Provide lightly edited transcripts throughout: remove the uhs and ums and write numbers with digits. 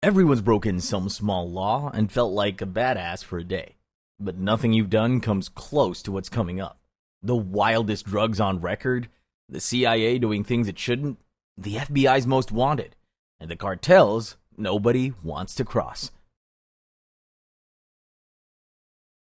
Everyone's broken some small law and felt like a badass for a day. But nothing you've done comes close to what's coming up. The wildest drugs on record, the CIA doing things it shouldn't, the FBI's most wanted, and the cartels nobody wants to cross.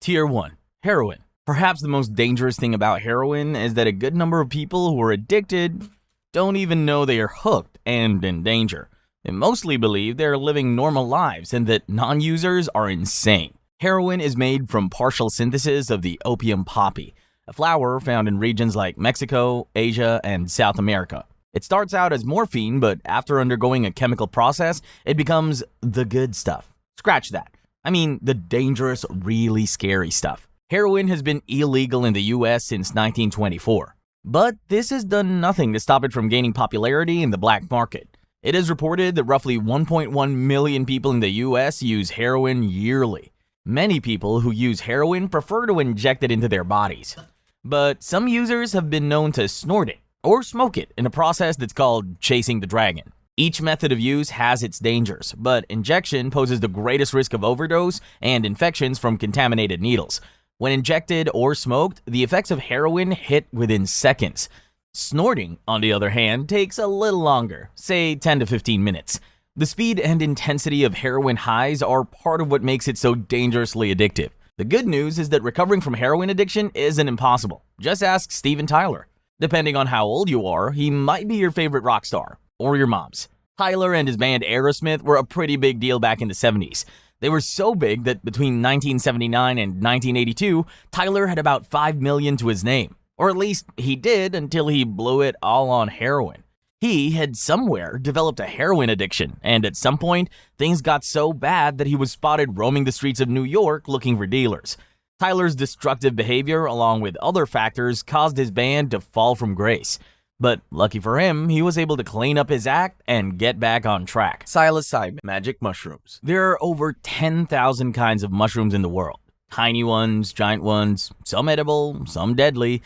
Tier 1. Heroin. Perhaps the most dangerous thing about heroin is that a good number of people who are addicted don't even know they are hooked and in danger. They mostly believe they're living normal lives and that non-users are insane. Heroin is made from partial synthesis of the opium poppy, a flower found in regions like Mexico, Asia, and South America. It starts out as morphine, but after undergoing a chemical process, it becomes the good stuff. Scratch that. I mean, the dangerous, really scary stuff. Heroin has been illegal in the US since 1924. But this has done nothing to stop it from gaining popularity in the black market. It is reported that roughly 1.1 million people in the US use heroin yearly. Many people who use heroin prefer to inject it into their bodies. But some users have been known to snort it or smoke it in a process that's called chasing the dragon. Each method of use has its dangers, but injection poses the greatest risk of overdose and infections from contaminated needles. When injected or smoked, the effects of heroin hit within seconds. Snorting, on the other hand, takes a little longer, say 10 to 15 minutes. The speed and intensity of heroin highs are part of what makes it so dangerously addictive. The good news is that recovering from heroin addiction isn't impossible. Just ask Steven Tyler. Depending on how old you are, he might be your favorite rock star, or your mom's. Tyler and his band Aerosmith were a pretty big deal back in the 70s. They were so big that between 1979 and 1982, Tyler had about 5 million to his name. Or at least he did until he blew it all on heroin. He had somewhere developed a heroin addiction, and at some point, things got so bad that he was spotted roaming the streets of New York looking for dealers. Tyler's destructive behavior, along with other factors, caused his band to fall from grace. But lucky for him, he was able to clean up his act and get back on track. Psilocybin, magic mushrooms. There are over 10,000 kinds of mushrooms in the world. Tiny ones, giant ones, some edible, some deadly,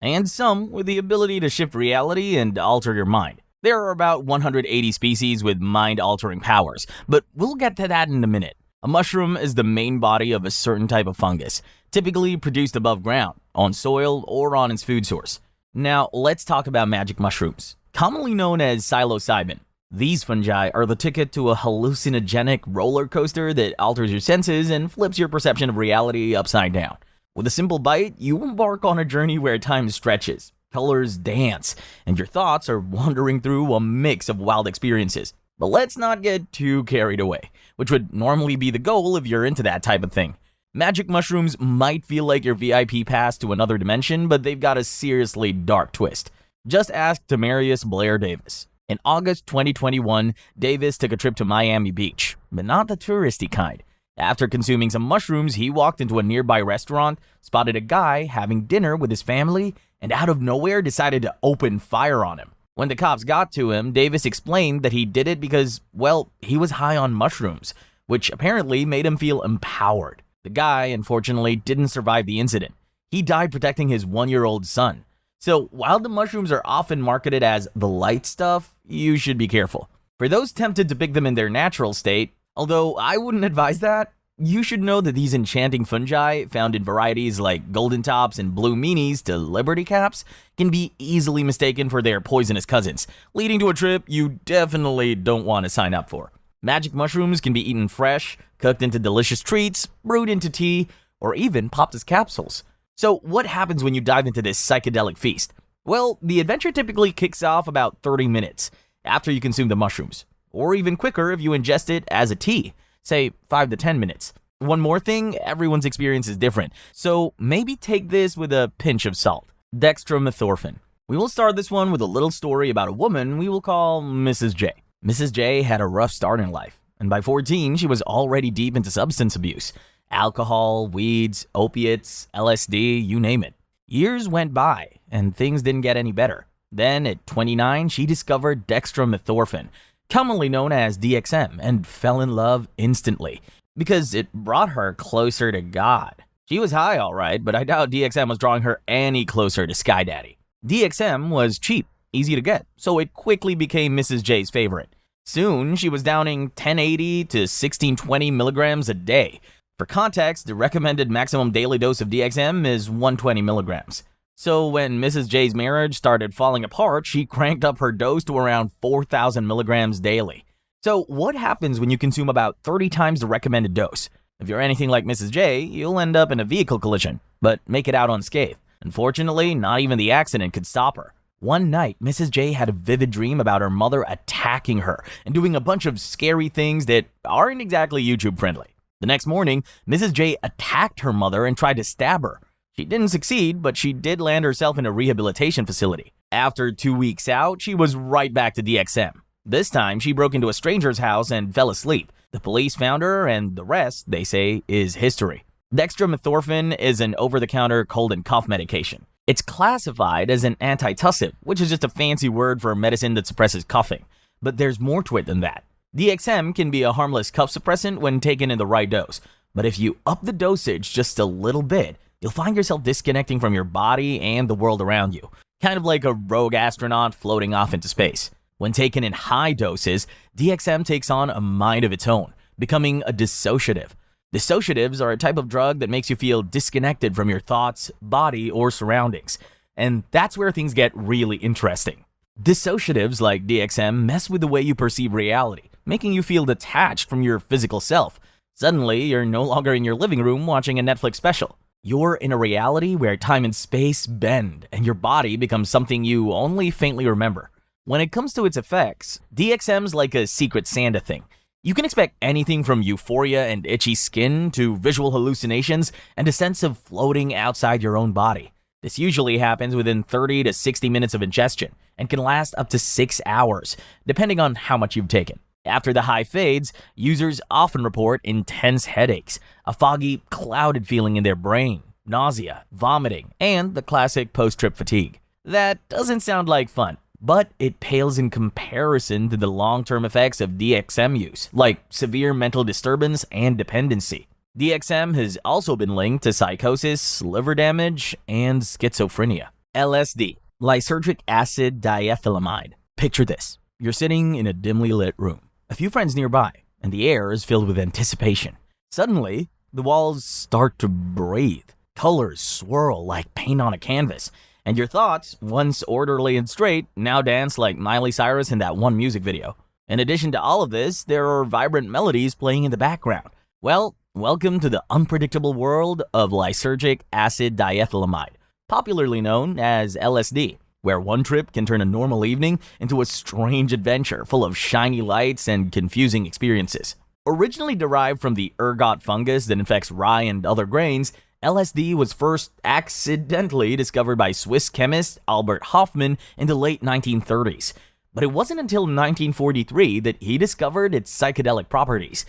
and some with the ability to shift reality and alter your mind. There are about 180 species with mind-altering powers, but we'll get to that in a minute. A mushroom is the main body of a certain type of fungus, typically produced above ground, on soil, or on its food source. Now, let's talk about magic mushrooms, commonly known as psilocybin. These fungi are the ticket to a hallucinogenic roller coaster that alters your senses and flips your perception of reality upside down. With a simple bite, you embark on a journey where time stretches, colors dance, and your thoughts are wandering through a mix of wild experiences. But let's not get too carried away, which would normally be the goal if you're into that type of thing. Magic mushrooms might feel like your VIP pass to another dimension, but they've got a seriously dark twist. Just ask Demarius Blair Davis. In August 2021, Davis took a trip to Miami Beach, but not the touristy kind. After consuming some mushrooms, he walked into a nearby restaurant, spotted a guy having dinner with his family, and out of nowhere decided to open fire on him. When the cops got to him, Davis explained that he did it because, well, he was high on mushrooms, which apparently made him feel empowered. The guy, unfortunately, didn't survive the incident. He died protecting his 1-year-old son. So while the mushrooms are often marketed as the light stuff, you should be careful. For those tempted to pick them in their natural state, although I wouldn't advise that, you should know that these enchanting fungi, found in varieties like golden tops and blue meanies to liberty caps, can be easily mistaken for their poisonous cousins, leading to a trip you definitely don't want to sign up for. Magic mushrooms can be eaten fresh, cooked into delicious treats, brewed into tea, or even popped as capsules. So what happens when you dive into this psychedelic feast? Well, the adventure typically kicks off about 30 minutes after you consume the mushrooms, or even quicker if you ingest it as a tea, say 5 to 10 minutes. One more thing, everyone's experience is different, so maybe take this with a pinch of salt. Dextromethorphan. We will start this one with a little story about a woman we will call Mrs. J. Mrs. J had a rough start in life, and by 14 she was already deep into substance abuse. Alcohol, weeds, opiates, LSD, you name it. Years went by, and things didn't get any better. Then, at 29, she discovered dextromethorphan, commonly known as DXM, and fell in love instantly, because it brought her closer to God. She was high all right, but I doubt DXM was drawing her any closer to Sky Daddy. DXM was cheap, easy to get, so it quickly became Mrs. J's favorite. Soon, she was downing 1080 to 1620 milligrams a day. For context, the recommended maximum daily dose of DXM is 120 milligrams. So when Mrs. J's marriage started falling apart, she cranked up her dose to around 4,000 milligrams daily. So what happens when you consume about 30 times the recommended dose? If you're anything like Mrs. J, you'll end up in a vehicle collision, but make it out unscathed. Unfortunately, not even the accident could stop her. One night, Mrs. J had a vivid dream about her mother attacking her and doing a bunch of scary things that aren't exactly YouTube friendly. The next morning, Mrs. J attacked her mother and tried to stab her. She didn't succeed, but she did land herself in a rehabilitation facility. After 2 weeks out, she was right back to DXM. This time, she broke into a stranger's house and fell asleep. The police found her, and the rest, they say, is history. Dextromethorphan is an over-the-counter cold and cough medication. It's classified as an antitussive, which is just a fancy word for a medicine that suppresses coughing. But there's more to it than that. DXM can be a harmless cough suppressant when taken in the right dose. But if you up the dosage just a little bit, you'll find yourself disconnecting from your body and the world around you. Kind of like a rogue astronaut floating off into space. When taken in high doses, DXM takes on a mind of its own, becoming a dissociative. Dissociatives are a type of drug that makes you feel disconnected from your thoughts, body, or surroundings. And that's where things get really interesting. Dissociatives like DXM mess with the way you perceive reality, making you feel detached from your physical self. Suddenly, you're no longer in your living room watching a Netflix special. You're in a reality where time and space bend, and your body becomes something you only faintly remember. When it comes to its effects, DXM's like a secret Santa thing. You can expect anything from euphoria and itchy skin to visual hallucinations and a sense of floating outside your own body. This usually happens within 30 to 60 minutes of ingestion and can last up to 6 hours, depending on how much you've taken. After the high fades, users often report intense headaches, a foggy, clouded feeling in their brain, nausea, vomiting, and the classic post-trip fatigue. That doesn't sound like fun, but it pales in comparison to the long-term effects of DXM use, like severe mental disturbance and dependency. DXM has also been linked to psychosis, liver damage, and schizophrenia. LSD, lysergic acid diethylamide. Picture this. You're sitting in a dimly lit room, a few friends nearby, and the air is filled with anticipation. Suddenly, the walls start to breathe. Colors swirl like paint on a canvas, and your thoughts, once orderly and straight, now dance like Miley Cyrus in that one music video. In addition to all of this, there are vibrant melodies playing in the background. Well, welcome to the unpredictable world of lysergic acid diethylamide, popularly known as LSD, where one trip can turn a normal evening into a strange adventure full of shiny lights and confusing experiences. Originally derived from the ergot fungus that infects rye and other grains, LSD was first accidentally discovered by Swiss chemist Albert Hofmann in the late 1930s. But it wasn't until 1943 that he discovered its psychedelic properties.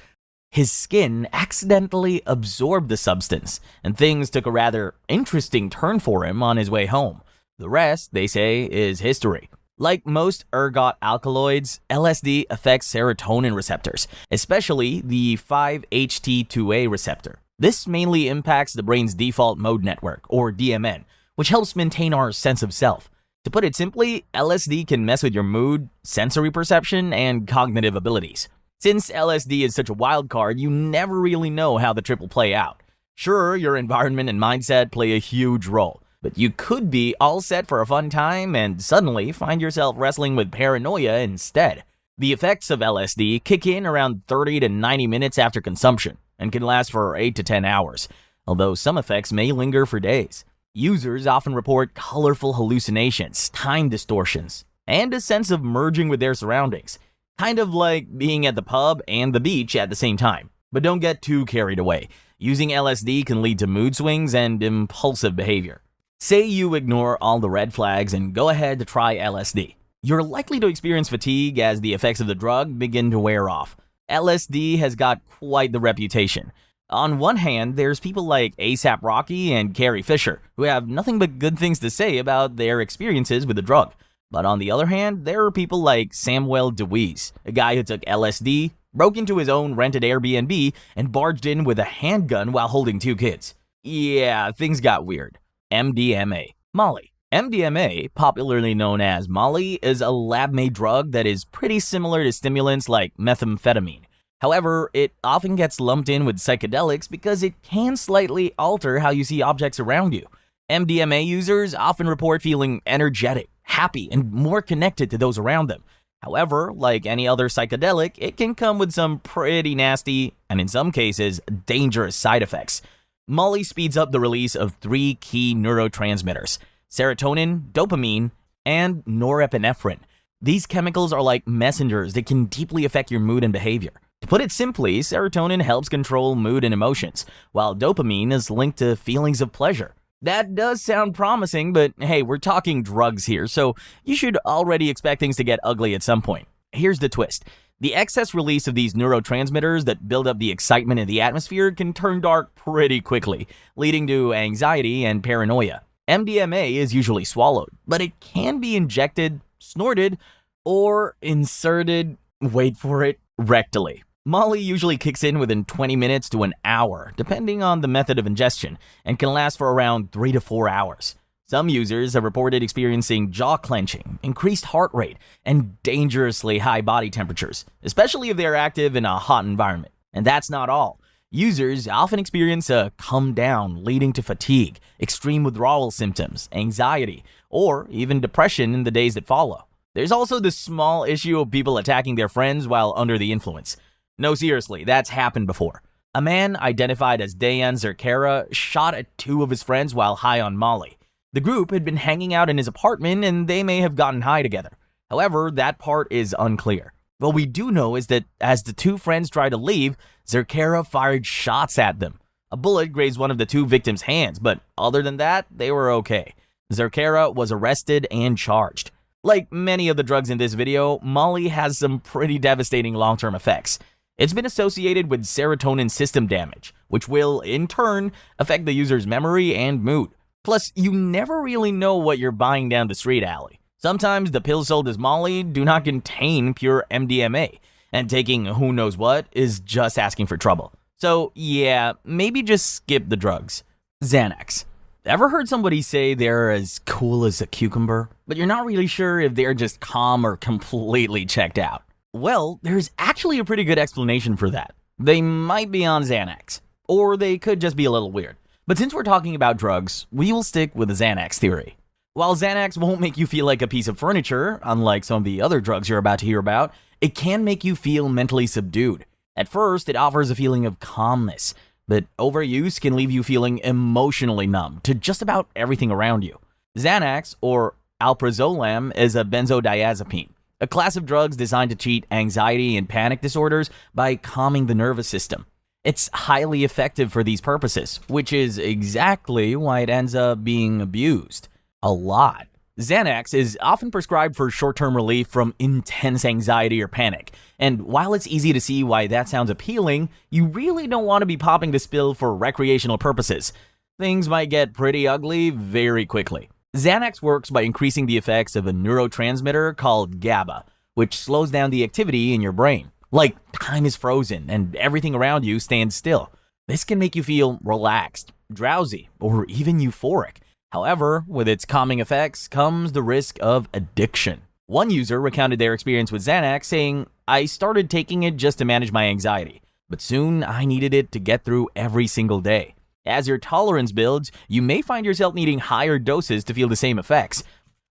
His skin accidentally absorbed the substance, and things took a rather interesting turn for him on his way home. The rest, they say, is history. Like most ergot alkaloids, LSD affects serotonin receptors, especially the 5-HT2A receptor. This mainly impacts the brain's default mode network, or DMN, which helps maintain our sense of self. To put it simply, LSD can mess with your mood, sensory perception, and cognitive abilities. Since LSD is such a wild card, you never really know how the trip will play out. Sure, your environment and mindset play a huge role, but you could be all set for a fun time and suddenly find yourself wrestling with paranoia instead. The effects of LSD kick in around 30 to 90 minutes after consumption and can last for 8 to 10 hours, although some effects may linger for days. Users often report colorful hallucinations, time distortions, and a sense of merging with their surroundings, kind of like being at the pub and the beach at the same time. But don't get too carried away. Using LSD can lead to mood swings and impulsive behavior. Say you ignore all the red flags and go ahead to try LSD. You're likely to experience fatigue as the effects of the drug begin to wear off. LSD has got quite the reputation. On one hand, there's people like A$AP Rocky and Carrie Fisher, who have nothing but good things to say about their experiences with the drug. But on the other hand, there are people like Samuel DeWeese, a guy who took LSD, broke into his own rented Airbnb, and barged in with a handgun while holding 2 kids. Yeah, things got weird. MDMA, Molly, MDMA, popularly known as Molly, is a lab-made drug that is pretty similar to stimulants like methamphetamine. However, it often gets lumped in with psychedelics because it can slightly alter how you see objects around you. MDMA users often report feeling energetic, happy, and more connected to those around them. However, like any other psychedelic, it can come with some pretty nasty, and in some cases, dangerous side effects. Molly speeds up the release of three key neurotransmitters: serotonin, dopamine, and norepinephrine. These chemicals are like messengers that can deeply affect your mood and behavior. To put it simply, serotonin helps control mood and emotions, while dopamine is linked to feelings of pleasure. That does sound promising, but hey, we're talking drugs here, so you should already expect things to get ugly at some point. Here's the twist. The excess release of these neurotransmitters that build up the excitement in the atmosphere can turn dark pretty quickly, leading to anxiety and paranoia. MDMA is usually swallowed, but it can be injected, snorted, or inserted, wait for it, rectally. Molly usually kicks in within 20 minutes to an hour, depending on the method of ingestion, and can last for around 3 to 4 hours. Some users have reported experiencing jaw clenching, increased heart rate, and dangerously high body temperatures, especially if they are active in a hot environment. And that's not all. Users often experience a come down, leading to fatigue, extreme withdrawal symptoms, anxiety, or even depression in the days that follow. There's also the small issue of people attacking their friends while under the influence. No, seriously, that's happened before. A man identified as Dayan Zerkera shot at 2 of his friends while high on Molly. The group had been hanging out in his apartment and they may have gotten high together. However, that part is unclear. What we do know is that as the 2 friends tried to leave, Zerkera fired shots at them. A bullet grazed one of the 2 victims' hands, but other than that, they were okay. Zerkera was arrested and charged. Like many of the drugs in this video, Molly has some pretty devastating long-term effects. It's been associated with serotonin system damage, which will, in turn, affect the user's memory and mood. Plus, you never really know what you're buying down the street alley. Sometimes the pills sold as Molly do not contain pure MDMA, and taking who knows what is just asking for trouble. So yeah, maybe just skip the drugs. Xanax. Ever heard somebody say they're as cool as a cucumber, but you're not really sure if they're just calm or completely checked out? Well, there's actually a pretty good explanation for that. They might be on Xanax, or they could just be a little weird. But since we're talking about drugs, we will stick with the Xanax theory. While Xanax won't make you feel like a piece of furniture, unlike some of the other drugs you're about to hear about, it can make you feel mentally subdued. At first, it offers a feeling of calmness, but overuse can leave you feeling emotionally numb to just about everything around you. Xanax, or alprazolam, is a benzodiazepine, a class of drugs designed to treat anxiety and panic disorders by calming the nervous system. It's highly effective for these purposes, which is exactly why it ends up being abused a lot. Xanax is often prescribed for short-term relief from intense anxiety or panic, and while it's easy to see why that sounds appealing, you really don't want to be popping this pill for recreational purposes. Things might get pretty ugly very quickly. Xanax works by increasing the effects of a neurotransmitter called GABA, which slows down the activity in your brain. Like time is frozen and everything around you stands still. This can make you feel relaxed, drowsy, or even euphoric. However, with its calming effects comes the risk of addiction. One user recounted their experience with Xanax, saying, "I started taking it just to manage my anxiety, but soon I needed it to get through every single day. As your tolerance builds, you may find yourself needing higher doses to feel the same effects,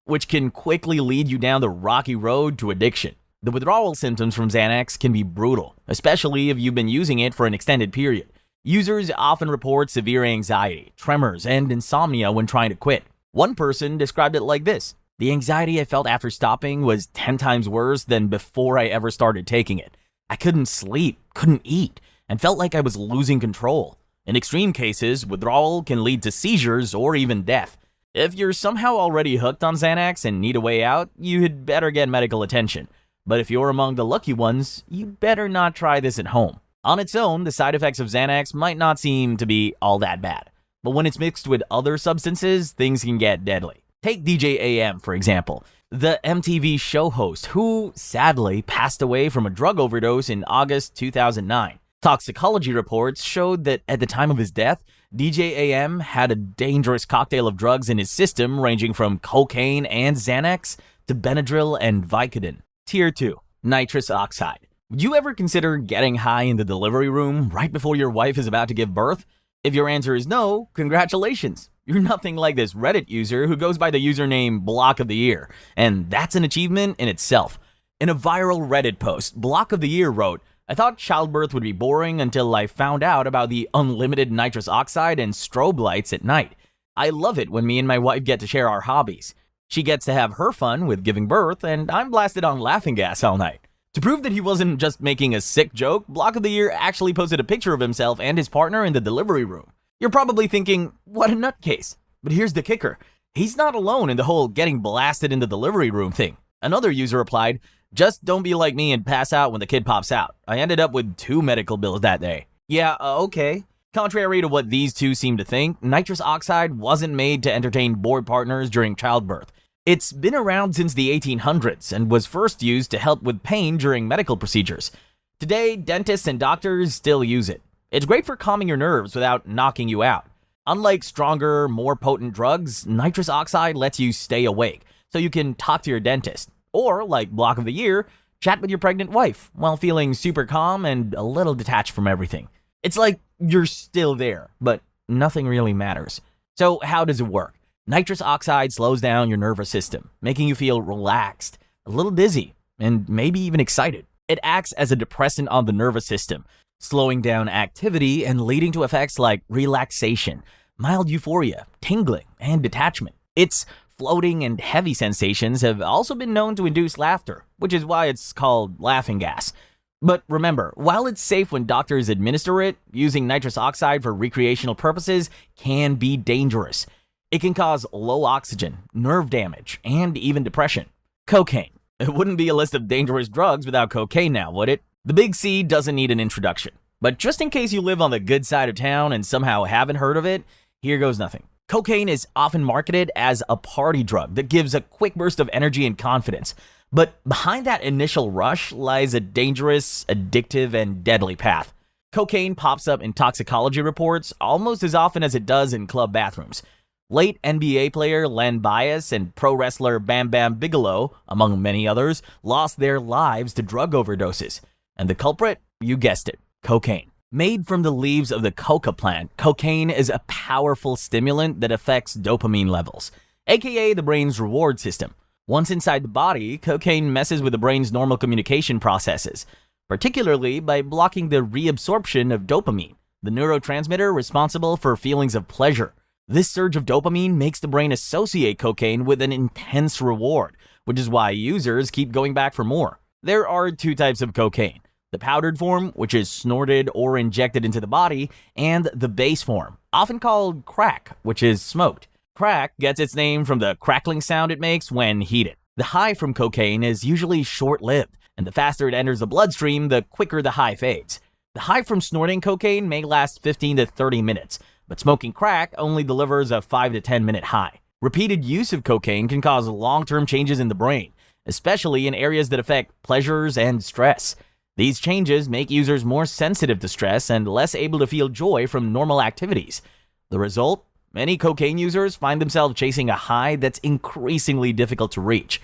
which can quickly lead you down the rocky road to addiction." The withdrawal symptoms from Xanax can be brutal, especially if you've been using it for an extended period. Users often report severe anxiety, tremors, and insomnia when trying to quit. One person described it like this: "The anxiety I felt after stopping was 10 times worse than before I ever started taking it. I couldn't sleep, couldn't eat, and felt like I was losing control. In extreme cases, withdrawal can lead to seizures or even death. If you're somehow already hooked on Xanax and need a way out, you had better get medical attention. But if you're among the lucky ones, you better not try this at home." On its own, the side effects of Xanax might not seem to be all that bad. But when it's mixed with other substances, things can get deadly. Take DJ AM, for example, the MTV show host who, sadly, passed away from a drug overdose in August 2009. Toxicology reports showed that at the time of his death, DJ AM had a dangerous cocktail of drugs in his system ranging from cocaine and Xanax to Benadryl and Vicodin. Tier 2. Nitrous oxide. Would you ever consider getting high in the delivery room right before your wife is about to give birth? If your answer is no, congratulations. You're nothing like this Reddit user who goes by the username Block of the Year, and that's an achievement in itself. In a viral Reddit post, Block of the Year wrote, "I thought childbirth would be boring until I found out about the unlimited nitrous oxide and strobe lights at night. I love it when me and my wife get to share our hobbies. She gets to have her fun with giving birth, and I'm blasted on laughing gas all night." To prove that he wasn't just making a sick joke, Block of the Year actually posted a picture of himself and his partner in the delivery room. You're probably thinking, what a nutcase. But here's the kicker. He's not alone in the whole getting blasted in the delivery room thing. Another user replied, "Just don't be like me and pass out when the kid pops out. I ended up with 2 medical bills that day." Yeah, okay. Contrary to what these two seem to think, nitrous oxide wasn't made to entertain bored partners during childbirth. It's been around since the 1800s and was first used to help with pain during medical procedures. Today, dentists and doctors still use it. It's great for calming your nerves without knocking you out. Unlike stronger, more potent drugs, nitrous oxide lets you stay awake, so you can talk to your dentist. Or, like Block of the Year, chat with your pregnant wife while feeling super calm and a little detached from everything. It's like you're still there, but nothing really matters. So how does it work? Nitrous oxide slows down your nervous system, making you feel relaxed, a little dizzy, and maybe even excited. It acts as a depressant on the nervous system, slowing down activity and leading to effects like relaxation, mild euphoria, tingling, and detachment. Its floating and heavy sensations have also been known to induce laughter, which is why it's called laughing gas. But remember, while it's safe when doctors administer it, using nitrous oxide for recreational purposes can be dangerous. It can cause low oxygen, nerve damage, and even depression. Cocaine. It wouldn't be a list of dangerous drugs without cocaine now, would it? The Big C doesn't need an introduction. But just in case you live on the good side of town and somehow haven't heard of it, here goes nothing. Cocaine is often marketed as a party drug that gives a quick burst of energy and confidence. But behind that initial rush lies a dangerous, addictive, and deadly path. Cocaine pops up in toxicology reports almost as often as it does in club bathrooms. Late NBA player Len Bias and pro wrestler Bam Bam Bigelow, among many others, lost their lives to drug overdoses. And the culprit? You guessed it, cocaine. Made from the leaves of the coca plant, cocaine is a powerful stimulant that affects dopamine levels, aka the brain's reward system. Once inside the body, cocaine messes with the brain's normal communication processes, particularly by blocking the reabsorption of dopamine, the neurotransmitter responsible for feelings of pleasure. This surge of dopamine makes the brain associate cocaine with an intense reward, which is why users keep going back for more. There are 2 types of cocaine: the powdered form, which is snorted or injected into the body, and the base form, often called crack, which is smoked. Crack gets its name from the crackling sound it makes when heated. The high from cocaine is usually short-lived, and the faster it enters the bloodstream, the quicker the high fades. The high from snorting cocaine may last 15 to 30 minutes, but smoking crack only delivers a 5 to 10 minute high. Repeated use of cocaine can cause long-term changes in the brain, especially in areas that affect pleasures and stress. These changes make users more sensitive to stress and less able to feel joy from normal activities. The result? Many cocaine users find themselves chasing a high that's increasingly difficult to reach,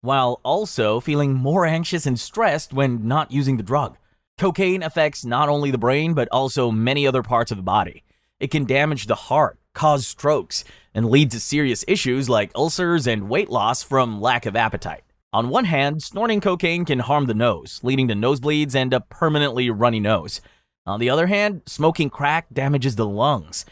while also feeling more anxious and stressed when not using the drug. Cocaine affects not only the brain, but also many other parts of the body. It can damage the heart, cause strokes, and lead to serious issues like ulcers and weight loss from lack of appetite. On one hand, snorting cocaine can harm the nose, leading to nosebleeds and a permanently runny nose. On the other hand, smoking crack damages the lungs,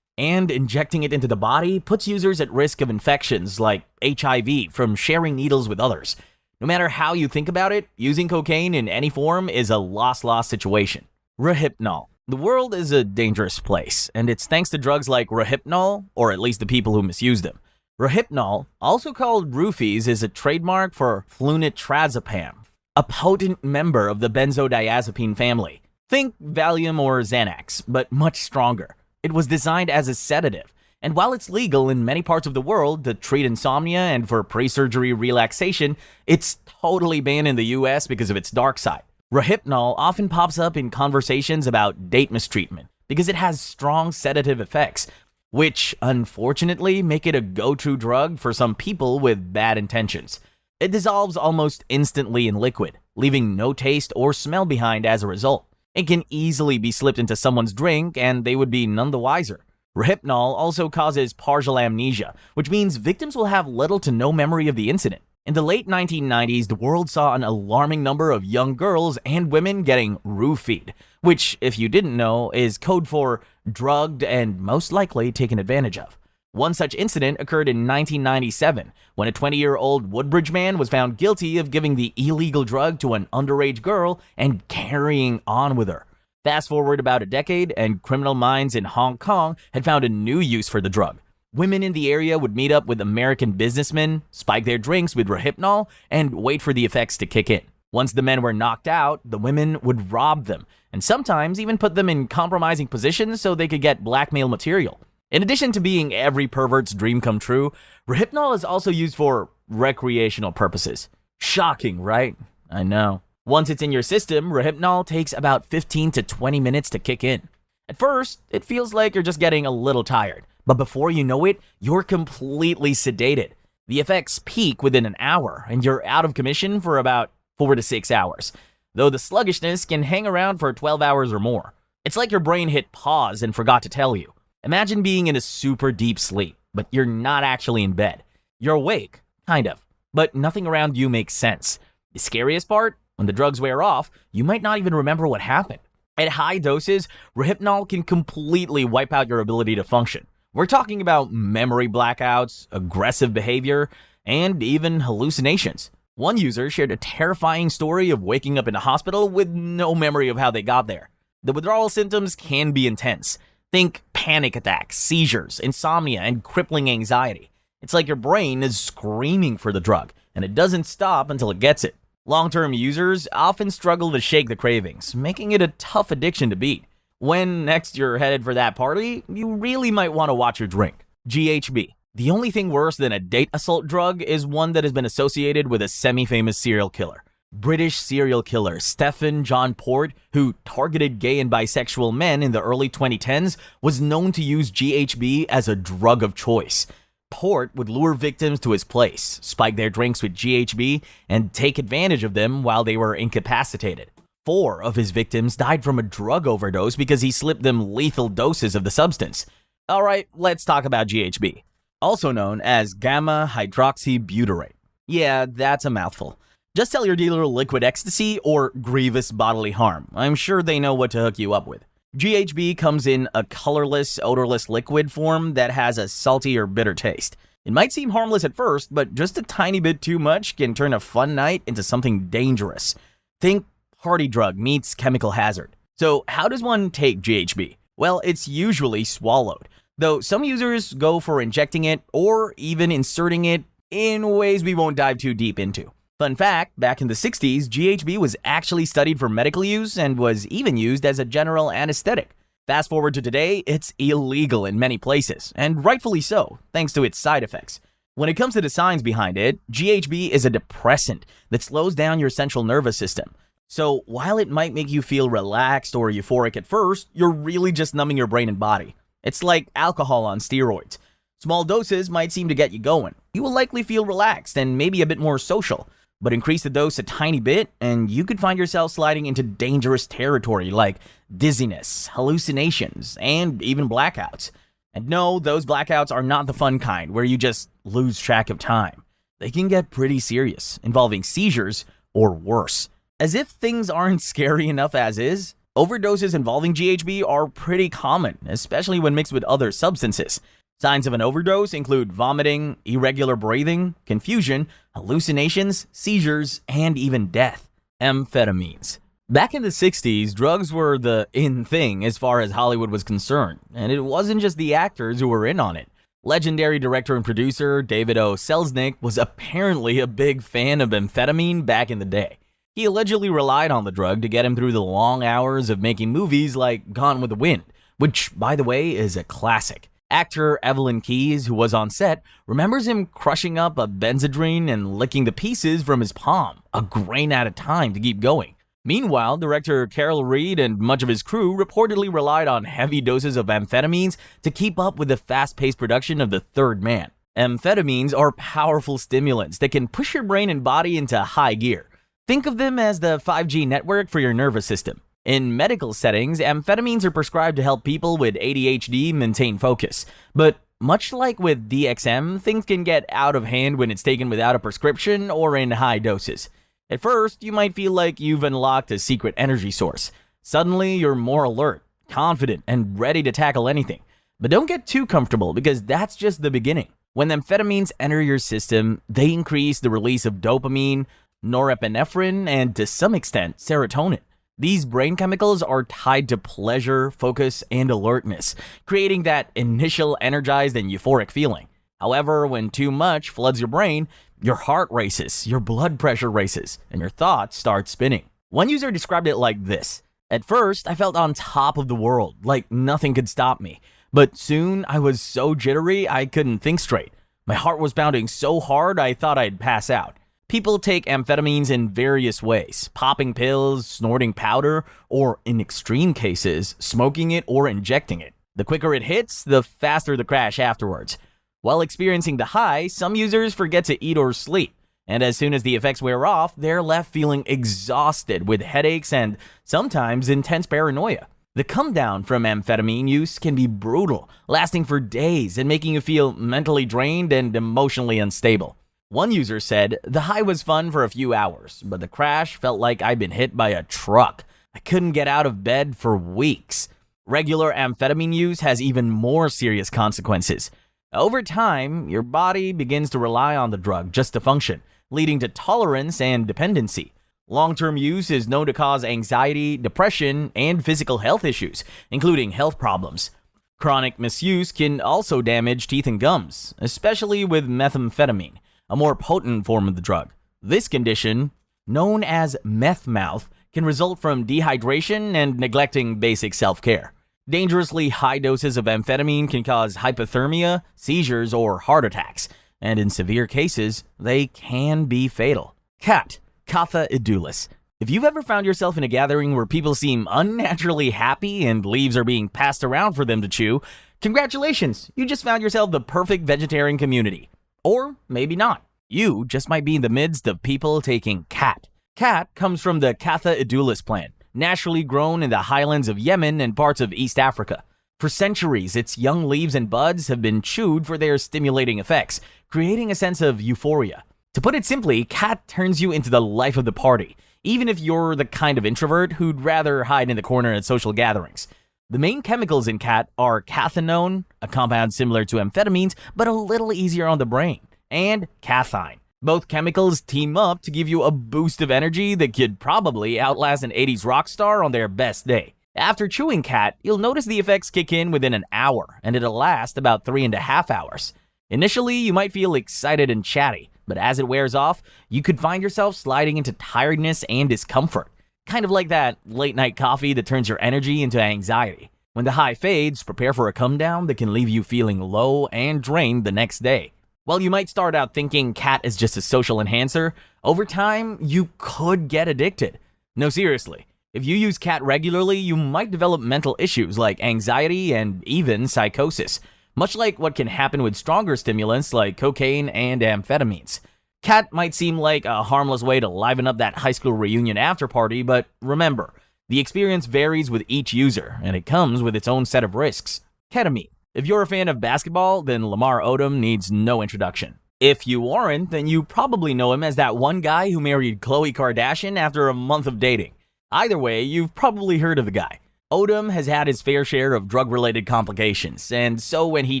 and injecting it into the body puts users at risk of infections like HIV from sharing needles with others. No matter how you think about it, using cocaine in any form is a loss-loss situation. Rohypnol. The world is a dangerous place, and it's thanks to drugs like Rohypnol, or at least the people who misuse them. Rohypnol, also called roofies, is a trademark for flunitrazepam, a potent member of the benzodiazepine family. Think Valium or Xanax, but much stronger. It was designed as a sedative, and while it's legal in many parts of the world to treat insomnia and for pre-surgery relaxation, it's totally banned in the US because of its dark side. Rohypnol often pops up in conversations about date mistreatment because it has strong sedative effects, which unfortunately make it a go-to drug for some people with bad intentions. It dissolves almost instantly in liquid, leaving no taste or smell behind as a result. It can easily be slipped into someone's drink and they would be none the wiser. Rohypnol also causes partial amnesia, which means victims will have little to no memory of the incident. In the late 1990s, the world saw an alarming number of young girls and women getting roofied, which, if you didn't know, is code for drugged and most likely taken advantage of. One such incident occurred in 1997, when a 20-year-old Woodbridge man was found guilty of giving the illegal drug to an underage girl and carrying on with her. Fast forward about a decade, and criminal minds in Hong Kong had found a new use for the drug. Women in the area would meet up with American businessmen, spike their drinks with Rohypnol, and wait for the effects to kick in. Once the men were knocked out, the women would rob them, and sometimes even put them in compromising positions so they could get blackmail material. In addition to being every pervert's dream come true, Rohypnol is also used for recreational purposes. Shocking, right? I know. Once it's in your system, Rohypnol takes about 15 to 20 minutes to kick in. At first, it feels like you're just getting a little tired, but before you know it, you're completely sedated. The effects peak within an hour, and you're out of commission for about 4 to 6 hours, though the sluggishness can hang around for 12 hours or more. It's like your brain hit pause and forgot to tell you. Imagine being in a super deep sleep, but you're not actually in bed. You're awake, kind of, but nothing around you makes sense. The scariest part? When the drugs wear off, you might not even remember what happened. At high doses, Rohypnol can completely wipe out your ability to function. We're talking about memory blackouts, aggressive behavior, and even hallucinations. One user shared a terrifying story of waking up in a hospital with no memory of how they got there. The withdrawal symptoms can be intense. Think panic attacks, seizures, insomnia, and crippling anxiety. It's like your brain is screaming for the drug, and it doesn't stop until it gets it. Long-term users often struggle to shake the cravings, making it a tough addiction to beat. When next you're headed for that party, you really might want to watch your drink. GHB. The only thing worse than a date assault drug is one that has been associated with a semi-famous serial killer. British serial killer Stephen John Port, who targeted gay and bisexual men in the early 2010s, was known to use GHB as a drug of choice. Port would lure victims to his place, spike their drinks with GHB, and take advantage of them while they were incapacitated. 4 of his victims died from a drug overdose because he slipped them lethal doses of the substance. Alright, let's talk about GHB, also known as gamma hydroxybutyrate. Yeah, that's a mouthful. Just tell your dealer liquid ecstasy or grievous bodily harm. I'm sure they know what to hook you up with. GHB comes in a colorless, odorless liquid form that has a salty or bitter taste. It might seem harmless at first, but just a tiny bit too much can turn a fun night into something dangerous. Think party drug meets chemical hazard. So how does one take GHB? Well, it's usually swallowed, though some users go for injecting it or even inserting it in ways we won't dive too deep into. Fun fact, back in the 60s, GHB was actually studied for medical use and was even used as a general anesthetic. Fast forward to today, it's illegal in many places, and rightfully so, thanks to its side effects. When it comes to the science behind it, GHB is a depressant that slows down your central nervous system. So while it might make you feel relaxed or euphoric at first, you're really just numbing your brain and body. It's like alcohol on steroids. Small doses might seem to get you going. You will likely feel relaxed and maybe a bit more social. But increase the dose a tiny bit, and you could find yourself sliding into dangerous territory like dizziness, hallucinations, and even blackouts. And no, those blackouts are not the fun kind where you just lose track of time. They can get pretty serious, involving seizures or worse. As if things aren't scary enough as is, overdoses involving GHB are pretty common, especially when mixed with other substances. Signs of an overdose include vomiting, irregular breathing, confusion, hallucinations, seizures, and even death. Amphetamines. Back in the 60s, drugs were the in thing as far as Hollywood was concerned, and it wasn't just the actors who were in on it. Legendary director and producer David O. Selznick was apparently a big fan of amphetamine back in the day. He allegedly relied on the drug to get him through the long hours of making movies like Gone with the Wind, which, by the way, is a classic. Actor Evelyn Keyes, who was on set, remembers him crushing up a Benzedrine and licking the pieces from his palm, a grain at a time to keep going. Meanwhile, director Carol Reed and much of his crew reportedly relied on heavy doses of amphetamines to keep up with the fast-paced production of The Third Man. Amphetamines are powerful stimulants that can push your brain and body into high gear. Think of them as the 5G network for your nervous system. In medical settings, amphetamines are prescribed to help people with ADHD maintain focus. But much like with DXM, things can get out of hand when it's taken without a prescription or in high doses. At first, you might feel like you've unlocked a secret energy source. Suddenly, you're more alert, confident, and ready to tackle anything. But don't get too comfortable because that's just the beginning. When amphetamines enter your system, they increase the release of dopamine, norepinephrine, and to some extent, serotonin. These brain chemicals are tied to pleasure, focus, and alertness, creating that initial energized and euphoric feeling. However, when too much floods your brain, your heart races, your blood pressure races, and your thoughts start spinning. One user described it like this: "At first, I felt on top of the world, like nothing could stop me. But soon, I was so jittery, I couldn't think straight. My heart was pounding so hard, I thought I'd pass out." People take amphetamines in various ways: popping pills, snorting powder, or in extreme cases, smoking it or injecting it. The quicker it hits, the faster the crash afterwards. While experiencing the high, some users forget to eat or sleep, and as soon as the effects wear off, they're left feeling exhausted with headaches and sometimes intense paranoia. The come down from amphetamine use can be brutal, lasting for days and making you feel mentally drained and emotionally unstable. One user said, "The high was fun for a few hours, but the crash felt like I'd been hit by a truck. I couldn't get out of bed for weeks." Regular amphetamine use has even more serious consequences. Over time, your body begins to rely on the drug just to function, leading to tolerance and dependency. Long-term use is known to cause anxiety, depression, and physical health issues, including health problems. Chronic misuse can also damage teeth and gums, especially with methamphetamine, a more potent form of the drug. This condition, known as meth mouth, can result from dehydration and neglecting basic self-care. Dangerously high doses of amphetamine can cause hypothermia, seizures, or heart attacks, and in severe cases, they can be fatal. Cat, Catha edulis. If you've ever found yourself in a gathering where people seem unnaturally happy and leaves are being passed around for them to chew, congratulations, you just found yourself the perfect vegetarian community. Or maybe not. You just might be in the midst of people taking cat. Cat comes from the Catha edulis plant, naturally grown in the highlands of Yemen and parts of East Africa. For centuries, its young leaves and buds have been chewed for their stimulating effects, creating a sense of euphoria. To put it simply, cat turns you into the life of the party, even if you're the kind of introvert who'd rather hide in the corner at social gatherings. The main chemicals in cat are cathinone, a compound similar to amphetamines but a little easier on the brain, and cathine. Both chemicals team up to give you a boost of energy that could probably outlast an 80s rock star on their best day. After chewing cat, you'll notice the effects kick in within an hour, and it'll last about 3.5 hours. Initially, you might feel excited and chatty, but as it wears off, you could find yourself sliding into tiredness and discomfort. Kind of like that late-night coffee that turns your energy into anxiety. When the high fades, prepare for a come-down that can leave you feeling low and drained the next day. While you might start out thinking cat is just a social enhancer, over time, you could get addicted. No, seriously. If you use cat regularly, you might develop mental issues like anxiety and even psychosis, much like what can happen with stronger stimulants like cocaine and amphetamines. Cat might seem like a harmless way to liven up that high school reunion after party, but remember, the experience varies with each user, and it comes with its own set of risks. Ketamine. If you're a fan of basketball, then Lamar Odom needs no introduction. If you aren't, then you probably know him as that one guy who married Khloe Kardashian after a month of dating. Either way, you've probably heard of the guy. Odom has had his fair share of drug-related complications, and so when he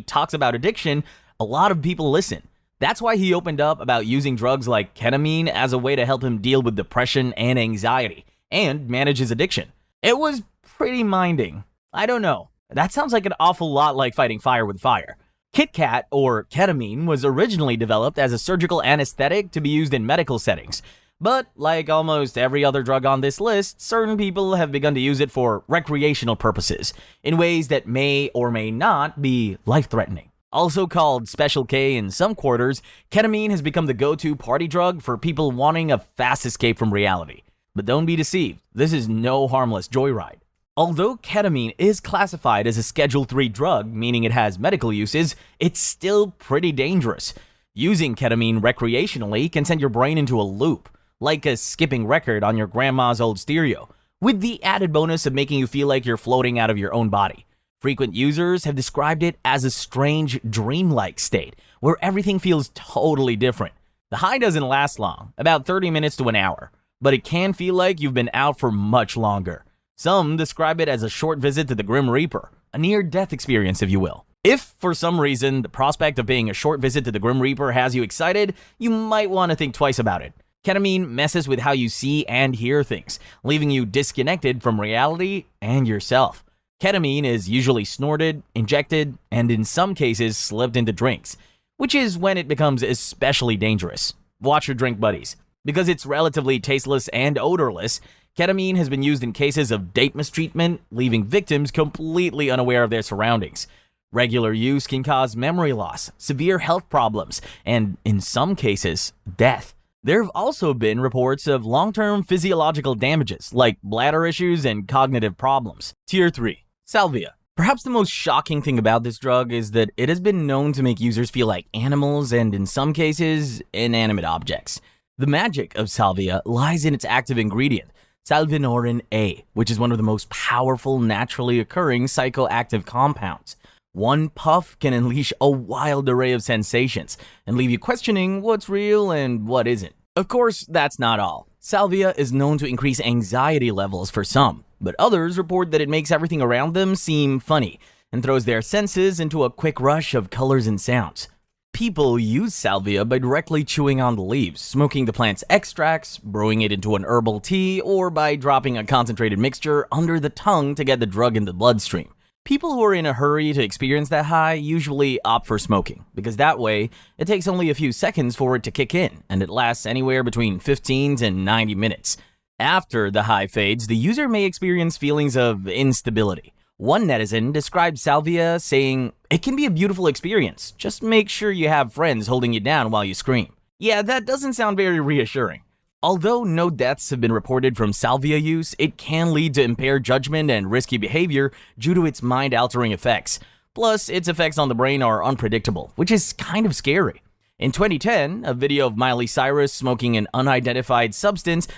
talks about addiction, a lot of people listen. That's why he opened up about using drugs like ketamine as a way to help him deal with depression and anxiety, and manage his addiction. It was pretty minding. I don't know. That sounds like an awful lot like fighting fire with fire. Kit Kat, or ketamine, was originally developed as a surgical anesthetic to be used in medical settings. But, like almost every other drug on this list, certain people have begun to use it for recreational purposes, in ways that may or may not be life-threatening. Also called Special K in some quarters, ketamine has become the go-to party drug for people wanting a fast escape from reality. But don't be deceived, this is no harmless joyride. Although ketamine is classified as a Schedule 3 drug, meaning it has medical uses, it's still pretty dangerous. Using ketamine recreationally can send your brain into a loop, like a skipping record on your grandma's old stereo, with the added bonus of making you feel like you're floating out of your own body. Frequent users have described it as a strange, dreamlike state, where everything feels totally different. The high doesn't last long, about 30 minutes to an hour, but it can feel like you've been out for much longer. Some describe it as a short visit to the Grim Reaper, a near-death experience if you will. If, for some reason, the prospect of paying a short visit to the Grim Reaper has you excited, you might want to think twice about it. Ketamine messes with how you see and hear things, leaving you disconnected from reality and yourself. Ketamine is usually snorted, injected, and in some cases slipped into drinks, which is when it becomes especially dangerous. Watch your drink buddies. Because it's relatively tasteless and odorless, ketamine has been used in cases of date mistreatment, leaving victims completely unaware of their surroundings. Regular use can cause memory loss, severe health problems, and, in some cases, death. There have also been reports of long-term physiological damages, like bladder issues and cognitive problems. Tier 3. Salvia. Perhaps the most shocking thing about this drug is that it has been known to make users feel like animals and, in some cases, inanimate objects. The magic of salvia lies in its active ingredient, salvinorin A, which is one of the most powerful naturally occurring psychoactive compounds. One puff can unleash a wild array of sensations and leave you questioning what's real and what isn't. Of course, that's not all. Salvia is known to increase anxiety levels for some, but others report that it makes everything around them seem funny and throws their senses into a quick rush of colors and sounds. People use salvia by directly chewing on the leaves, smoking the plant's extracts, brewing it into an herbal tea, or by dropping a concentrated mixture under the tongue to get the drug in the bloodstream. People who are in a hurry to experience that high usually opt for smoking, because that way, it takes only a few seconds for it to kick in, and it lasts anywhere between 15 to 90 minutes. After the high fades, the user may experience feelings of instability. One netizen described salvia saying, "It can be a beautiful experience, just make sure you have friends holding you down while you scream." Yeah, that doesn't sound very reassuring. Although no deaths have been reported from salvia use, it can lead to impaired judgment and risky behavior due to its mind-altering effects. Plus, its effects on the brain are unpredictable, which is kind of scary. In 2010, a video of Miley Cyrus smoking an unidentified substance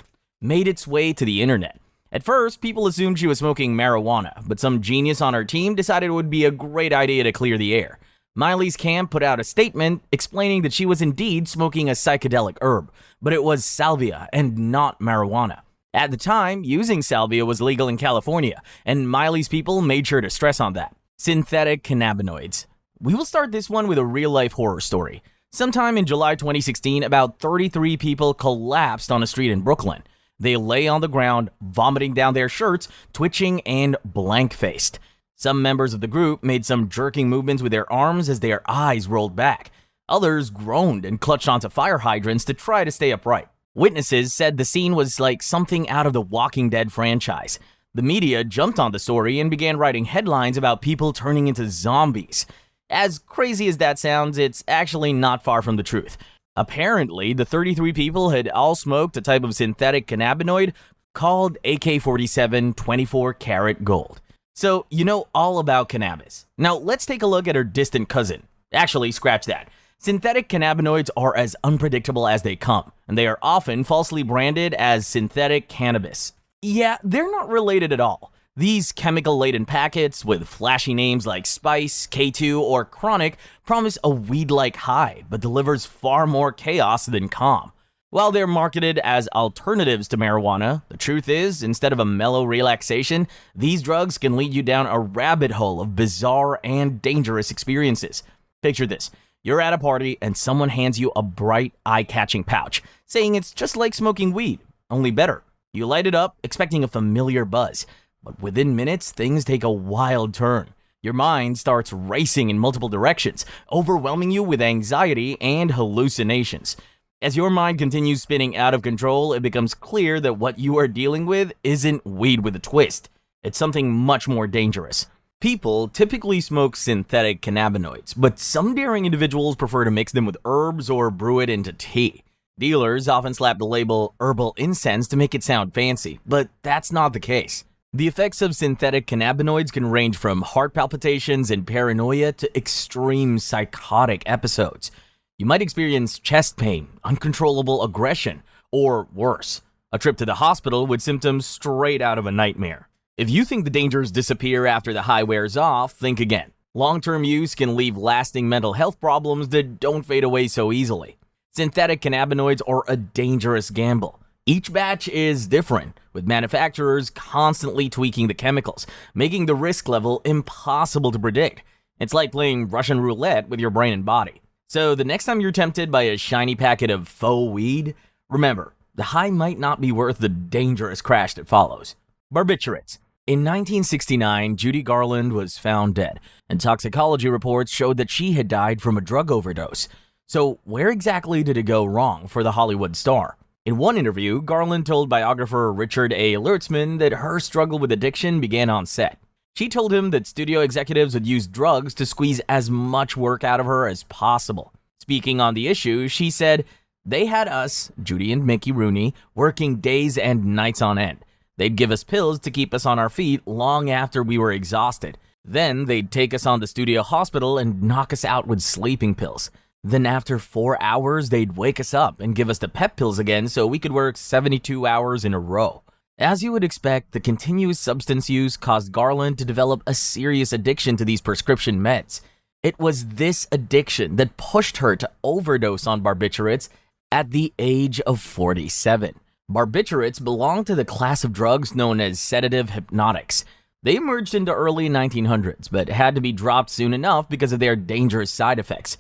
made its way to the internet. At first, people assumed she was smoking marijuana, but some genius on her team decided it would be a great idea to clear the air. Miley's camp put out a statement explaining that she was indeed smoking a psychedelic herb, but it was salvia and not marijuana. At the time, using salvia was legal in California, and Miley's people made sure to stress on that. Synthetic cannabinoids. We will start this one with a real-life horror story. Sometime in July 2016, about 33 people collapsed on a street in Brooklyn. They lay on the ground, vomiting down their shirts, twitching and blank-faced. Some members of the group made some jerking movements with their arms as their eyes rolled back. Others groaned and clutched onto fire hydrants to try to stay upright. Witnesses said the scene was like something out of the Walking Dead franchise. The media jumped on the story and began writing headlines about people turning into zombies. As crazy as that sounds, it's actually not far from the truth. Apparently, the 33 people had all smoked a type of synthetic cannabinoid called AK-47 24-karat gold. So, you know all about cannabis. Now, let's take a look at her distant cousin. Actually, scratch that. Synthetic cannabinoids are as unpredictable as they come, and they are often falsely branded as synthetic cannabis. Yeah, they're not related at all. These chemical-laden packets with flashy names like Spice, K2, or Chronic promise a weed-like high, but delivers far more chaos than calm. While they're marketed as alternatives to marijuana, the truth is, instead of a mellow relaxation, these drugs can lead you down a rabbit hole of bizarre and dangerous experiences. Picture this. You're at a party and someone hands you a bright, eye-catching pouch, saying it's just like smoking weed, only better. You light it up, expecting a familiar buzz. But within minutes, things take a wild turn. Your mind starts racing in multiple directions, overwhelming you with anxiety and hallucinations. As your mind continues spinning out of control, it becomes clear that what you are dealing with isn't weed with a twist. It's something much more dangerous. People typically smoke synthetic cannabinoids, but some daring individuals prefer to mix them with herbs or brew it into tea. Dealers often slap the label herbal incense to make it sound fancy, but that's not the case. The effects of synthetic cannabinoids can range from heart palpitations and paranoia to extreme psychotic episodes. You might experience chest pain, uncontrollable aggression, or worse, a trip to the hospital with symptoms straight out of a nightmare. If you think the dangers disappear after the high wears off, think again. Long-term use can leave lasting mental health problems that don't fade away so easily. Synthetic cannabinoids are a dangerous gamble. Each batch is different, with manufacturers constantly tweaking the chemicals, making the risk level impossible to predict. It's like playing Russian roulette with your brain and body. So the next time you're tempted by a shiny packet of faux weed, remember, the high might not be worth the dangerous crash that follows. Barbiturates. In 1969, Judy Garland was found dead, and toxicology reports showed that she had died from a drug overdose. So where exactly did it go wrong for the Hollywood star? In one interview, Garland told biographer Richard A. Lurtzman that her struggle with addiction began on set. She told him that studio executives would use drugs to squeeze as much work out of her as possible. Speaking on the issue, she said, "They had us, Judy and Mickey Rooney, working days and nights on end. They'd give us pills to keep us on our feet long after we were exhausted. Then they'd take us on the studio hospital and knock us out with sleeping pills. Then after 4 hours, they'd wake us up and give us the pep pills again so we could work 72 hours in a row." As you would expect, the continuous substance use caused Garland to develop a serious addiction to these prescription meds. It was this addiction that pushed her to overdose on barbiturates at the age of 47. Barbiturates belong to the class of drugs known as sedative hypnotics. They emerged in the early 1900s, but had to be dropped soon enough because of their dangerous side effects.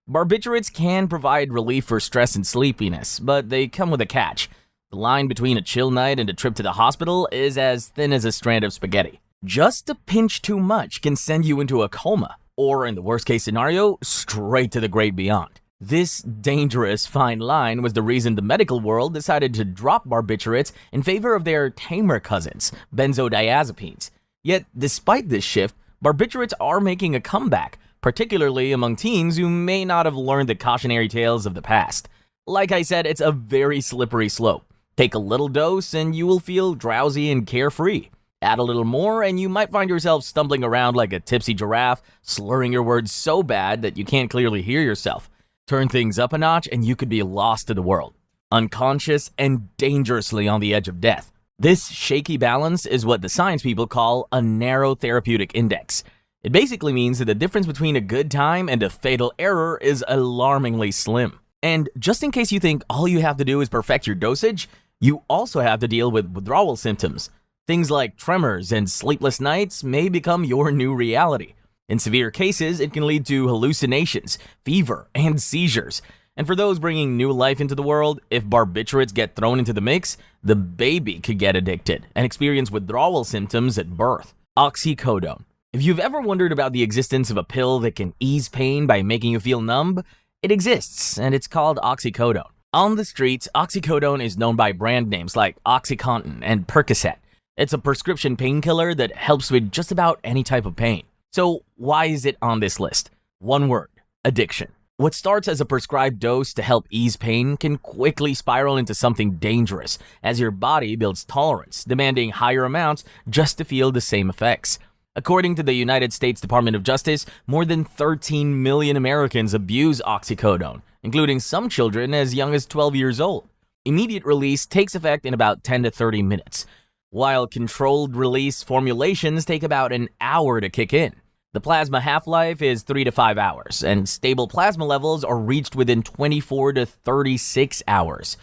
Barbiturates can provide relief for stress and sleepiness, but they come with a catch. The line between a chill night and a trip to the hospital is as thin as a strand of spaghetti. Just a pinch too much can send you into a coma, or in the worst case scenario, straight to the great beyond. This dangerous fine line was the reason the medical world decided to drop barbiturates in favor of their tamer cousins, benzodiazepines. Yet, despite this shift, barbiturates are making a comeback, particularly among teens who may not have learned the cautionary tales of the past. Like I said, it's a very slippery slope. Take a little dose and you will feel drowsy and carefree. Add a little more and you might find yourself stumbling around like a tipsy giraffe, slurring your words so bad that you can't clearly hear yourself. Turn things up a notch and you could be lost to the world, unconscious and dangerously on the edge of death. This shaky balance is what the science people call a narrow therapeutic index. It basically means that the difference between a good time and a fatal error is alarmingly slim. And just in case you think all you have to do is perfect your dosage, you also have to deal with withdrawal symptoms. Things like tremors and sleepless nights may become your new reality. In severe cases, it can lead to hallucinations, fever, and seizures. And for those bringing new life into the world, if barbiturates get thrown into the mix, the baby could get addicted and experience withdrawal symptoms at birth. Oxycodone. If you've ever wondered about the existence of a pill that can ease pain by making you feel numb, it exists, and it's called oxycodone. On the streets, oxycodone is known by brand names like OxyContin and Percocet. It's a prescription painkiller that helps with just about any type of pain. So why is it on this list? One word: addiction. What starts as a prescribed dose to help ease pain can quickly spiral into something dangerous as your body builds tolerance, demanding higher amounts just to feel the same effects. According to the United States Department of Justice, more than 13 million Americans abuse oxycodone, including some children as young as 12 years old. Immediate release takes effect in about 10 to 30 minutes, while controlled release formulations take about an hour to kick in. The plasma half-life is 3 to 5 hours, and stable plasma levels are reached within 24 to 36 hours.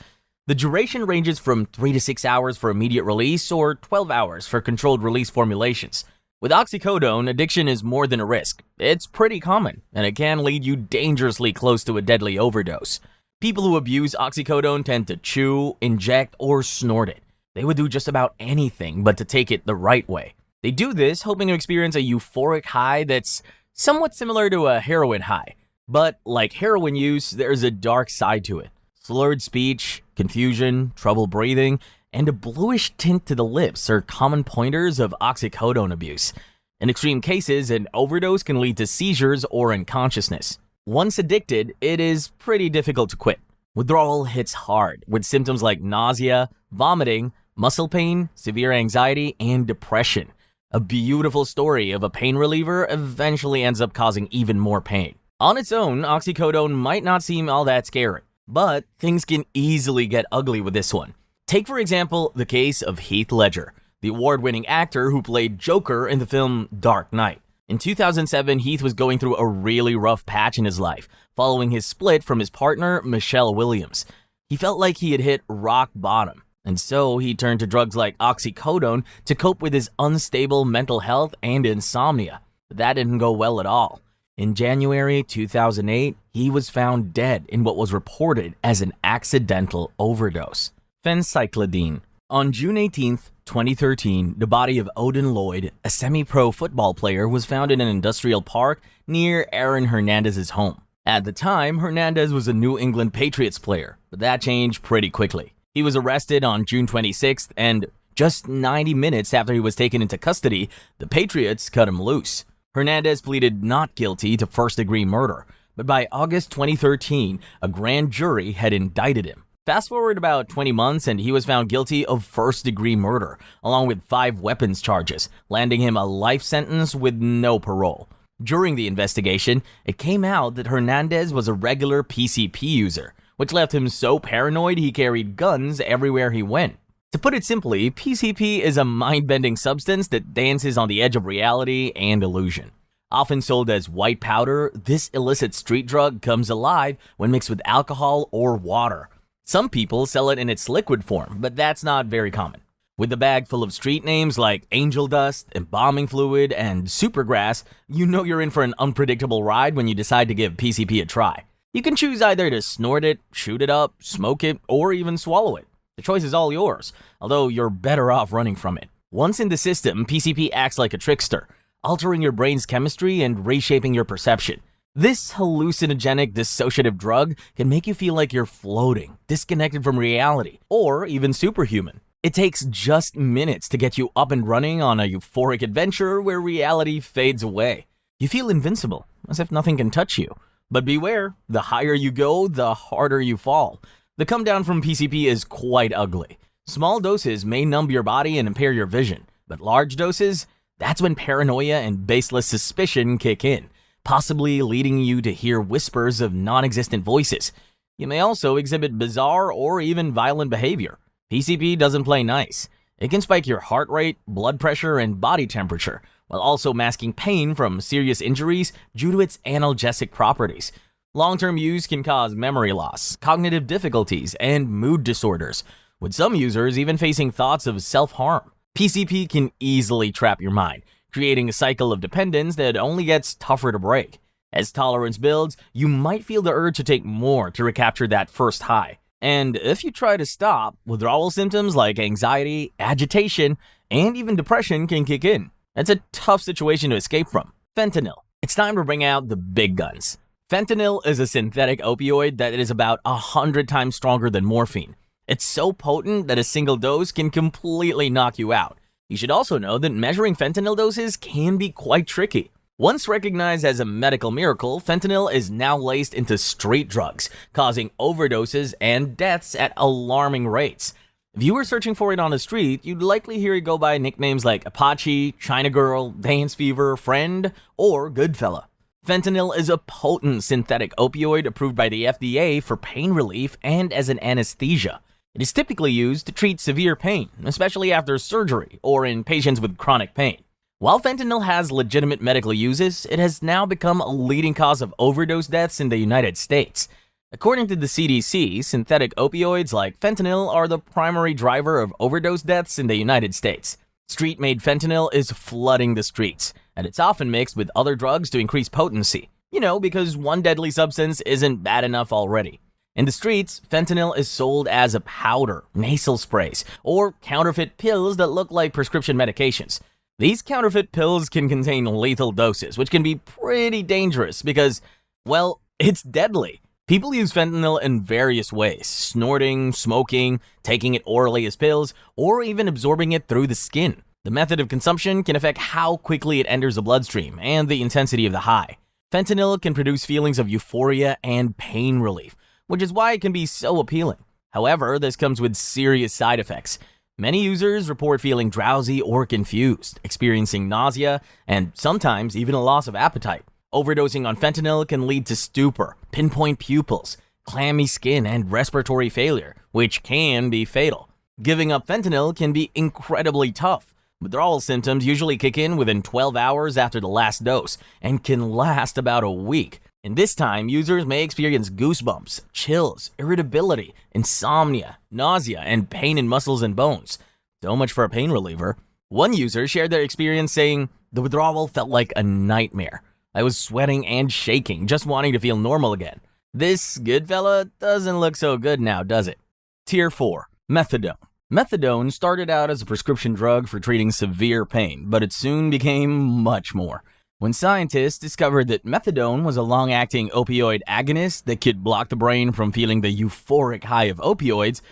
The duration ranges from 3 to 6 hours for immediate release or 12 hours for controlled release formulations. With oxycodone, addiction is more than a risk. It's pretty common, and it can lead you dangerously close to a deadly overdose. People who abuse oxycodone tend to chew, inject, or snort it. They would do just about anything but to take it the right way. They do this hoping to experience a euphoric high that's somewhat similar to a heroin high. But like heroin use, there's a dark side to it. Slurred speech, confusion, trouble breathing, and a bluish tint to the lips are common pointers of oxycodone abuse. In extreme cases, an overdose can lead to seizures or unconsciousness. Once addicted, it is pretty difficult to quit. Withdrawal hits hard, with symptoms like nausea, vomiting, muscle pain, severe anxiety, and depression. A beautiful story of a pain reliever eventually ends up causing even more pain. On its own, oxycodone might not seem all that scary, but things can easily get ugly with this one. Take, for example, the case of Heath Ledger, the award-winning actor who played Joker in the film Dark Knight. In 2007, Heath was going through a really rough patch in his life, following his split from his partner, Michelle Williams. He felt like he had hit rock bottom, and so he turned to drugs like oxycodone to cope with his unstable mental health and insomnia. But that didn't go well at all. In January 2008, he was found dead in what was reported as an accidental overdose. Phencyclidine. On June 18, 2013, the body of Odin Lloyd, a semi-pro football player, was found in an industrial park near Aaron Hernandez's home. At the time, Hernandez was a New England Patriots player, but that changed pretty quickly. He was arrested on June 26th, and just 90 minutes after he was taken into custody, the Patriots cut him loose. Hernandez pleaded not guilty to first-degree murder, but by August 2013, a grand jury had indicted him. Fast forward about 20 months and he was found guilty of first-degree murder, along with 5 weapons charges, landing him a life sentence with no parole. During the investigation, it came out that Hernandez was a regular PCP user, which left him so paranoid he carried guns everywhere he went. To put it simply, PCP is a mind-bending substance that dances on the edge of reality and illusion. Often sold as white powder, this illicit street drug comes alive when mixed with alcohol or water. Some people sell it in its liquid form, but that's not very common. With a bag full of street names like Angel Dust, Embalming Fluid, and Supergrass, you know you're in for an unpredictable ride when you decide to give PCP a try. You can choose either to snort it, shoot it up, smoke it, or even swallow it. The choice is all yours, although you're better off running from it. Once in the system, PCP acts like a trickster, altering your brain's chemistry and reshaping your perception. This hallucinogenic dissociative drug can make you feel like you're floating, disconnected from reality, or even superhuman. It takes just minutes to get you up and running on a euphoric adventure where reality fades away. You feel invincible, as if nothing can touch you. But beware, the higher you go, the harder you fall. The come down from PCP is quite ugly. Small doses may numb your body and impair your vision, but large doses, that's when paranoia and baseless suspicion kick in, possibly leading you to hear whispers of non-existent voices. You may also exhibit bizarre or even violent behavior. PCP doesn't play nice. It can spike your heart rate, blood pressure, and body temperature, while also masking pain from serious injuries due to its analgesic properties. Long-term use can cause memory loss, cognitive difficulties, and mood disorders, with some users even facing thoughts of self-harm. PCP can easily trap your mind, creating a cycle of dependence that only gets tougher to break. As tolerance builds, you might feel the urge to take more to recapture that first high. And if you try to stop, withdrawal symptoms like anxiety, agitation, and even depression can kick in. It's a tough situation to escape from. Fentanyl. It's time to bring out the big guns. Fentanyl is a synthetic opioid that is about 100 times stronger than morphine. It's so potent that a single dose can completely knock you out. You should also know that measuring fentanyl doses can be quite tricky. Once recognized as a medical miracle, fentanyl is now laced into street drugs, causing overdoses and deaths at alarming rates. If you were searching for it on the street, you'd likely hear it go by nicknames like Apache, China Girl, Dance Fever, Friend, or Goodfella. Fentanyl is a potent synthetic opioid approved by the FDA for pain relief and as an anesthesia. It is typically used to treat severe pain, especially after surgery or in patients with chronic pain. While fentanyl has legitimate medical uses, it has now become a leading cause of overdose deaths in the United States. According to the CDC, synthetic opioids like fentanyl are the primary driver of overdose deaths in the United States. Street-made fentanyl is flooding the streets, and it's often mixed with other drugs to increase potency. Because one deadly substance isn't bad enough already. In the streets, fentanyl is sold as a powder, nasal sprays, or counterfeit pills that look like prescription medications. These counterfeit pills can contain lethal doses, which can be pretty dangerous because, well, it's deadly. People use fentanyl in various ways: snorting, smoking, taking it orally as pills, or even absorbing it through the skin. The method of consumption can affect how quickly it enters the bloodstream and the intensity of the high. Fentanyl can produce feelings of euphoria and pain relief, which is why it can be so appealing. However, this comes with serious side effects. Many users report feeling drowsy or confused, experiencing nausea, and sometimes even a loss of appetite. Overdosing on fentanyl can lead to stupor, pinpoint pupils, clammy skin, and respiratory failure, which can be fatal. Giving up fentanyl can be incredibly tough. Withdrawal symptoms usually kick in within 12 hours after the last dose and can last about a week. In this time, users may experience goosebumps, chills, irritability, insomnia, nausea, and pain in muscles and bones. So much for a pain reliever. One user shared their experience saying, "The withdrawal felt like a nightmare. I was sweating and shaking, just wanting to feel normal again. This good fella doesn't look so good now, does it?" Tier 4. Methadone. Methadone started out as a prescription drug for treating severe pain, but it soon became much more. When scientists discovered that methadone was a long-acting opioid agonist that could block the brain from feeling the euphoric high of opioids,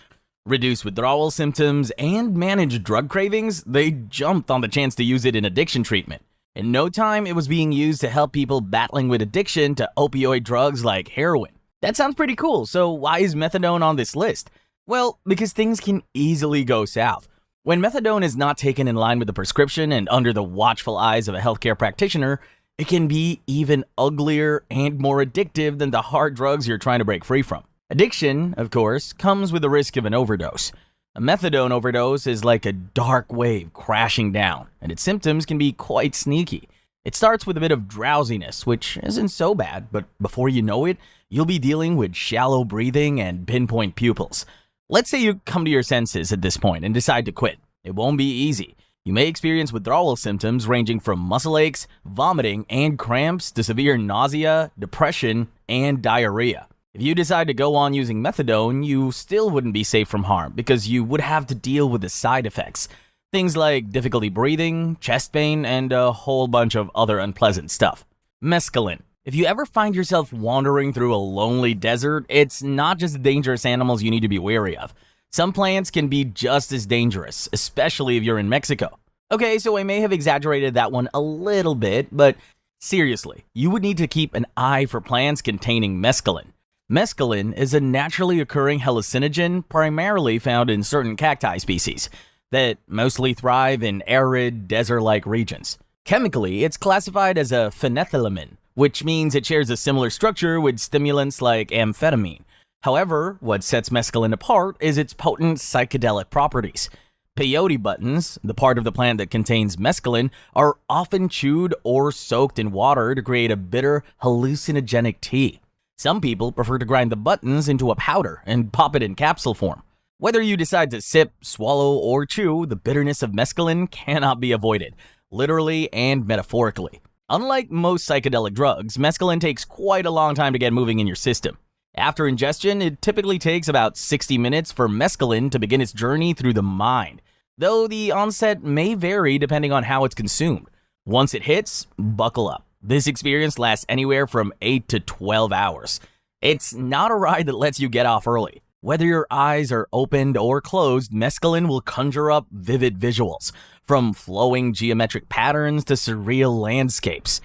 reduce withdrawal symptoms, and manage drug cravings, they jumped on the chance to use it in addiction treatment. In no time, it was being used to help people battling with addiction to opioid drugs like heroin. That sounds pretty cool, so why is methadone on this list? Well, because things can easily go south. When methadone is not taken in line with the prescription and under the watchful eyes of a healthcare practitioner, it can be even uglier and more addictive than the hard drugs you're trying to break free from. Addiction, of course, comes with the risk of an overdose. A methadone overdose is like a dark wave crashing down, and its symptoms can be quite sneaky. It starts with a bit of drowsiness, which isn't so bad, but before you know it, you'll be dealing with shallow breathing and pinpoint pupils. Let's say you come to your senses at this point and decide to quit. It won't be easy. You may experience withdrawal symptoms ranging from muscle aches, vomiting, and cramps to severe nausea, depression, and diarrhea. If you decide to go on using methadone, you still wouldn't be safe from harm because you would have to deal with the side effects. Things like difficulty breathing, chest pain, and a whole bunch of other unpleasant stuff. Mescaline. If you ever find yourself wandering through a lonely desert, it's not just dangerous animals you need to be wary of. Some plants can be just as dangerous, especially if you're in Mexico. Okay, so I may have exaggerated that one a little bit, but seriously, you would need to keep an eye for plants containing mescaline. Mescaline is a naturally occurring hallucinogen primarily found in certain cacti species that mostly thrive in arid, desert-like regions. Chemically, it's classified as a phenethylamine, which means it shares a similar structure with stimulants like amphetamine. However, what sets mescaline apart is its potent psychedelic properties. Peyote buttons, the part of the plant that contains mescaline, are often chewed or soaked in water to create a bitter, hallucinogenic tea. Some people prefer to grind the buttons into a powder and pop it in capsule form. Whether you decide to sip, swallow, or chew, the bitterness of mescaline cannot be avoided, literally and metaphorically. Unlike most psychedelic drugs, mescaline takes quite a long time to get moving in your system. After ingestion, it typically takes about 60 minutes for mescaline to begin its journey through the mind, though the onset may vary depending on how it's consumed. Once it hits, buckle up. This experience lasts anywhere from 8 to 12 hours. It's not a ride that lets you get off early. Whether your eyes are opened or closed, mescaline will conjure up vivid visuals, from flowing geometric patterns to surreal landscapes.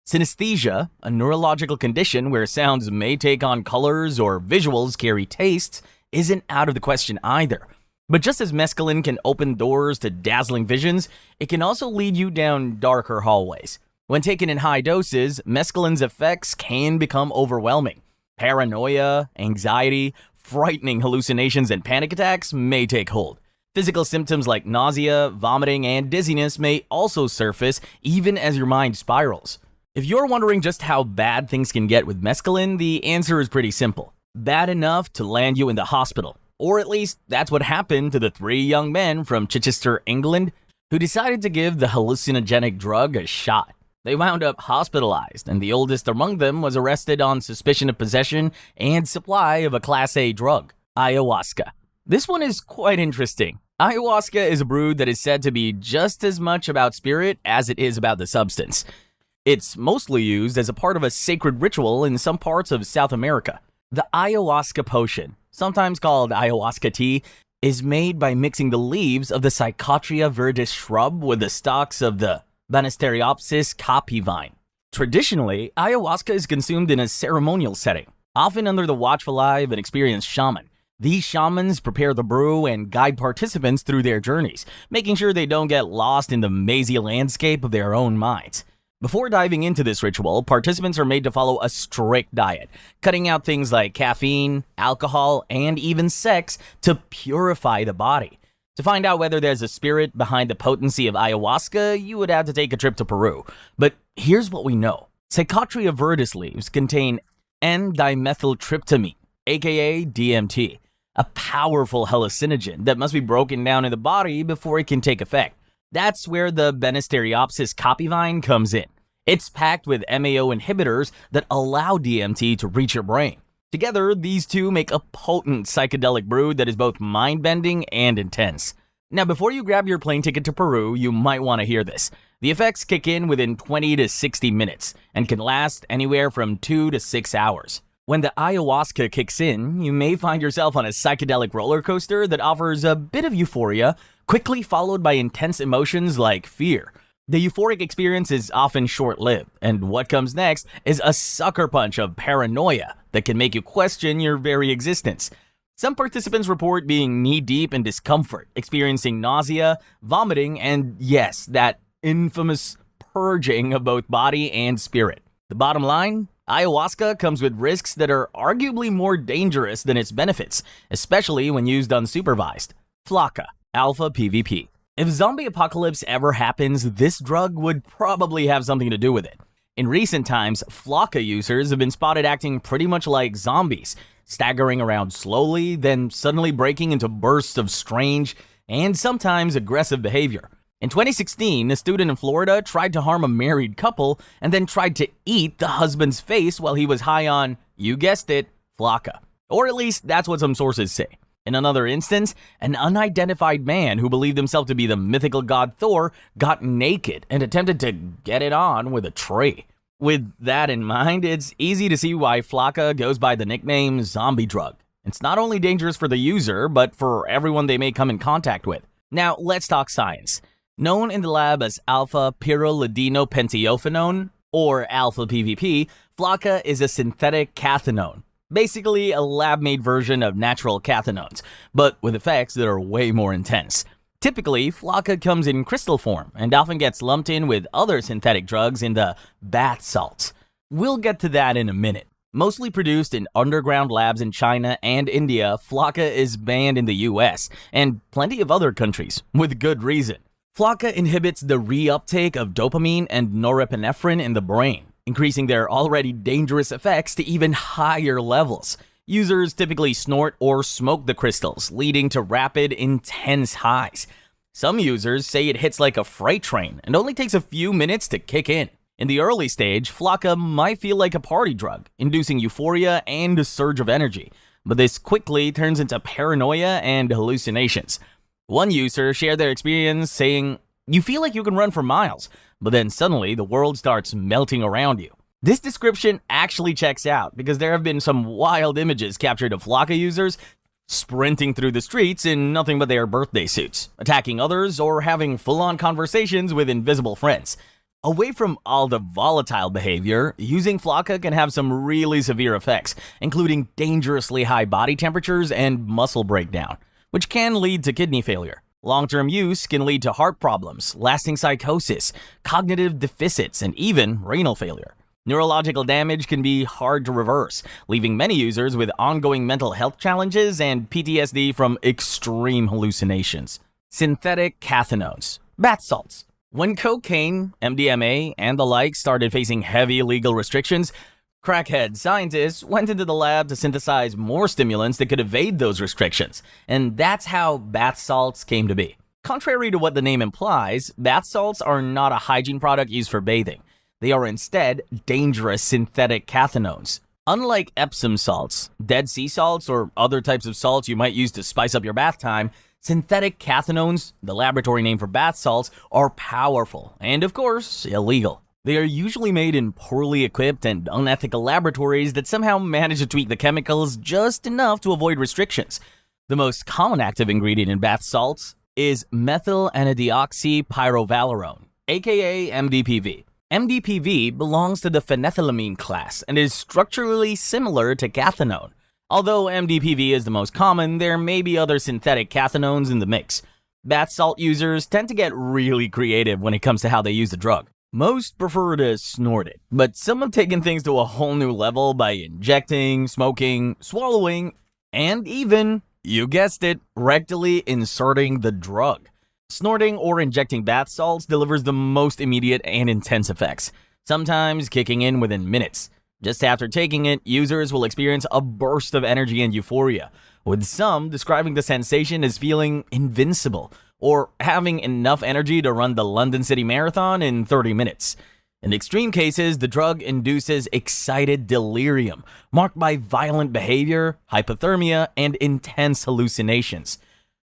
Synesthesia, a neurological condition where sounds may take on colors or visuals carry tastes, isn't out of the question either. But just as mescaline can open doors to dazzling visions, it can also lead you down darker hallways. When taken in high doses, mescaline's effects can become overwhelming. Paranoia, anxiety, frightening hallucinations, and panic attacks may take hold. Physical symptoms like nausea, vomiting, and dizziness may also surface even as your mind spirals. If you're wondering just how bad things can get with mescaline, the answer is pretty simple. Bad enough to land you in the hospital. Or at least that's what happened to the 3 young men from Chichester, England, who decided to give the hallucinogenic drug a shot. They wound up hospitalized, and the oldest among them was arrested on suspicion of possession and supply of a Class A drug, ayahuasca. This one is quite interesting. Ayahuasca is a brew that is said to be just as much about spirit as it is about the substance. It's mostly used as a part of a sacred ritual in some parts of South America. The ayahuasca potion, sometimes called ayahuasca tea, is made by mixing the leaves of the Psychotria verdis shrub with the stalks of the Banisteriopsis caapi vine. Traditionally, ayahuasca is consumed in a ceremonial setting. often under the watchful eye of an experienced shaman. These shamans prepare the brew and guide participants through their journeys, making sure they don't get lost in the mazy landscape of their own minds. Before diving into this ritual, participants are made to follow a strict diet, cutting out things like caffeine, alcohol, and even sex to purify the body. To find out whether there's a spirit behind the potency of ayahuasca, you would have to take a trip to Peru. But here's what we know. Psychotria viridis leaves contain N-dimethyltryptamine, aka DMT, a powerful hallucinogen that must be broken down in the body before it can take effect. That's where the Banisteriopsis copyvine comes in. It's packed with MAO inhibitors that allow DMT to reach your brain. Together, these two make a potent psychedelic brew that is both mind-bending and intense. Now, before you grab your plane ticket to Peru, you might want to hear this. The effects kick in within 20 to 60 minutes and can last anywhere from 2 to 6 hours. When the ayahuasca kicks in, you may find yourself on a psychedelic roller coaster that offers a bit of euphoria, quickly followed by intense emotions like fear. The euphoric experience is often short-lived, and what comes next is a sucker punch of paranoia that can make you question your very existence. Some participants report being knee-deep in discomfort, experiencing nausea, vomiting, and yes, that infamous purging of both body and spirit. The bottom line? Ayahuasca comes with risks that are arguably more dangerous than its benefits, especially when used unsupervised. Flocka, alpha PvP. If zombie apocalypse ever happens, this drug would probably have something to do with it. In recent times, Flocka users have been spotted acting pretty much like zombies, staggering around slowly, then suddenly breaking into bursts of strange and sometimes aggressive behavior. In 2016, a student in Florida tried to harm a married couple and then tried to eat the husband's face while he was high on, you guessed it, Flocka. Or at least that's what some sources say. In another instance, an unidentified man who believed himself to be the mythical god Thor got naked and attempted to get it on with a tree. With that in mind, it's easy to see why Flocka goes by the nickname zombie drug. It's not only dangerous for the user, but for everyone they may come in contact with. Now, let's talk science. Known in the lab as alpha-pyrrolidinopentiophonone, or alpha-PVP, Flocka is a synthetic cathinone, basically a lab-made version of natural cathinones, but with effects that are way more intense. Typically, Flocka comes in crystal form and often gets lumped in with other synthetic drugs in the bath salts. We'll get to that in a minute. Mostly produced in underground labs in China and India, Flocka is banned in the US and plenty of other countries, with good reason. Flocka inhibits the reuptake of dopamine and norepinephrine in the brain, increasing their already dangerous effects to even higher levels. Users typically snort or smoke the crystals, leading to rapid, intense highs. Some users say it hits like a freight train and only takes a few minutes to kick in. In the early stage, Flocka might feel like a party drug, inducing euphoria and a surge of energy, but this quickly turns into paranoia and hallucinations. One user shared their experience saying, "You feel like you can run for miles, but then suddenly the world starts melting around you." This description actually checks out because there have been some wild images captured of Flocka users sprinting through the streets in nothing but their birthday suits, attacking others, or having full-on conversations with invisible friends. Away from all the volatile behavior, using Flocka can have some really severe effects, including dangerously high body temperatures and muscle breakdown, which can lead to kidney failure. Long-term use can lead to heart problems, lasting psychosis, cognitive deficits, and even renal failure. Neurological damage can be hard to reverse, leaving many users with ongoing mental health challenges and PTSD from extreme hallucinations. Synthetic cathinones, bath salts. When cocaine, MDMA, and the like started facing heavy legal restrictions, crackhead scientists went into the lab to synthesize more stimulants that could evade those restrictions, and that's how bath salts came to be. Contrary to what the name implies, bath salts are not a hygiene product used for bathing. They are instead dangerous synthetic cathinones. Unlike Epsom salts, Dead Sea salts, or other types of salts you might use to spice up your bath time, synthetic cathinones, the laboratory name for bath salts, are powerful and, of course, illegal. They are usually made in poorly equipped and unethical laboratories that somehow manage to tweak the chemicals just enough to avoid restrictions. The most common active ingredient in bath salts is methyl N-deoxypyrovalerone, aka MDPV. MDPV belongs to the phenethylamine class and is structurally similar to cathinone. Although MDPV is the most common, there may be other synthetic cathinones in the mix. Bath salt users tend to get really creative when it comes to how they use the drug. Most prefer to snort it, but some have taken things to a whole new level by injecting, smoking, swallowing, and even, you guessed it, rectally inserting the drug. Snorting or injecting bath salts delivers the most immediate and intense effects, sometimes kicking in within minutes. Just after taking it, users will experience a burst of energy and euphoria, with some describing the sensation as feeling invincible or having enough energy to run the London City Marathon in 30 minutes. In extreme cases, the drug induces excited delirium, marked by violent behavior, hypothermia, and intense hallucinations.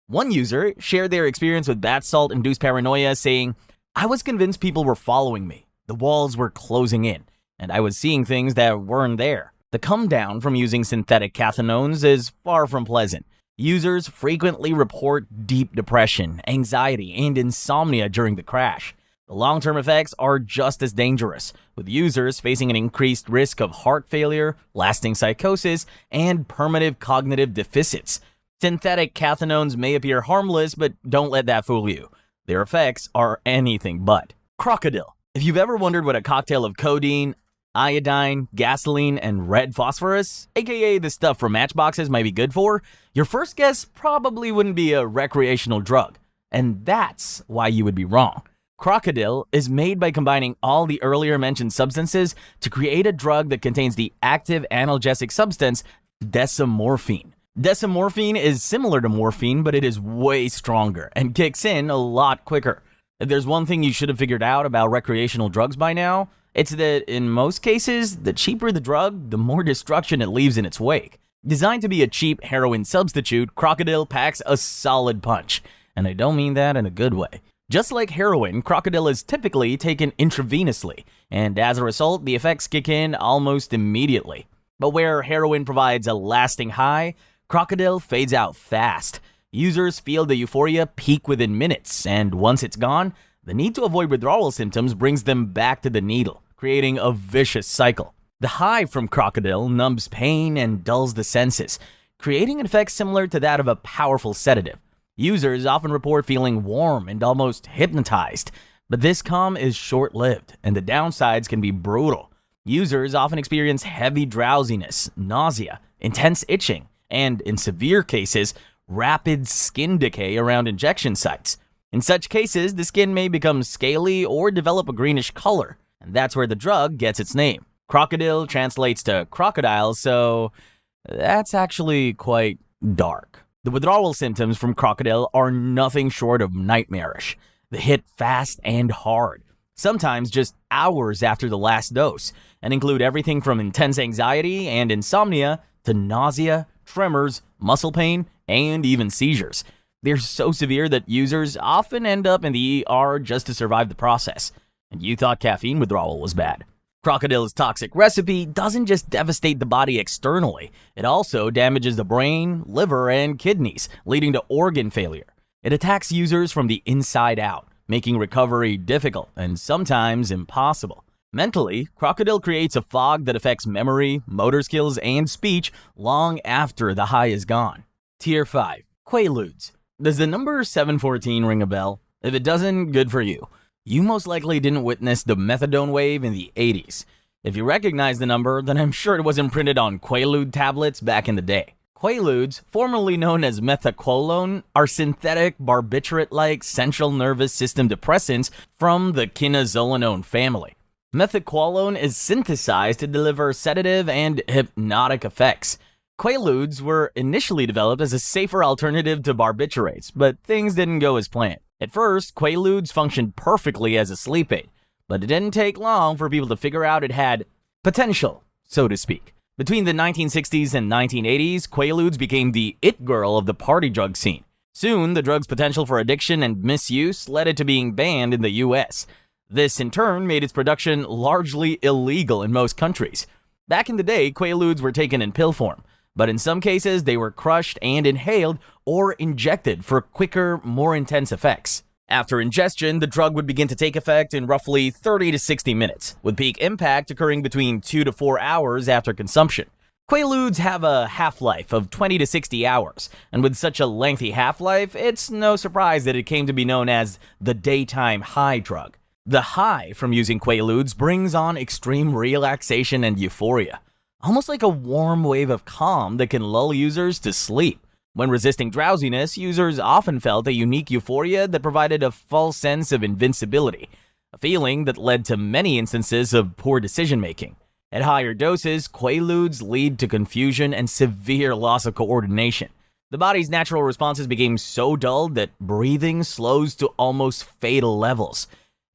One user shared their experience with bath salt-induced paranoia, saying, "I was convinced people were following me. The walls were closing in, and I was seeing things that weren't there." The come down from using synthetic cathinones is far from pleasant. Users frequently report deep depression, anxiety, and insomnia during the crash. The long-term effects are just as dangerous, with users facing an increased risk of heart failure, lasting psychosis, and permanent cognitive deficits. Synthetic cathinones may appear harmless, but don't let that fool you. Their effects are anything but. Crocodile. If you've ever wondered what a cocktail of codeine, iodine, gasoline, and red phosphorus, aka the stuff from matchboxes, might be good for, your first guess probably wouldn't be a recreational drug. And that's why you would be wrong. Crocodile is made by combining all the earlier mentioned substances to create a drug that contains the active analgesic substance desomorphine. Desomorphine is similar to morphine, but it is way stronger and kicks in a lot quicker. If there's one thing you should have figured out about recreational drugs by now, it's that in most cases, the cheaper the drug, the more destruction it leaves in its wake. Designed to be a cheap heroin substitute, Crocodile packs a solid punch, and I don't mean that in a good way. Just like heroin, Crocodile is typically taken intravenously, and as a result, the effects kick in almost immediately. But where heroin provides a lasting high, Crocodile fades out fast. Users feel the euphoria peak within minutes, and once it's gone, the need to avoid withdrawal symptoms brings them back to the needle, creating a vicious cycle. The high from Crocodile numbs pain and dulls the senses, creating an effect similar to that of a powerful sedative. Users often report feeling warm and almost hypnotized, but this calm is short-lived, and the downsides can be brutal. Users often experience heavy drowsiness, nausea, intense itching, and, in severe cases, rapid skin decay around injection sites. In such cases, the skin may become scaly or develop a greenish color, and that's where the drug gets its name. Crocodile translates to crocodile, so that's actually quite dark. The withdrawal symptoms from Crocodile are nothing short of nightmarish. They hit fast and hard, sometimes just hours after the last dose, and include everything from intense anxiety and insomnia to nausea, tremors, muscle pain, and even seizures. They're so severe that users often end up in the ER just to survive the process. And you thought caffeine withdrawal was bad. Crocodile's toxic recipe doesn't just devastate the body externally, it also damages the brain, liver, and kidneys, leading to organ failure. It attacks users from the inside out, making recovery difficult and sometimes impossible. Mentally, Crocodile creates a fog that affects memory, motor skills, and speech long after the high is gone. Tier 5. Quaaludes. Does the number 714 ring a bell? If it doesn't, good for you. You most likely didn't witness the methadone wave in the 80s. If you recognize the number, then I'm sure it wasn't printed on Quaalude tablets back in the day. Quaaludes, formerly known as methaquolone, are synthetic barbiturate-like central nervous system depressants from the quinazolinone family. Methaquolone is synthesized to deliver sedative and hypnotic effects. Quaaludes were initially developed as a safer alternative to barbiturates, but things didn't go as planned. At first, Quaaludes functioned perfectly as a sleep aid, but it didn't take long for people to figure out it had potential, so to speak. Between the 1960s and 1980s, Quaaludes became the it girl of the party drug scene. Soon, the drug's potential for addiction and misuse led it to being banned in the US. This, in turn, made its production largely illegal in most countries. Back in the day, Quaaludes were taken in pill form, but in some cases, they were crushed and inhaled or injected for quicker, more intense effects. After ingestion, the drug would begin to take effect in roughly 30 to 60 minutes, with peak impact occurring between 2 to 4 hours after consumption. Quaaludes have a half-life of 20 to 60 hours, and with such a lengthy half-life, it's no surprise that it came to be known as the daytime high drug. The high from using Quaaludes brings on extreme relaxation and euphoria, almost like a warm wave of calm that can lull users to sleep. When resisting drowsiness, users often felt a unique euphoria that provided a false sense of invincibility, a feeling that led to many instances of poor decision-making. At higher doses, Quaaludes lead to confusion and severe loss of coordination. The body's natural responses became so dulled that breathing slows to almost fatal levels.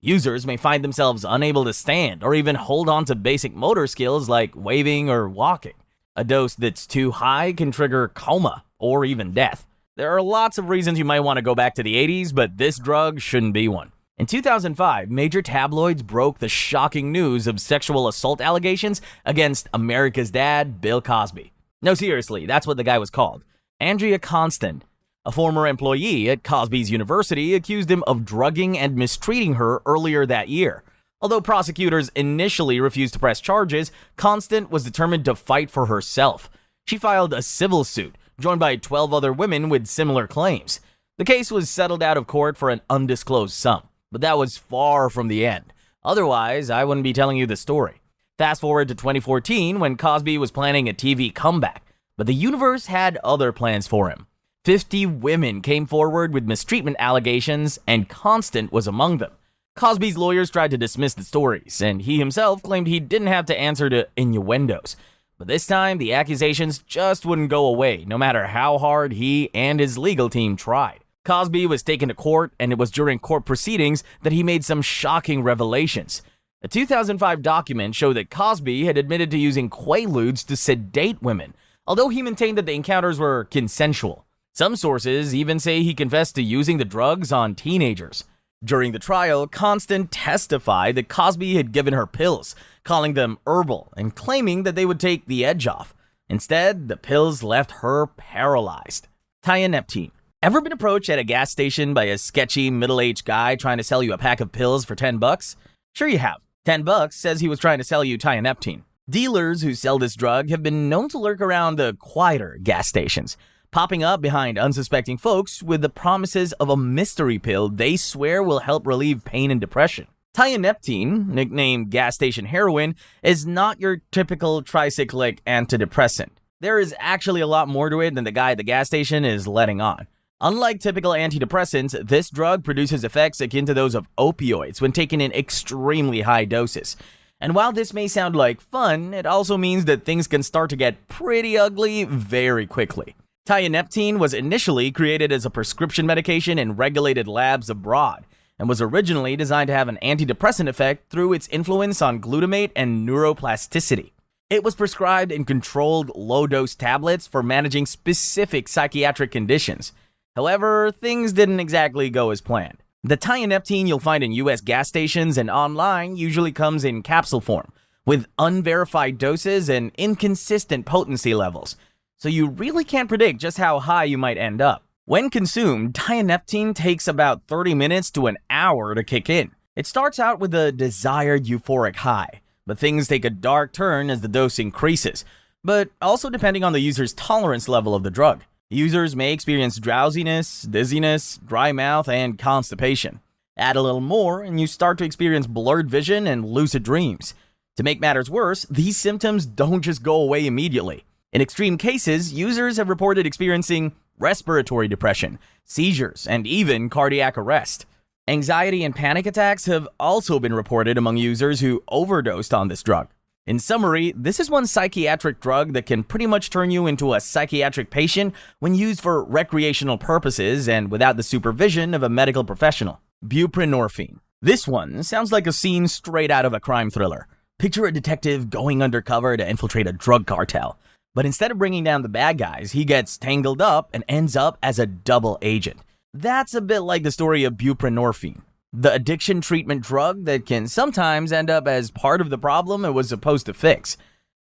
Users may find themselves unable to stand or even hold on to basic motor skills like waving or walking. A dose that's too high can trigger coma or even death. There are lots of reasons you might want to go back to the 80s, but this drug shouldn't be one. In 2005, major tabloids broke the shocking news of sexual assault allegations against America's dad, Bill Cosby. No, seriously, that's what the guy was called. Andrea Constant, a former employee at Cosby's University, accused him of drugging and mistreating her earlier that year. Although prosecutors initially refused to press charges, Constant was determined to fight for herself. She filed a civil suit, joined by 12 other women with similar claims. The case was settled out of court for an undisclosed sum. But that was far from the end. Otherwise, I wouldn't be telling you the story. Fast forward to 2014 when Cosby was planning a TV comeback, but the universe had other plans for him. 50 women came forward with mistreatment allegations, and Constant was among them. Cosby's lawyers tried to dismiss the stories, and he himself claimed he didn't have to answer to innuendos. But this time, the accusations just wouldn't go away, no matter how hard he and his legal team tried. Cosby was taken to court, and it was during court proceedings that he made some shocking revelations. A 2005 document showed that Cosby had admitted to using Quaaludes to sedate women, although he maintained that the encounters were consensual. Some sources even say he confessed to using the drugs on teenagers. During the trial, Constant testified that Cosby had given her pills, calling them herbal and claiming that they would take the edge off. Instead, the pills left her paralyzed. Tianeptine. Ever been approached at a gas station by a sketchy middle-aged guy trying to sell you a pack of pills for $10? Sure you have. $10 says he was trying to sell you Tianeptine. Dealers who sell this drug have been known to lurk around the quieter gas stations, popping up behind unsuspecting folks with the promises of a mystery pill they swear will help relieve pain and depression. Tianeptine, nicknamed gas station heroin, is not your typical tricyclic antidepressant. There is actually a lot more to it than the guy at the gas station is letting on. Unlike typical antidepressants, this drug produces effects akin to those of opioids when taken in extremely high doses. And while this may sound like fun, it also means that things can start to get pretty ugly very quickly. Tianeptine was initially created as a prescription medication in regulated labs abroad, and was originally designed to have an antidepressant effect through its influence on glutamate and neuroplasticity. It was prescribed in controlled low-dose tablets for managing specific psychiatric conditions. However, things didn't exactly go as planned. The Tianeptine you'll find in US gas stations and online usually comes in capsule form, with unverified doses and inconsistent potency levels, so you really can't predict just how high you might end up. When consumed, Tianeptine takes about 30 minutes to an hour to kick in. It starts out with a desired euphoric high, but things take a dark turn as the dose increases, but also depending on the user's tolerance level of the drug. Users may experience drowsiness, dizziness, dry mouth, and constipation. Add a little more, and you start to experience blurred vision and lucid dreams. To make matters worse, these symptoms don't just go away immediately. In extreme cases, users have reported experiencing respiratory depression, seizures, and even cardiac arrest. Anxiety and panic attacks have also been reported among users who overdosed on this drug. In summary, this is one psychiatric drug that can pretty much turn you into a psychiatric patient when used for recreational purposes and without the supervision of a medical professional. Buprenorphine. This one sounds like a scene straight out of a crime thriller. Picture a detective going undercover to infiltrate a drug cartel. But instead of bringing down the bad guys, he gets tangled up and ends up as a double agent. That's a bit like the story of buprenorphine, the addiction treatment drug that can sometimes end up as part of the problem it was supposed to fix.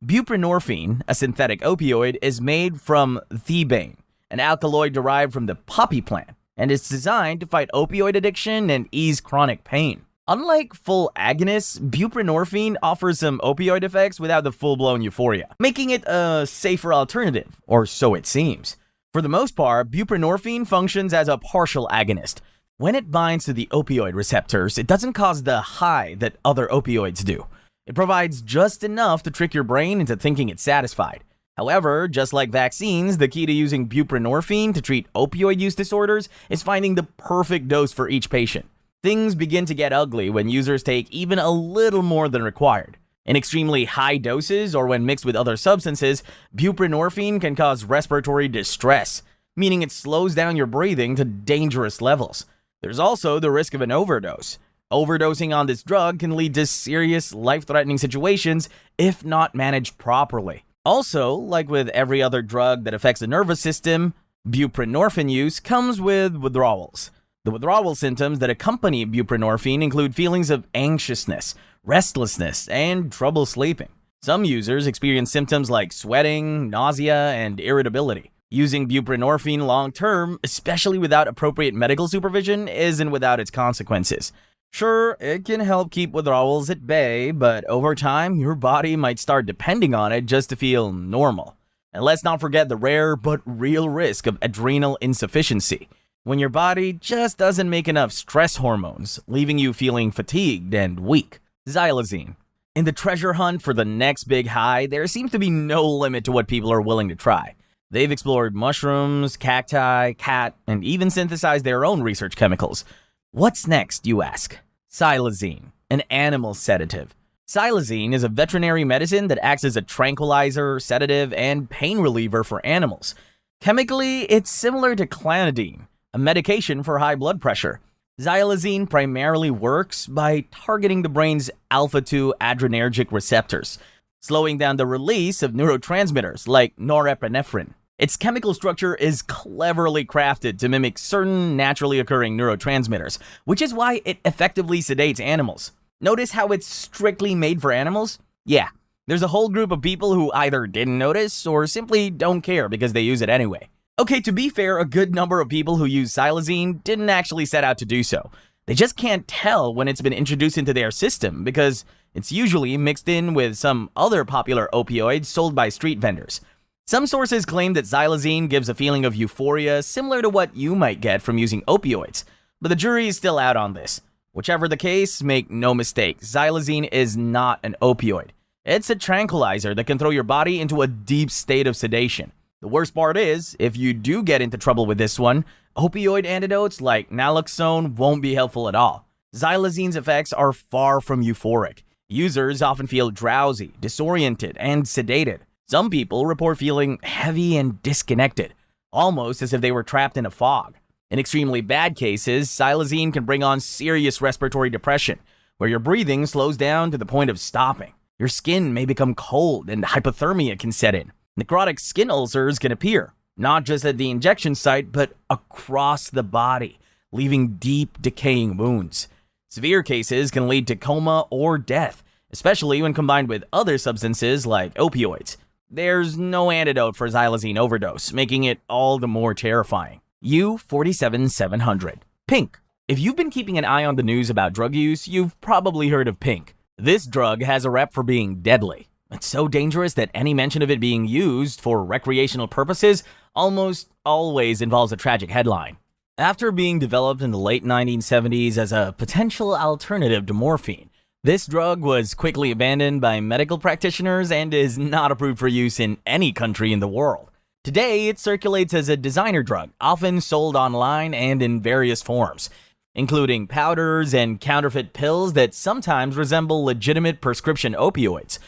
Buprenorphine, a synthetic opioid, is made from thebaine, an alkaloid derived from the poppy plant. and it's designed to fight opioid addiction and ease chronic pain. Unlike full agonists, buprenorphine offers some opioid effects without the full-blown euphoria, making it a safer alternative, or so it seems. For the most part, buprenorphine functions as a partial agonist. When it binds to the opioid receptors, it doesn't cause the high that other opioids do. It provides just enough to trick your brain into thinking it's satisfied. However, just like vaccines, the key to using buprenorphine to treat opioid use disorders is finding the perfect dose for each patient. Things begin to get ugly when users take even a little more than required. In extremely high doses or when mixed with other substances, buprenorphine can cause respiratory distress, meaning it slows down your breathing to dangerous levels. There's also the risk of an overdose. Overdosing on this drug can lead to serious, life-threatening situations if not managed properly. Also, like with every other drug that affects the nervous system, buprenorphine use comes with withdrawals. The withdrawal symptoms that accompany buprenorphine include feelings of anxiousness, restlessness, and trouble sleeping. Some users experience symptoms like sweating, nausea, and irritability. Using buprenorphine long-term, especially without appropriate medical supervision, isn't without its consequences. Sure, it can help keep withdrawals at bay, but over time, your body might start depending on it just to feel normal. And let's not forget the rare but real risk of adrenal insufficiency, when your body just doesn't make enough stress hormones, leaving you feeling fatigued and weak. Xylazine. In the treasure hunt for the next big high, there seems to be no limit to what people are willing to try. They've explored mushrooms, cacti, cat, and even synthesized their own research chemicals. What's next, you ask? Xylazine, an animal sedative. Xylazine is a veterinary medicine that acts as a tranquilizer, sedative, and pain reliever for animals. Chemically, it's similar to clonidine, a medication for high blood pressure. Xylazine primarily works by targeting the brain's alpha-2 adrenergic receptors, slowing down the release of neurotransmitters like norepinephrine. Its chemical structure is cleverly crafted to mimic certain naturally occurring neurotransmitters, which is why it effectively sedates animals. Notice how it's strictly made for animals? Yeah, there's a whole group of people who either didn't notice or simply don't care because they use it anyway. Okay, to be fair, a good number of people who use Xylazine didn't actually set out to do so. They just can't tell when it's been introduced into their system because it's usually mixed in with some other popular opioids sold by street vendors. Some sources claim that Xylazine gives a feeling of euphoria similar to what you might get from using opioids, but the jury is still out on this. Whichever the case, make no mistake, Xylazine is not an opioid. It's a tranquilizer that can throw your body into a deep state of sedation. The worst part is, if you do get into trouble with this one, opioid antidotes like naloxone won't be helpful at all. Xylazine's effects are far from euphoric. Users often feel drowsy, disoriented, and sedated. Some people report feeling heavy and disconnected, almost as if they were trapped in a fog. In extremely bad cases, Xylazine can bring on serious respiratory depression, where your breathing slows down to the point of stopping. Your skin may become cold and hypothermia can set in. Necrotic skin ulcers can appear, not just at the injection site, but across the body, leaving deep, decaying wounds. Severe cases can lead to coma or death, especially when combined with other substances like opioids. There's no antidote for Xylazine overdose, making it all the more terrifying. U-47700. Pink. If you've been keeping an eye on the news about drug use, you've probably heard of pink. This drug has a rep for being deadly. It's so dangerous that any mention of it being used for recreational purposes almost always involves a tragic headline. After being developed in the late 1970s as a potential alternative to morphine, this drug was quickly abandoned by medical practitioners and is not approved for use in any country in the world. Today, it circulates as a designer drug, often sold online and in various forms, including powders and counterfeit pills that sometimes resemble legitimate prescription opioids.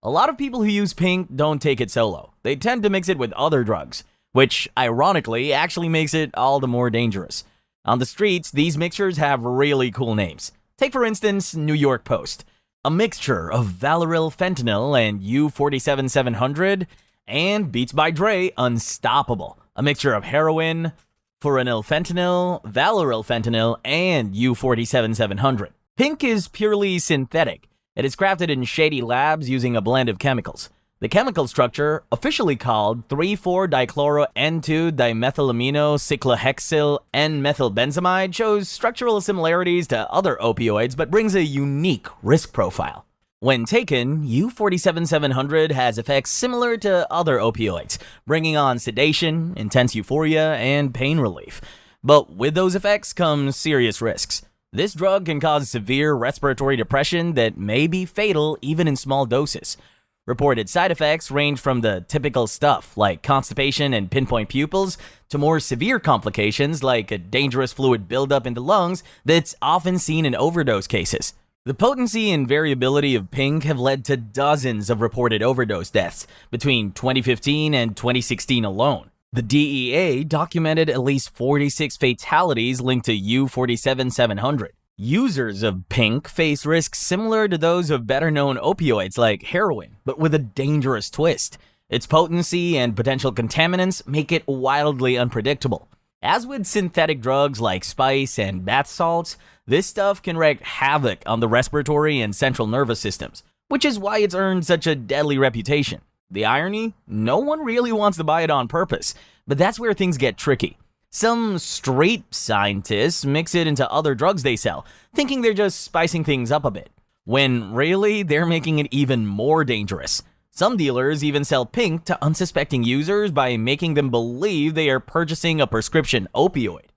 A lot of people who use pink don't take it solo. They tend to mix it with other drugs, which, ironically, actually makes it all the more dangerous. On the streets, these mixtures have really cool names. Take, for instance, New York Post. A mixture of Valeryl fentanyl and U-47700, and Beats by Dre, Unstoppable. A mixture of heroin, furanil fentanyl, Valeryl fentanyl, and U-47700. Pink is purely synthetic. It is crafted in shady labs using a blend of chemicals. The chemical structure, officially called 3,4-dichloro-N2-dimethylamino-cyclohexyl N-methylbenzamide, shows structural similarities to other opioids but brings a unique risk profile. When taken, U-47-700 has effects similar to other opioids, bringing on sedation, intense euphoria, and pain relief. But with those effects comes serious risks. This drug can cause severe respiratory depression that may be fatal even in small doses. Reported side effects range from the typical stuff like constipation and pinpoint pupils to more severe complications like a dangerous fluid buildup in the lungs that's often seen in overdose cases. The potency and variability of pink have led to dozens of reported overdose deaths between 2015 and 2016 alone. The DEA documented at least 46 fatalities linked to U-47-700. Users of pink face risks similar to those of better-known opioids like heroin, but with a dangerous twist. Its potency and potential contaminants make it wildly unpredictable. As with synthetic drugs like spice and bath salts, this stuff can wreak havoc on the respiratory and central nervous systems, which is why it's earned such a deadly reputation. The irony? No one really wants to buy it on purpose, but that's where things get tricky. Some straight scientists mix it into other drugs they sell, thinking they're just spicing things up a bit, when really they're making it even more dangerous. Some dealers even sell pink to unsuspecting users by making them believe they are purchasing a prescription opioid.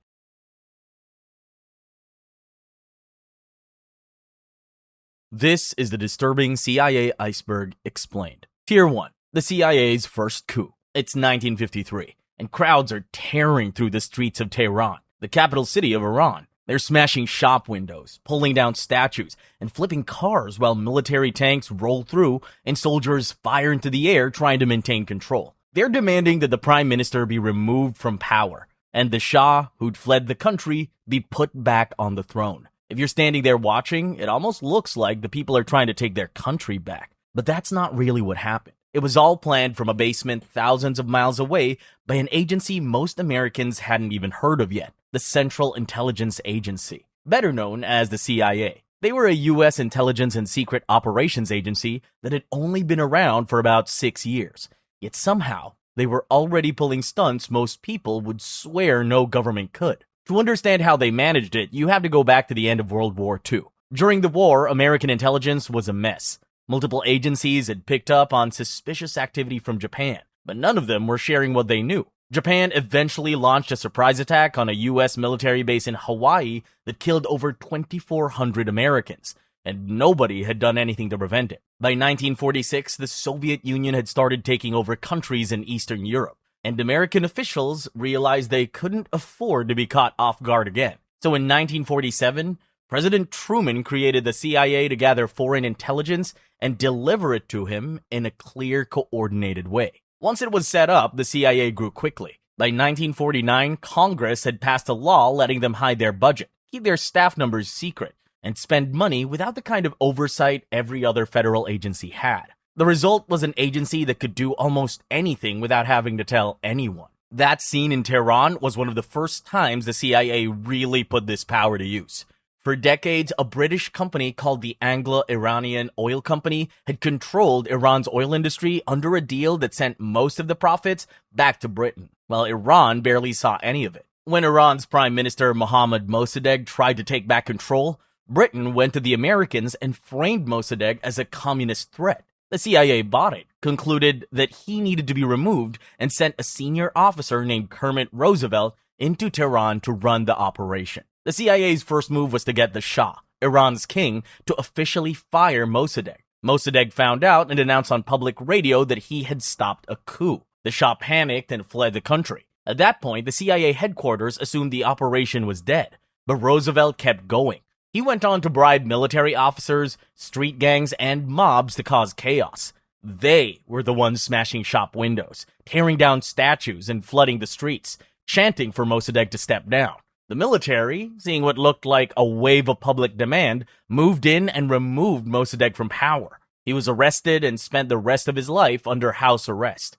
This is the disturbing CIA iceberg explained. Tier 1. The CIA's first coup. It's 1953. And crowds are tearing through the streets of Tehran, the capital city of Iran. They're smashing shop windows, pulling down statues, and flipping cars while military tanks roll through and soldiers fire into the air trying to maintain control. They're demanding that the prime minister be removed from power, and the Shah, who'd fled the country, be put back on the throne. If you're standing there watching, it almost looks like the people are trying to take their country back. But that's not really what happened. It was all planned from a basement thousands of miles away by an agency most Americans hadn't even heard of yet, the Central Intelligence Agency, better known as the CIA. They were a U.S. intelligence and secret operations agency that had only been around for about 6 years. Yet somehow, they were already pulling stunts most people would swear no government could. To understand how they managed it, you have to go back to the end of World War II. During the war, American intelligence was a mess. Multiple agencies had picked up on suspicious activity from Japan, but none of them were sharing what they knew. Japan eventually launched a surprise attack on a U.S. military base in Hawaii that killed over 2,400 Americans, and nobody had done anything to prevent it. By 1946, the Soviet Union had started taking over countries in Eastern Europe, and American officials realized they couldn't afford to be caught off guard again. So in 1947, President Truman created the CIA to gather foreign intelligence and deliver it to him in a clear, coordinated way. Once it was set up, the CIA grew quickly. By 1949, Congress had passed a law letting them hide their budget, keep their staff numbers secret, and spend money without the kind of oversight every other federal agency had. The result was an agency that could do almost anything without having to tell anyone. That scene in Tehran was one of the first times the CIA really put this power to use. For decades, a British company called the Anglo-Iranian Oil Company had controlled Iran's oil industry under a deal that sent most of the profits back to Britain, while Iran barely saw any of it. When Iran's Prime Minister Mohammad Mossadegh tried to take back control, Britain went to the Americans and framed Mossadegh as a communist threat. The CIA bought it, concluded that he needed to be removed, and sent a senior officer named Kermit Roosevelt into Tehran to run the operation. The CIA's first move was to get the Shah, Iran's king, to officially fire Mossadegh. Mossadegh found out and announced on public radio that he had stopped a coup. The Shah panicked and fled the country. At that point, the CIA headquarters assumed the operation was dead, but Roosevelt kept going. He went on to bribe military officers, street gangs, and mobs to cause chaos. They were the ones smashing shop windows, tearing down statues, and flooding the streets, chanting for Mossadegh to step down. The military, seeing what looked like a wave of public demand, moved in and removed Mossadegh from power. He was arrested and spent the rest of his life under house arrest.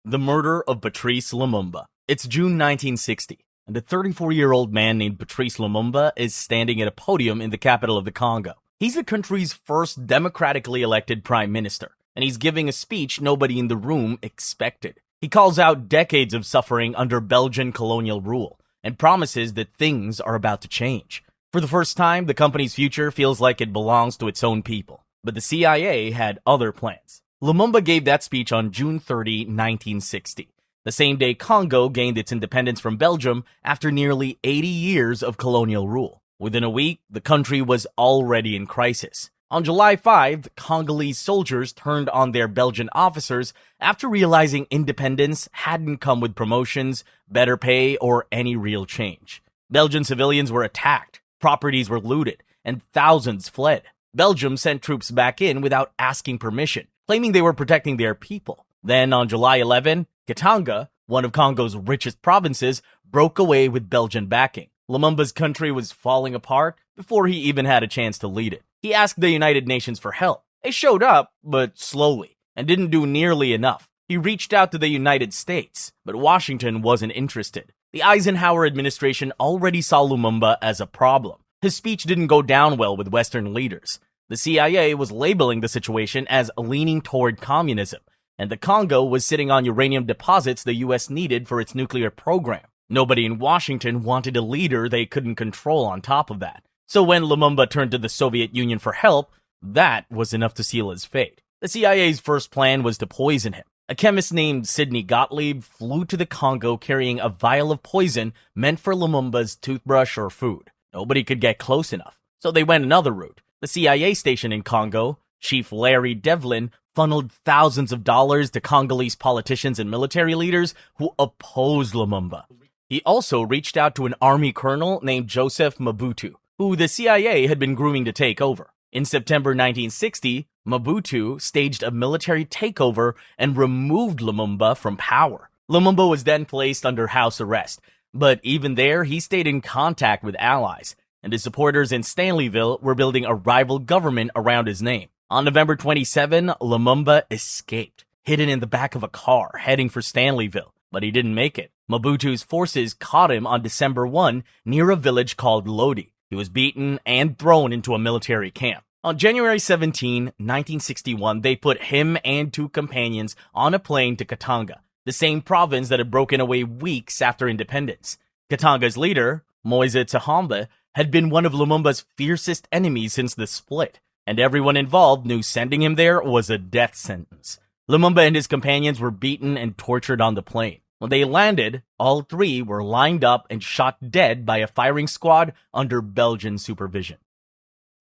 The murder of Patrice Lumumba. It's June 1960, and a 34-year-old man named Patrice Lumumba is standing at a podium in the capital of the Congo. He's the country's first democratically elected prime minister, and he's giving a speech nobody in the room expected. He calls out decades of suffering under Belgian colonial rule and promises that things are about to change. For the first time, the company's future feels like it belongs to its own people. But the CIA had other plans. Lumumba gave that speech on June 30, 1960, the same day Congo gained its independence from Belgium after nearly 80 years of colonial rule. Within a week, the country was already in crisis. On July 5, Congolese soldiers turned on their Belgian officers after realizing independence hadn't come with promotions, better pay, or any real change. Belgian civilians were attacked, properties were looted, and thousands fled. Belgium sent troops back in without asking permission, claiming they were protecting their people. Then on July 11, Katanga, one of Congo's richest provinces, broke away with Belgian backing. Lumumba's country was falling apart before he even had a chance to lead it. He asked the United Nations for help. They showed up, but slowly, and didn't do nearly enough. He reached out to the United States, but Washington wasn't interested. The Eisenhower administration already saw Lumumba as a problem. His speech didn't go down well with Western leaders. The CIA was labeling the situation as leaning toward communism, and the Congo was sitting on uranium deposits the US needed for its nuclear program. Nobody in Washington wanted a leader they couldn't control on top of that. So when Lumumba turned to the Soviet Union for help, that was enough to seal his fate. The CIA's first plan was to poison him. A chemist named Sidney Gottlieb flew to the Congo carrying a vial of poison meant for Lumumba's toothbrush or food. Nobody could get close enough, so they went another route. The CIA station in Congo, Chief Larry Devlin, funneled thousands of dollars to Congolese politicians and military leaders who opposed Lumumba. He also reached out to an army colonel named Joseph Mobutu, who the CIA had been grooming to take over. In September 1960, Mobutu staged a military takeover and removed Lumumba from power. Lumumba was then placed under house arrest, but even there, he stayed in contact with allies, and his supporters in Stanleyville were building a rival government around his name. On November 27, Lumumba escaped, hidden in the back of a car, heading for Stanleyville, but he didn't make it. Mobutu's forces caught him on December 1 near a village called Lodi. He was beaten and thrown into a military camp. On January 17, 1961, they put him and two companions on a plane to Katanga, the same province that had broken away weeks after independence. Katanga's leader, Moise Tshombe, had been one of Lumumba's fiercest enemies since the split, and everyone involved knew sending him there was a death sentence. Lumumba and his companions were beaten and tortured on the plane. When they landed, all three were lined up and shot dead by a firing squad under Belgian supervision.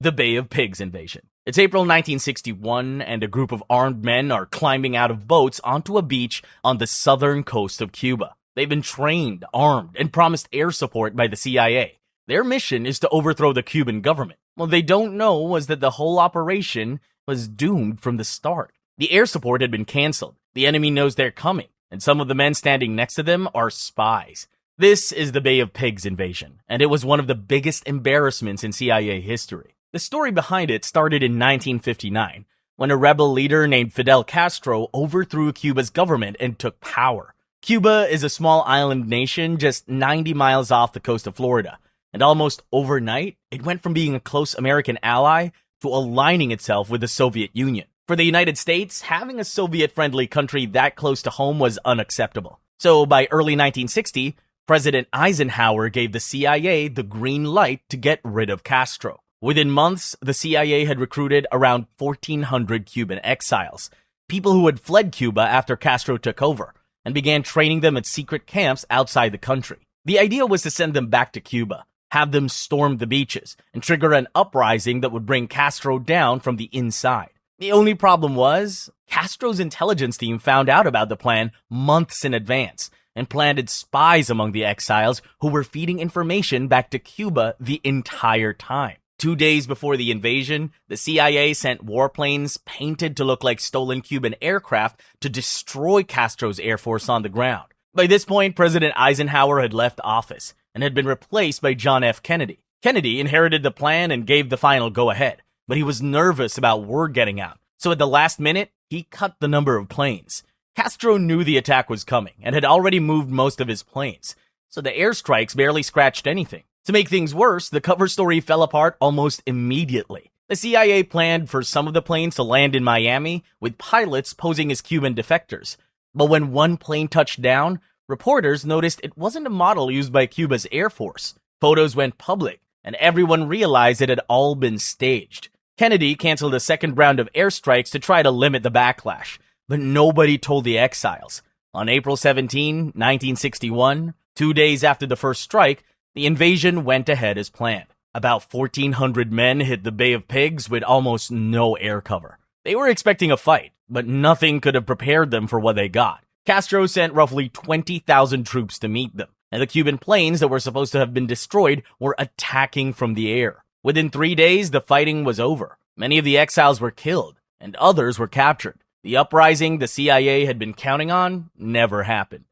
The Bay of Pigs invasion. It's April 1961, and a group of armed men are climbing out of boats onto a beach on the southern coast of Cuba. They've been trained, armed, and promised air support by the CIA. Their mission is to overthrow the Cuban government. What they don't know was that the whole operation was doomed from the start. The air support had been canceled. The enemy knows they're coming, and some of the men standing next to them are spies. This is the Bay of Pigs invasion, and it was one of the biggest embarrassments in CIA history. The story behind it started in 1959, when a rebel leader named Fidel Castro overthrew Cuba's government and took power. Cuba is a small island nation just 90 miles off the coast of Florida, and almost overnight, it went from being a close American ally to aligning itself with the Soviet Union. For the United States, having a Soviet-friendly country that close to home was unacceptable. So by early 1960, President Eisenhower gave the CIA the green light to get rid of Castro. Within months, the CIA had recruited around 1,400 Cuban exiles, people who had fled Cuba after Castro took over, and began training them at secret camps outside the country. The idea was to send them back to Cuba, have them storm the beaches, and trigger an uprising that would bring Castro down from the inside. The only problem was, Castro's intelligence team found out about the plan months in advance and planted spies among the exiles who were feeding information back to Cuba the entire time. 2 days before the invasion, the CIA sent warplanes painted to look like stolen Cuban aircraft to destroy Castro's air force on the ground. By this point, President Eisenhower had left office and had been replaced by John F. Kennedy. Kennedy inherited the plan and gave the final go-ahead, but he was nervous about word getting out, so at the last minute, he cut the number of planes. Castro knew the attack was coming and had already moved most of his planes, so the airstrikes barely scratched anything. To make things worse, the cover story fell apart almost immediately. The CIA planned for some of the planes to land in Miami, with pilots posing as Cuban defectors. But when one plane touched down, reporters noticed it wasn't a model used by Cuba's Air Force. Photos went public, and everyone realized it had all been staged. Kennedy canceled a second round of airstrikes to try to limit the backlash, but nobody told the exiles. On April 17, 1961, 2 days after the first strike, the invasion went ahead as planned. About 1,400 men hit the Bay of Pigs with almost no air cover. They were expecting a fight, but nothing could have prepared them for what they got. Castro sent roughly 20,000 troops to meet them, and the Cuban planes that were supposed to have been destroyed were attacking from the air. Within 3 days, the fighting was over. Many of the exiles were killed, and others were captured. The uprising the CIA had been counting on never happened.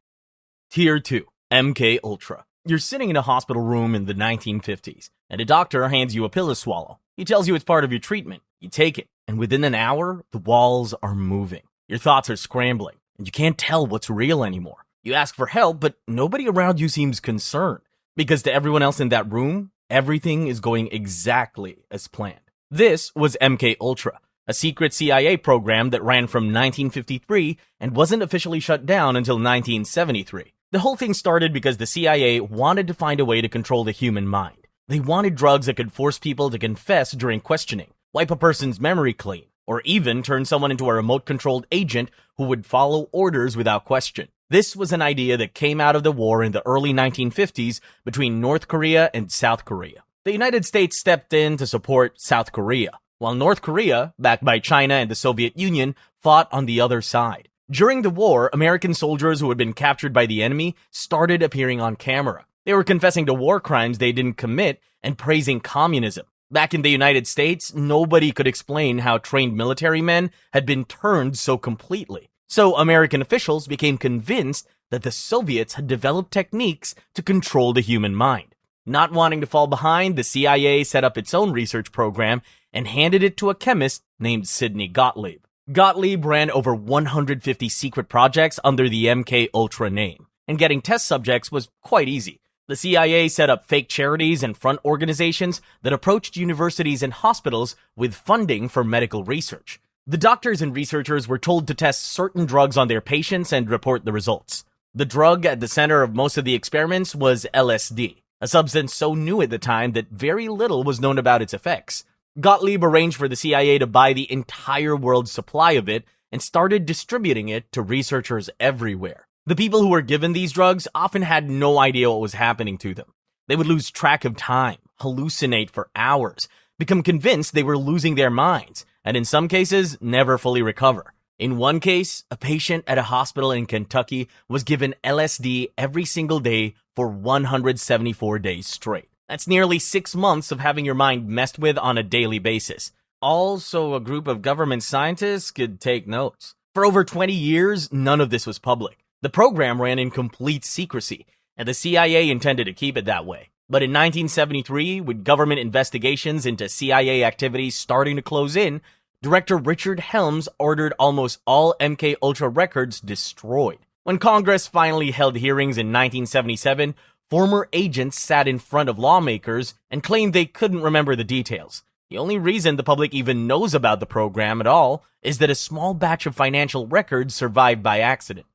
Tier 2. MK Ultra. You're sitting in a hospital room in the 1950s, and a doctor hands you a pill to swallow. He tells you it's part of your treatment. You take it, and within an hour, the walls are moving. Your thoughts are scrambling, and you can't tell what's real anymore. You ask for help, but nobody around you seems concerned, because to everyone else in that room, everything is going exactly as planned. This was MK Ultra, a secret CIA program that ran from 1953 and wasn't officially shut down until 1973. The whole thing started because the CIA wanted to find a way to control the human mind. They wanted drugs that could force people to confess during questioning, wipe a person's memory clean, or even turn someone into a remote-controlled agent who would follow orders without question. This was an idea that came out of the war in the early 1950s between North Korea and South Korea. The United States stepped in to support South Korea, while North Korea, backed by China and the Soviet Union, fought on the other side. During the war, American soldiers who had been captured by the enemy started appearing on camera. They were confessing to war crimes they didn't commit and praising communism. Back in the United States, nobody could explain how trained military men had been turned so completely. So American officials became convinced that the Soviets had developed techniques to control the human mind. Not wanting to fall behind, the CIA set up its own research program and handed it to a chemist named Sidney Gottlieb. Gottlieb ran over 150 secret projects under the MK Ultra name, and getting test subjects was quite easy. The CIA set up fake charities and front organizations that approached universities and hospitals with funding for medical research. The doctors and researchers were told to test certain drugs on their patients and report the results. The drug at the center of most of the experiments was LSD, a substance so new at the time that very little was known about its effects. Gottlieb arranged for the CIA to buy the entire world's supply of it and started distributing it to researchers everywhere. The people who were given these drugs often had no idea what was happening to them. They would lose track of time, hallucinate for hours, become convinced they were losing their minds, and in some cases, never fully recover. In one case, a patient at a hospital in Kentucky was given LSD every single day for 174 days straight. That's nearly 6 months of having your mind messed with on a daily basis. Also, a group of government scientists could take notes. For over 20 years, none of this was public. The program ran in complete secrecy, and the CIA intended to keep it that way. But in 1973, with government investigations into CIA activities starting to close in, Director Richard Helms ordered almost all MK Ultra records destroyed. When Congress finally held hearings in 1977, former agents sat in front of lawmakers and claimed they couldn't remember the details. The only reason the public even knows about the program at all is that a small batch of financial records survived by accident.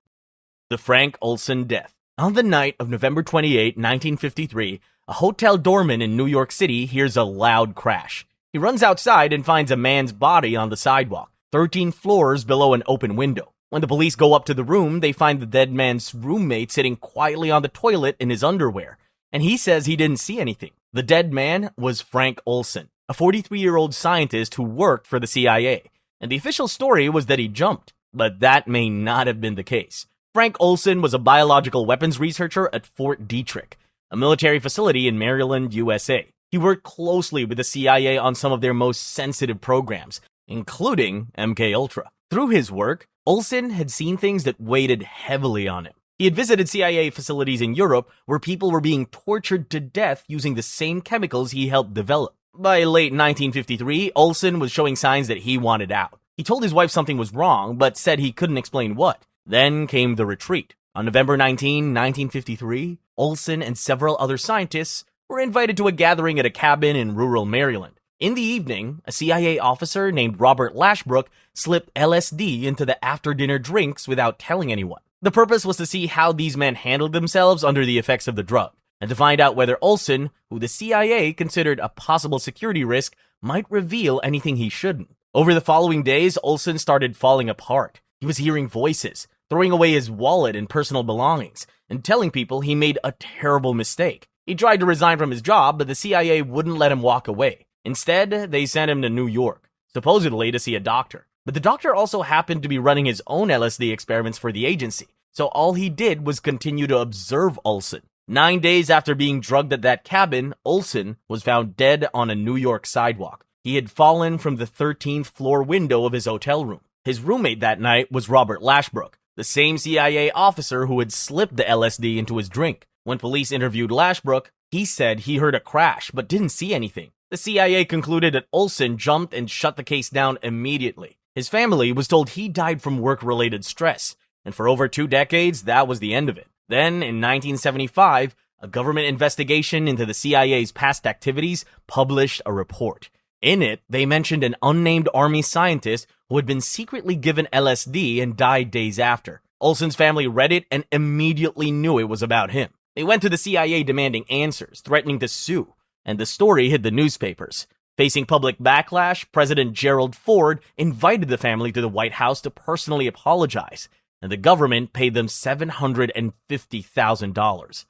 The Frank Olson death. On the night of November 28, 1953, a hotel doorman in New York City hears a loud crash. He runs outside and finds a man's body on the sidewalk, 13 floors below an open window. When the police go up to the room, they find the dead man's roommate sitting quietly on the toilet in his underwear, and he says he didn't see anything. The dead man was Frank Olson, a 43-year-old scientist who worked for the CIA, and the official story was that he jumped, but that may not have been the case. Frank Olson was a biological weapons researcher at Fort Detrick, a military facility in Maryland, USA. He worked closely with the CIA on some of their most sensitive programs, including MK Ultra. Through his work, Olson had seen things that weighed heavily on him. He had visited CIA facilities in Europe where people were being tortured to death using the same chemicals he helped develop. By late 1953, Olson was showing signs that he wanted out. He told his wife something was wrong, but said he couldn't explain what. Then came the retreat. On November 19, 1953, Olson and several other scientists were invited to a gathering at a cabin in rural Maryland. In the evening, a CIA officer named Robert Lashbrook slipped LSD into the after-dinner drinks without telling anyone. The purpose was to see how these men handled themselves under the effects of the drug, and to find out whether Olson, who the CIA considered a possible security risk, might reveal anything he shouldn't. Over the following days, Olson started falling apart. He was hearing voices, throwing away his wallet and personal belongings, and telling people he made a terrible mistake. He tried to resign from his job, but the CIA wouldn't let him walk away. Instead, they sent him to New York, supposedly to see a doctor. But the doctor also happened to be running his own LSD experiments for the agency, so all he did was continue to observe Olson. 9 days after being drugged at that cabin, Olson was found dead on a New York sidewalk. He had fallen from the 13th floor window of his hotel room. His roommate that night was Robert Lashbrook, the same CIA officer who had slipped the LSD into his drink. When police interviewed Lashbrook, he said he heard a crash but didn't see anything. The CIA concluded that Olson jumped and shut the case down immediately. His family was told he died from work-related stress, and for over 2 decades, that was the end of it. Then, in 1975, a government investigation into the CIA's past activities published a report. In it, they mentioned an unnamed army scientist who had been secretly given LSD and died days after. Olson's family read it and immediately knew it was about him. They went to the CIA demanding answers, threatening to sue, and the story hit the newspapers. Facing public backlash, President Gerald Ford invited the family to the White House to personally apologize, and the government paid them $750,000.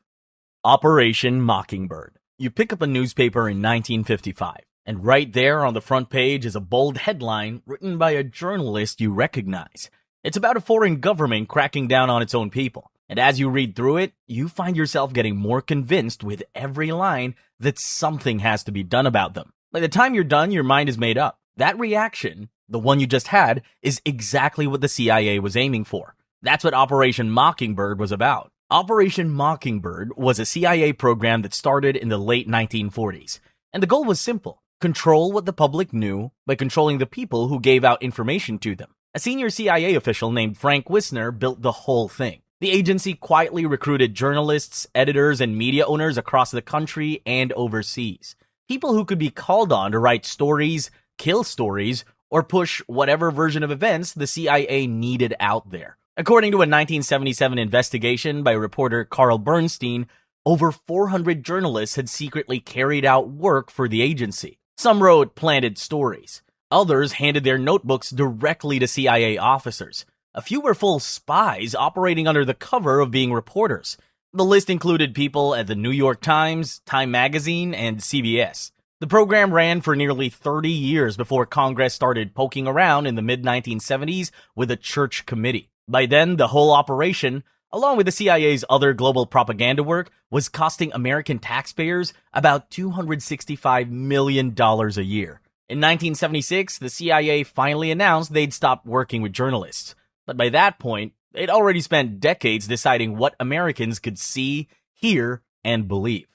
Operation Mockingbird. You pick up a newspaper in 1955, and right there on the front page is a bold headline written by a journalist you recognize. It's about a foreign government cracking down on its own people. And as you read through it, you find yourself getting more convinced with every line that something has to be done about them. By the time you're done, your mind is made up. That reaction, the one you just had, is exactly what the CIA was aiming for. That's what Operation Mockingbird was about. Operation Mockingbird was a CIA program that started in the late 1940s. And the goal was simple: control what the public knew by controlling the people who gave out information to them. A senior CIA official named Frank Wisner built the whole thing. The agency quietly recruited journalists, editors, and media owners across the country and overseas. People who could be called on to write stories, kill stories, or push whatever version of events the CIA needed out there. According to a 1977 investigation by reporter Carl Bernstein, over 400 journalists had secretly carried out work for the agency. Some wrote planted stories. Others handed their notebooks directly to CIA officers. A few were full spies operating under the cover of being reporters. The list included people at the New York Times, Time Magazine, and CBS. The program ran for nearly 30 years before Congress started poking around in the mid-1970s with a church committee. By then, the whole operation, along with the CIA's other global propaganda work, was costing American taxpayers about $265 million a year. In 1976, the CIA finally announced they'd stopped working with journalists. But by that point, they'd already spent decades deciding what Americans could see, hear, and believe.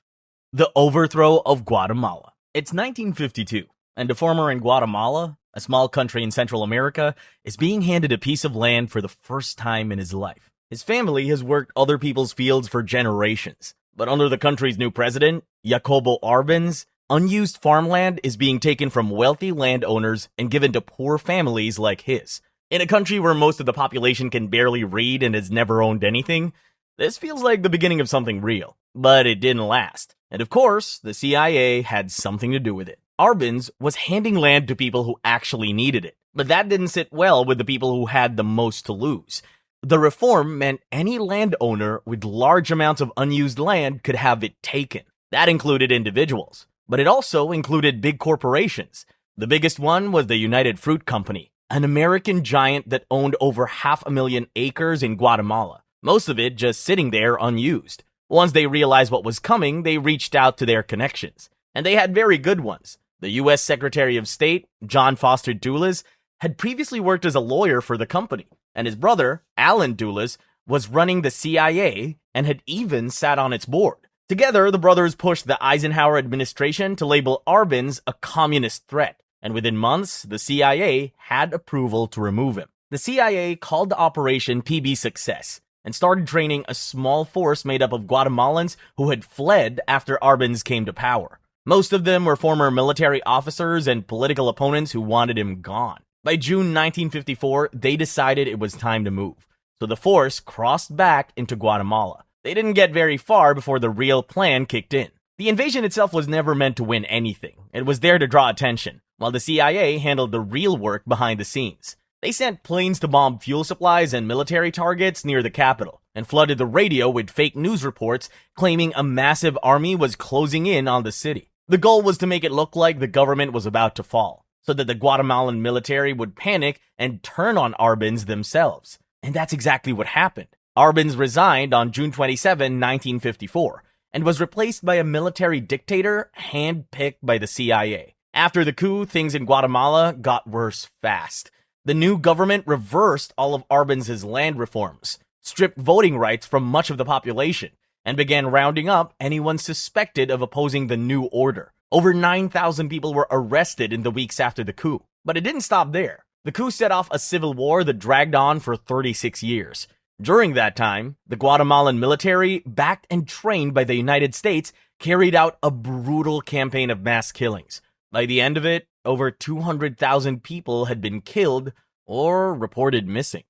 The overthrow of Guatemala. It's 1952, and a farmer in Guatemala, a small country in Central America, is being handed a piece of land for the first time in his life. His family has worked other people's fields for generations, but under the country's new president, Jacobo Arbenz, unused farmland is being taken from wealthy landowners and given to poor families like his. In a country where most of the population can barely read and has never owned anything, this feels like the beginning of something real. But it didn't last. And of course, the CIA had something to do with it. Arbenz was handing land to people who actually needed it. But that didn't sit well with the people who had the most to lose. The reform meant any landowner with large amounts of unused land could have it taken. That included individuals. But it also included big corporations. The biggest one was the United Fruit Company, an American giant that owned over 500,000 acres in Guatemala, most of it just sitting there unused. Once they realized what was coming, they reached out to their connections. And they had very good ones. The U.S. Secretary of State, John Foster Dulles, had previously worked as a lawyer for the company, and his brother, Alan Dulles, was running the CIA and had even sat on its board. Together, the brothers pushed the Eisenhower administration to label Arbenz a communist threat. And within months, the CIA had approval to remove him. The CIA called the operation PB Success and started training a small force made up of Guatemalans who had fled after Arbenz came to power. Most of them were former military officers and political opponents who wanted him gone. By June 1954, they decided it was time to move, so the force crossed back into Guatemala. They didn't get very far before the real plan kicked in. The invasion itself was never meant to win anything. It was there to draw attention, while the CIA handled the real work behind the scenes. They sent planes to bomb fuel supplies and military targets near the capital, and flooded the radio with fake news reports claiming a massive army was closing in on the city. The goal was to make it look like the government was about to fall, so that the Guatemalan military would panic and turn on Arbenz themselves. And that's exactly what happened. Arbenz resigned on June 27, 1954, and was replaced by a military dictator handpicked by the CIA. After the coup, things in Guatemala got worse fast. The new government reversed all of Arbenz's land reforms, stripped voting rights from much of the population, and began rounding up anyone suspected of opposing the new order. Over 9,000 people were arrested in the weeks after the coup. But it didn't stop there. The coup set off a civil war that dragged on for 36 years. During that time, the Guatemalan military, backed and trained by the United States, carried out a brutal campaign of mass killings. By the end of it, over 200,000 people had been killed or reported missing.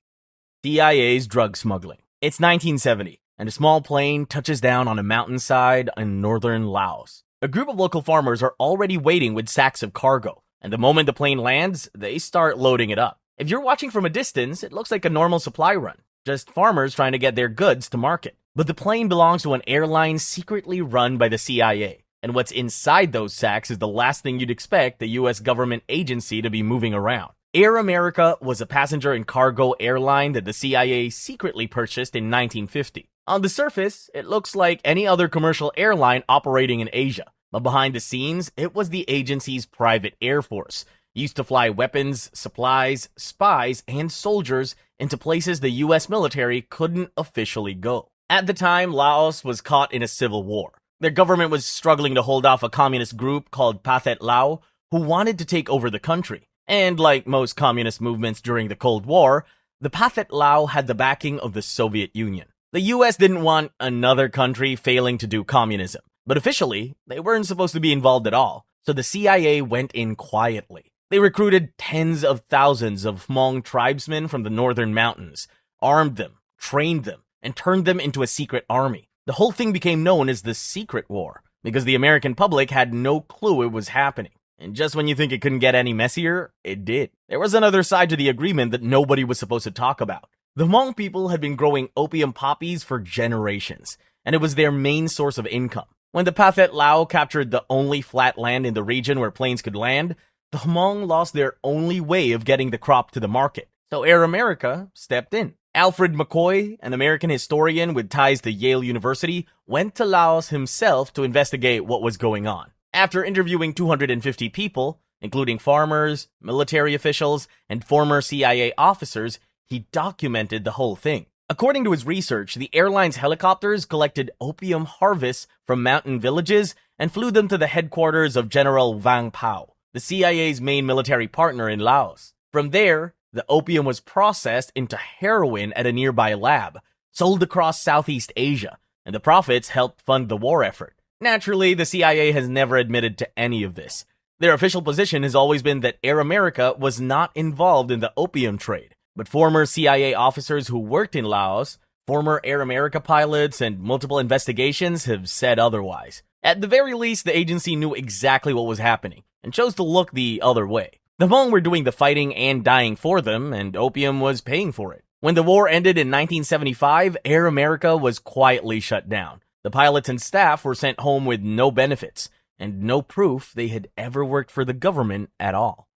CIA's drug smuggling. It's 1970, and a small plane touches down on a mountainside in northern Laos. A group of local farmers are already waiting with sacks of cargo, and the moment the plane lands, they start loading it up. If you're watching from a distance, it looks like a normal supply run, just farmers trying to get their goods to market. But the plane belongs to an airline secretly run by the CIA, and what's inside those sacks is the last thing you'd expect the US government agency to be moving around. Air America was a passenger and cargo airline that the CIA secretly purchased in 1950. On the surface, it looks like any other commercial airline operating in Asia, but behind the scenes, it was the agency's private air force, used to fly weapons, supplies, spies, and soldiers into places the US military couldn't officially go. At the time, Laos was caught in a civil war. Their government was struggling to hold off a communist group called Pathet Lao, who wanted to take over the country. And like most communist movements during the Cold War, the Pathet Lao had the backing of the Soviet Union. The US didn't want another country failing to do communism, but officially, they weren't supposed to be involved at all, so the CIA went in quietly. They recruited tens of thousands of Hmong tribesmen from the northern mountains, armed them, trained them, and turned them into a secret army. The whole thing became known as the Secret War, because the American public had no clue it was happening. And just when you think it couldn't get any messier, it did. There was another side to the agreement that nobody was supposed to talk about. The Hmong people had been growing opium poppies for generations, and it was their main source of income. When the Pathet Lao captured the only flat land in the region where planes could land, the Hmong lost their only way of getting the crop to the market. So Air America stepped in. Alfred McCoy, an American historian with ties to Yale University, went to Laos himself to investigate what was going on. After interviewing 250 people, including farmers, military officials, and former CIA officers, he documented the whole thing. According to his research, the airline's helicopters collected opium harvests from mountain villages and flew them to the headquarters of General Vang Pao, the CIA's main military partner in Laos. From there, the opium was processed into heroin at a nearby lab, sold across Southeast Asia, and the profits helped fund the war effort. Naturally, the CIA has never admitted to any of this. Their official position has always been that Air America was not involved in the opium trade, but former CIA officers who worked in Laos, former Air America pilots, and multiple investigations have said otherwise. At the very least, the agency knew exactly what was happening and chose to look the other way. The Hmong were doing the fighting and dying for them, and opium was paying for it. When the war ended in 1975, Air America was quietly shut down. The pilots and staff were sent home with no benefits, and no proof they had ever worked for the government at all.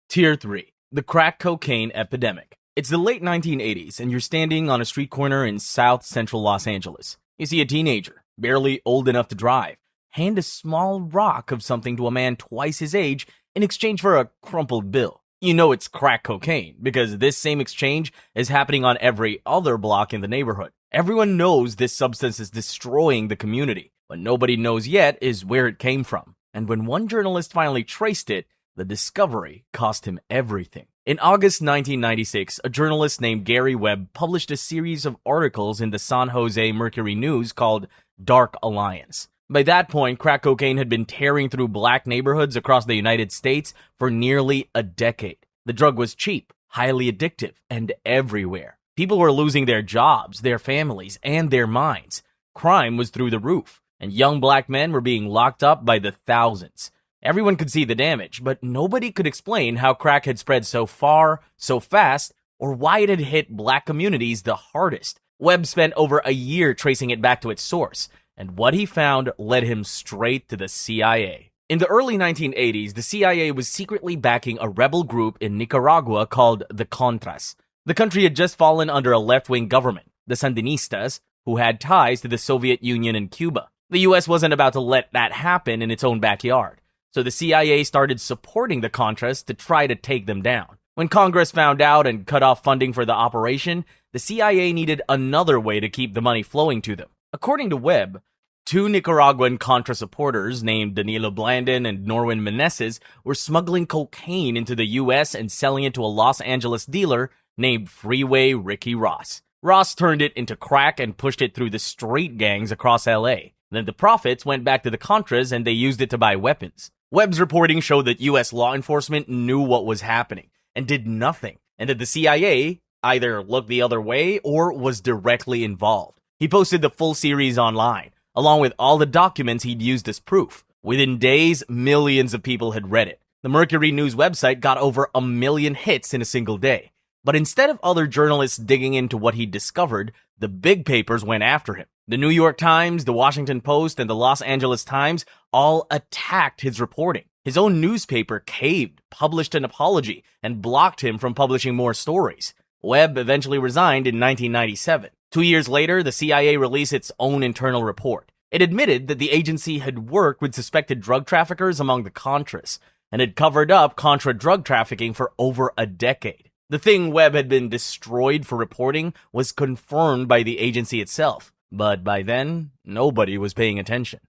Tier 3. The crack cocaine epidemic. It's the late 1980s, and you're standing on a street corner in South Central Los Angeles. You see a teenager, barely old enough to drive, hand a small rock of something to a man twice his age in exchange for a crumpled bill. You know it's crack cocaine, because this same exchange is happening on every other block in the neighborhood. Everyone knows this substance is destroying the community. What nobody knows yet is where it came from. And when one journalist finally traced it, the discovery cost him everything. In August 1996, a journalist named Gary Webb published a series of articles in the San Jose Mercury News called Dark Alliance. By that point, crack cocaine had been tearing through black neighborhoods across the United States for nearly a decade. The drug was cheap, highly addictive, and everywhere. People were losing their jobs, their families, and their minds. Crime was through the roof, and young black men were being locked up by the thousands. Everyone could see the damage, but nobody could explain how crack had spread so far, so fast, or why it had hit black communities the hardest. Webb spent over a year tracing it back to its source, and what he found led him straight to the CIA. In the early 1980s, the CIA was secretly backing a rebel group in Nicaragua called the Contras. The country had just fallen under a left-wing government, the Sandinistas, who had ties to the Soviet Union and Cuba. The US wasn't about to let that happen in its own backyard, so the CIA started supporting the Contras to try to take them down. When Congress found out and cut off funding for the operation, the CIA needed another way to keep the money flowing to them. According to Webb, two Nicaraguan Contra supporters named Danilo Blandon and Norwin Meneses were smuggling cocaine into the US and selling it to a Los Angeles dealer named Freeway Ricky Ross. Ross turned it into crack and pushed it through the street gangs across LA. Then the profits went back to the Contras and they used it to buy weapons. Webb's reporting showed that US law enforcement knew what was happening and did nothing, and that the CIA either looked the other way or was directly involved. He posted the full series online, along with all the documents he'd used as proof. Within days, millions of people had read it. The Mercury News website got over 1 million hits in a single day. But instead of other journalists digging into what he'd discovered, the big papers went after him. The New York Times, the Washington Post, and the Los Angeles Times all attacked his reporting. His own newspaper caved, published an apology, and blocked him from publishing more stories. Webb eventually resigned in 1997. 2 years later, the CIA released its own internal report. It admitted that the agency had worked with suspected drug traffickers among the Contras, and had covered up Contra drug trafficking for over a decade. The thing Webb had been destroyed for reporting was confirmed by the agency itself, but by then, nobody was paying attention.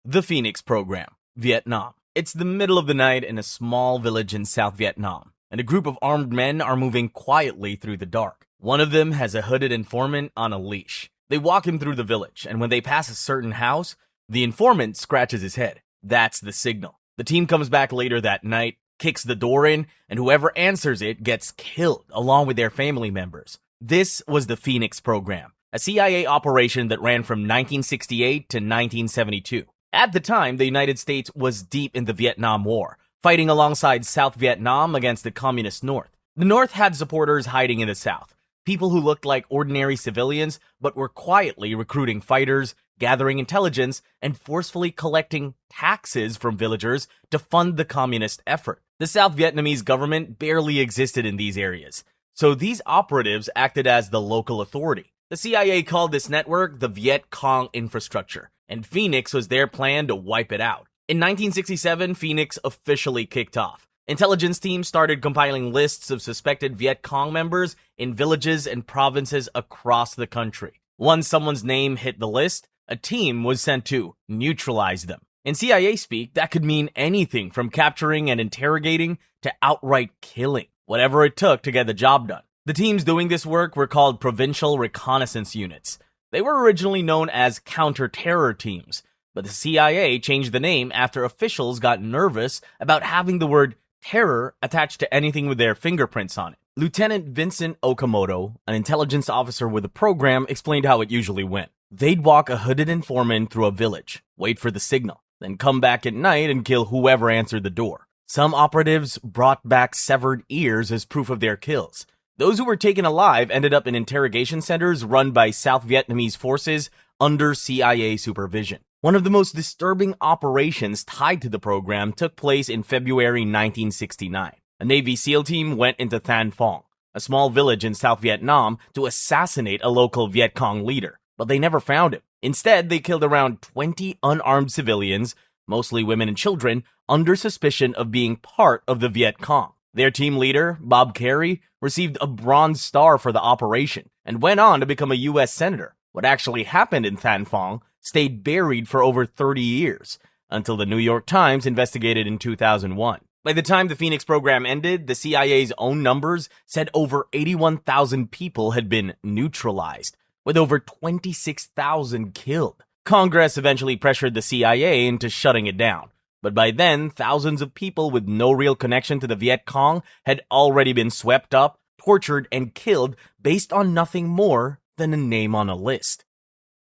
The Phoenix Program, Vietnam. It's the middle of the night in a small village in South Vietnam, and a group of armed men are moving quietly through the dark. One of them has a hooded informant on a leash. They walk him through the village, and when they pass a certain house, the informant scratches his head. That's the signal. The team comes back later that night, kicks the door in, and whoever answers it gets killed along with their family members. This was the Phoenix Program, a CIA operation that ran from 1968 to 1972. At the time, the United States was deep in the Vietnam War, fighting alongside South Vietnam against the Communist North. The North had supporters hiding in the South, people who looked like ordinary civilians but were quietly recruiting fighters, gathering intelligence, and forcefully collecting taxes from villagers to fund the communist effort. The South Vietnamese government barely existed in these areas, so these operatives acted as the local authority. The CIA called this network the Viet Cong Infrastructure, and Phoenix was their plan to wipe it out. In 1967, Phoenix officially kicked off. Intelligence teams started compiling lists of suspected Viet Cong members in villages and provinces across the country. Once someone's name hit the list, a team was sent to neutralize them. In CIA speak, that could mean anything from capturing and interrogating to outright killing, whatever it took to get the job done. The teams doing this work were called Provincial Reconnaissance Units. They were originally known as counter-terror teams, but the CIA changed the name after officials got nervous about having the word terror attached to anything with their fingerprints on it. Lieutenant Vincent Okamoto, an intelligence officer with the program, explained how it usually went. They'd walk a hooded informant through a village, wait for the signal, then come back at night and kill whoever answered the door. Some operatives brought back severed ears as proof of their kills. Those who were taken alive ended up in interrogation centers run by South Vietnamese forces under CIA supervision. One of the most disturbing operations tied to the program took place in February 1969. A Navy SEAL team went into Thanh Phong, a small village in South Vietnam, to assassinate a local Viet Cong leader, but they never found him. Instead, they killed around 20 unarmed civilians, mostly women and children, under suspicion of being part of the Viet Cong. Their team leader, Bob Carey, received a Bronze Star for the operation and went on to become a U.S. Senator. What actually happened in Thanh Phong stayed buried for over 30 years, until the New York Times investigated in 2001. By the time the Phoenix program ended, the CIA's own numbers said over 81,000 people had been neutralized, with over 26,000 killed. Congress eventually pressured the CIA into shutting it down. But by then, thousands of people with no real connection to the Viet Cong had already been swept up, tortured, and killed based on nothing more than a name on a list.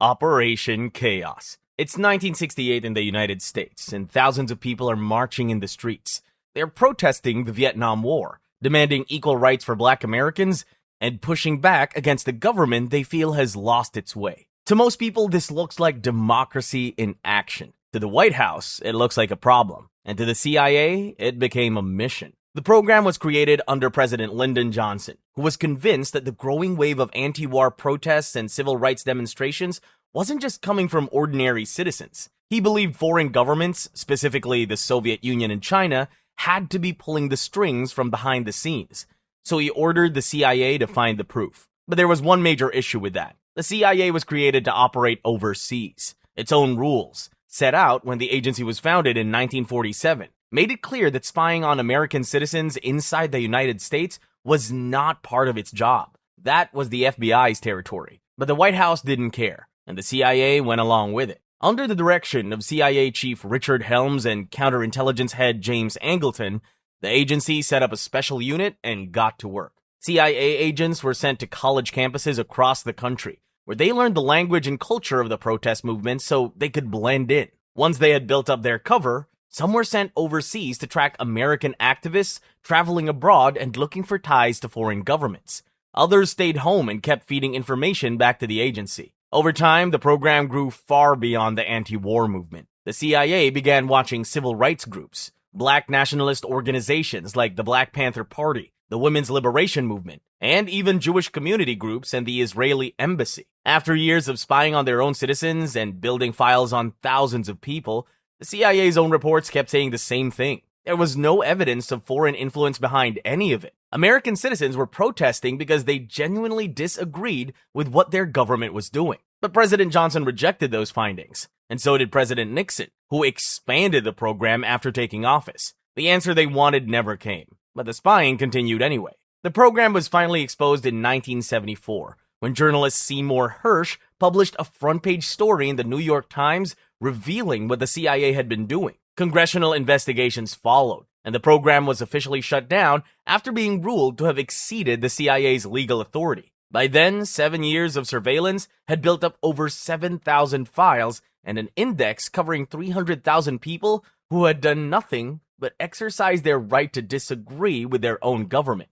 Operation Chaos. It's 1968 in the United States, and thousands of people are marching in the streets. They're protesting the Vietnam War, demanding equal rights for Black Americans, and pushing back against the government they feel has lost its way. To most people, this looks like democracy in action. To the White House, it looks like a problem. And to the CIA, it became a mission. The program was created under President Lyndon Johnson, who was convinced that the growing wave of anti-war protests and civil rights demonstrations wasn't just coming from ordinary citizens. He believed foreign governments, specifically the Soviet Union and China, had to be pulling the strings from behind the scenes. So he ordered the CIA to find the proof. But there was one major issue with that. The CIA was created to operate overseas. Its own rules, set out when the agency was founded in 1947, made it clear that spying on American citizens inside the United States was not part of its job. That was the FBI's territory. But the White House didn't care, and the CIA went along with it. Under the direction of CIA Chief Richard Helms and counterintelligence head James Angleton, the agency set up a special unit and got to work. CIA agents were sent to college campuses across the country, where they learned the language and culture of the protest movement so they could blend in. Once they had built up their cover, some were sent overseas to track American activists traveling abroad and looking for ties to foreign governments. Others stayed home and kept feeding information back to the agency. Over time, the program grew far beyond the anti-war movement. The CIA began watching civil rights groups, Black nationalist organizations like the Black Panther Party, the Women's Liberation Movement, and even Jewish community groups and the Israeli embassy. After years of spying on their own citizens and building files on thousands of people, the CIA's own reports kept saying the same thing. There was no evidence of foreign influence behind any of it. American citizens were protesting because they genuinely disagreed with what their government was doing. But President Johnson rejected those findings, and so did President Nixon, who expanded the program after taking office. The answer they wanted never came, but the spying continued anyway. The program was finally exposed in 1974, when journalist Seymour Hersh published a front-page story in the New York Times revealing what the CIA had been doing. Congressional investigations followed, and the program was officially shut down after being ruled to have exceeded the CIA's legal authority. By then, 7 years of surveillance had built up over 7,000 files and an index covering 300,000 people who had done nothing but exercise their right to disagree with their own government.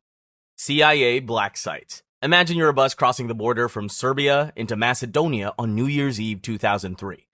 CIA black sites. Imagine you're a bus crossing the border from Serbia into Macedonia on New Year's Eve 2003.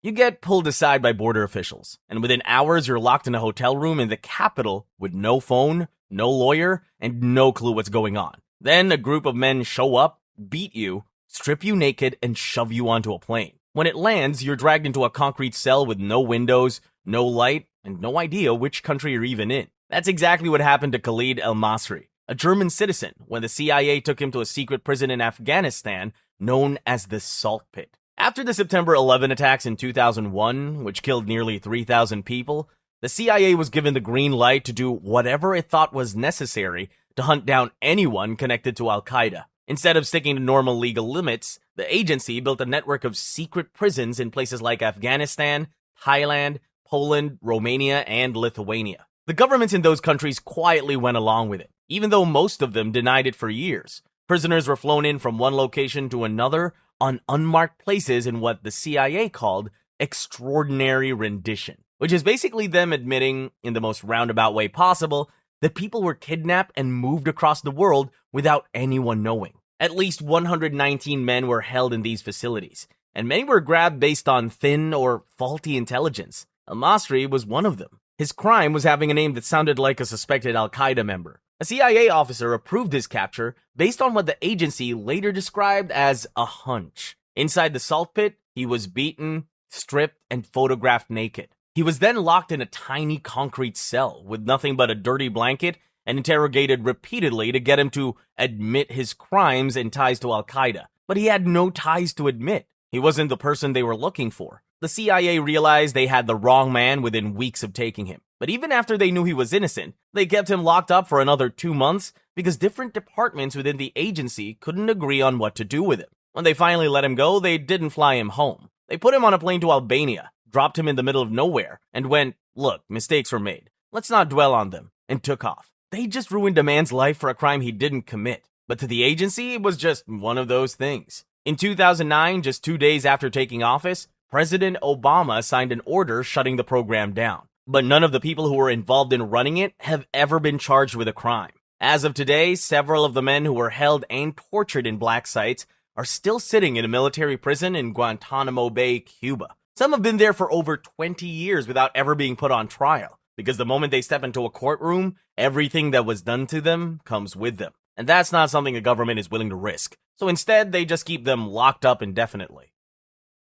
You get pulled aside by border officials, and within hours you're locked in a hotel room in the capital with no phone, no lawyer, and no clue what's going on. Then a group of men show up, beat you, strip you naked, and shove you onto a plane. When it lands, you're dragged into a concrete cell with no windows, no light, and no idea which country you're even in. That's exactly what happened to Khalid El-Masri, a German citizen, when the CIA took him to a secret prison in Afghanistan known as the Salt Pit. After the September 11 attacks in 2001, which killed nearly 3,000 people, the CIA was given the green light to do whatever it thought was necessary to hunt down anyone connected to Al-Qaeda. Instead of sticking to normal legal limits, the agency built a network of secret prisons in places like Afghanistan, Thailand, Poland, Romania, and Lithuania. The governments in those countries quietly went along with it, even though most of them denied it for years. Prisoners were flown in from one location to another on unmarked places in what the CIA called extraordinary rendition, which is basically them admitting, in the most roundabout way possible, that people were kidnapped and moved across the world without anyone knowing. At least 119 men were held in these facilities, and many were grabbed based on thin or faulty intelligence. El-Masri was one of them. His crime was having a name that sounded like a suspected Al-Qaeda member. A CIA officer approved his capture based on what the agency later described as a hunch. Inside the salt pit, he was beaten, stripped, and photographed naked. He was then locked in a tiny concrete cell with nothing but a dirty blanket and interrogated repeatedly to get him to admit his crimes and ties to Al-Qaeda. But he had no ties to admit. He wasn't the person they were looking for. The CIA realized they had the wrong man within weeks of taking him. But even after they knew he was innocent, they kept him locked up for another 2 months because different departments within the agency couldn't agree on what to do with him. When they finally let him go, they didn't fly him home. They put him on a plane to Albania, dropped him in the middle of nowhere, and went, "Look, mistakes were made. Let's not dwell on them," and took off. They just ruined a man's life for a crime he didn't commit. But to the agency, it was just one of those things. In 2009, just 2 days after taking office, President Obama signed an order shutting the program down. But none of the people who were involved in running it have ever been charged with a crime. As of today, several of the men who were held and tortured in black sites are still sitting in a military prison in Guantanamo Bay, Cuba. Some have been there for over 20 years without ever being put on trial, because the moment they step into a courtroom, everything that was done to them comes with them. And that's not something the government is willing to risk. So instead, they just keep them locked up indefinitely.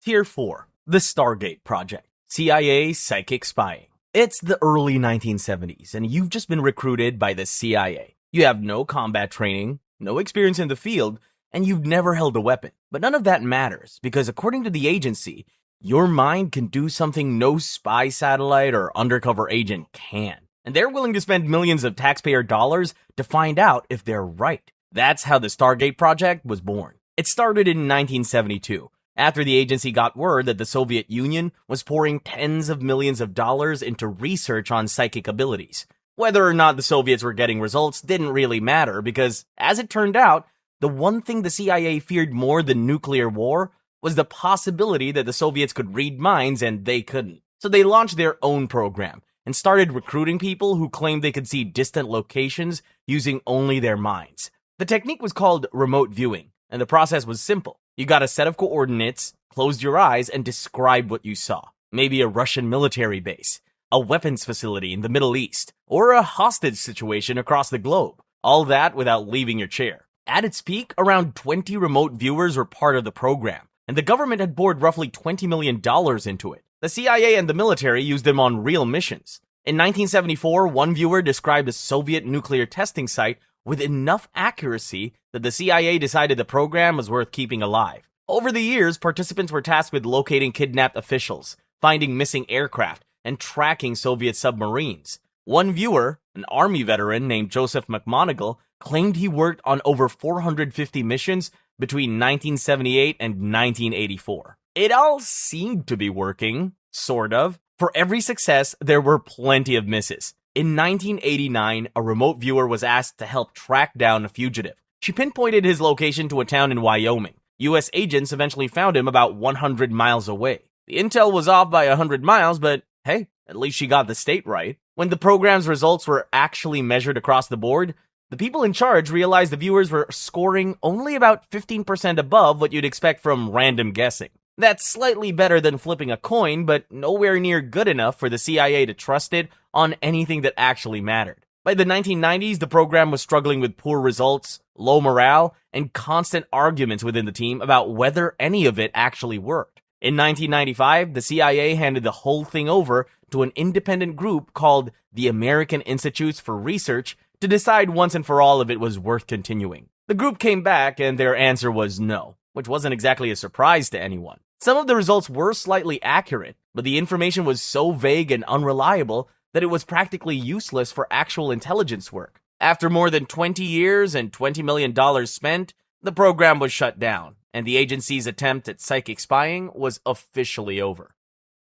Tier 4. The Stargate Project. CIA Psychic Spying. It's the early 1970s, and you've just been recruited by the CIA. You have no combat training, no experience in the field, and you've never held a weapon. But none of that matters, because according to the agency, your mind can do something no spy satellite or undercover agent can. And they're willing to spend millions of taxpayer dollars to find out if they're right. That's how the Stargate Project was born. It started in 1972, after the agency got word that the Soviet Union was pouring tens of millions of dollars into research on psychic abilities. Whether or not the Soviets were getting results didn't really matter, because, as it turned out, the one thing the CIA feared more than nuclear war was the possibility that the Soviets could read minds and they couldn't. So they launched their own program and started recruiting people who claimed they could see distant locations using only their minds. The technique was called remote viewing, and the process was simple. You got a set of coordinates, closed your eyes, and described what you saw. Maybe a Russian military base, a weapons facility in the Middle East, or a hostage situation across the globe. All that without leaving your chair. At its peak, around 20 remote viewers were part of the program, and the government had poured roughly $20 million into it. The CIA and the military used them on real missions. In 1974, one viewer described a Soviet nuclear testing site with enough accuracy that the CIA decided the program was worth keeping alive. Over the years, participants were tasked with locating kidnapped officials, finding missing aircraft, and tracking Soviet submarines. One viewer, an Army veteran named Joseph McMonigal, claimed he worked on over 450 missions between 1978 and 1984. It all seemed to be working, sort of. For every success, there were plenty of misses. In 1989, a remote viewer was asked to help track down a fugitive. She pinpointed his location to a town in Wyoming. U.S. agents eventually found him about 100 miles away. The intel was off by 100 miles, but hey, at least she got the state right. When the program's results were actually measured across the board, the people in charge realized the viewers were scoring only about 15% above what you'd expect from random guessing. That's slightly better than flipping a coin, but nowhere near good enough for the CIA to trust it on anything that actually mattered. By the 1990s, the program was struggling with poor results, low morale, and constant arguments within the team about whether any of it actually worked. In 1995, the CIA handed the whole thing over to an independent group called the American Institutes for Research to decide once and for all if it was worth continuing. The group came back and their answer was no, which wasn't exactly a surprise to anyone. Some of the results were slightly accurate, but the information was so vague and unreliable that it was practically useless for actual intelligence work. After more than 20 years and $20 million spent, the program was shut down, and the agency's attempt at psychic spying was officially over.